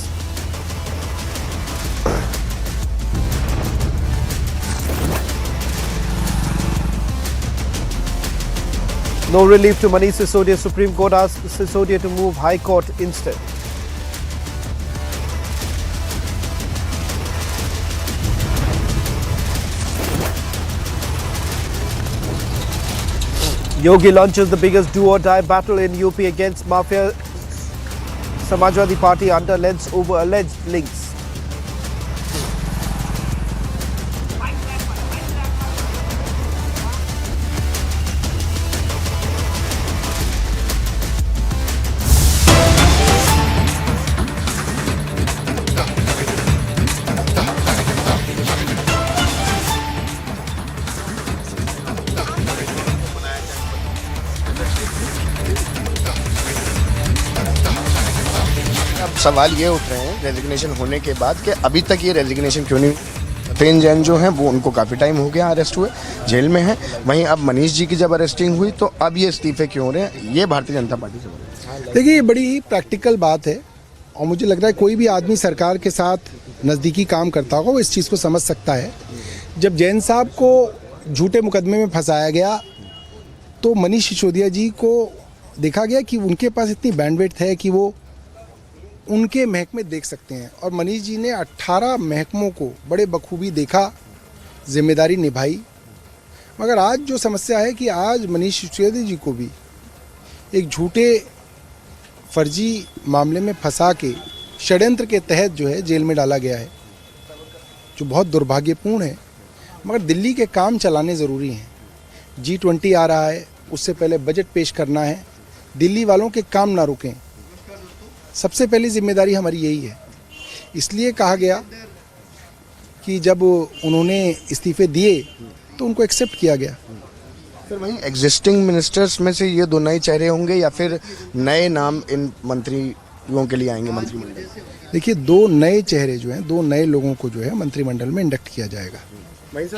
No relief to Manish Sisodia. Supreme Court asked Sisodia to move High Court instead. Yogi launches the biggest do-or-die battle in UP against mafia. Samajwadi Party underlends over alleged links.
सवाल ये उठ रहे हैं resignation होने के बाद कि अभी तक ये रेजिग्नेशन क्यों नहीं। सत्येंद्र जैन जो हैं वो उनको काफ़ी टाइम हो गया अरेस्ट हुए, जेल में हैं। वहीं अब मनीष जी की जब अरेस्टिंग हुई तो अब ये इस्तीफे क्यों हो रहे हैं, ये भारतीय जनता पार्टी से हो रहे हैं।
देखिए, ये बड़ी प्रैक्टिकल बात है और मुझे लग रहा है कोई भी आदमी सरकार के साथ नज़दीकी काम करता होगा वो इस चीज़ को समझ सकता है। जब जैन साहब को झूठे मुकदमे में फंसाया गया तो मनीष सिसोदिया जी को देखा गया कि उनके पास इतनी बैंडविड्थ है कि वो उनके महकमे देख सकते हैं, और मनीष जी ने 18 महकमों को बड़े बखूबी देखा, जिम्मेदारी निभाई। मगर आज जो समस्या है कि आज मनीष सिसोदिया जी को भी एक झूठे फर्जी मामले में फंसा के षड्यंत्र के तहत जो है जेल में डाला गया है, जो बहुत दुर्भाग्यपूर्ण है। मगर दिल्ली के काम चलाने ज़रूरी हैं। G20 आ रहा है, उससे पहले बजट पेश करना है। दिल्ली वालों के काम ना रुकें, सबसे पहली जिम्मेदारी हमारी यही है। इसलिए कहा गया कि जब उन्होंने इस्तीफे दिए तो उनको एक्सेप्ट किया गया।
फिर वहीं एग्जिस्टिंग मिनिस्टर्स में से ये दो नए चेहरे होंगे या फिर नए नाम इन मंत्रियों के लिए आएंगे मंत्रिमंडल?
देखिए, 2 नए चेहरे जो हैं, 2 नए लोगों को जो है मंत्रिमंडल में इंडक्ट किया जाएगा।
वहीं सर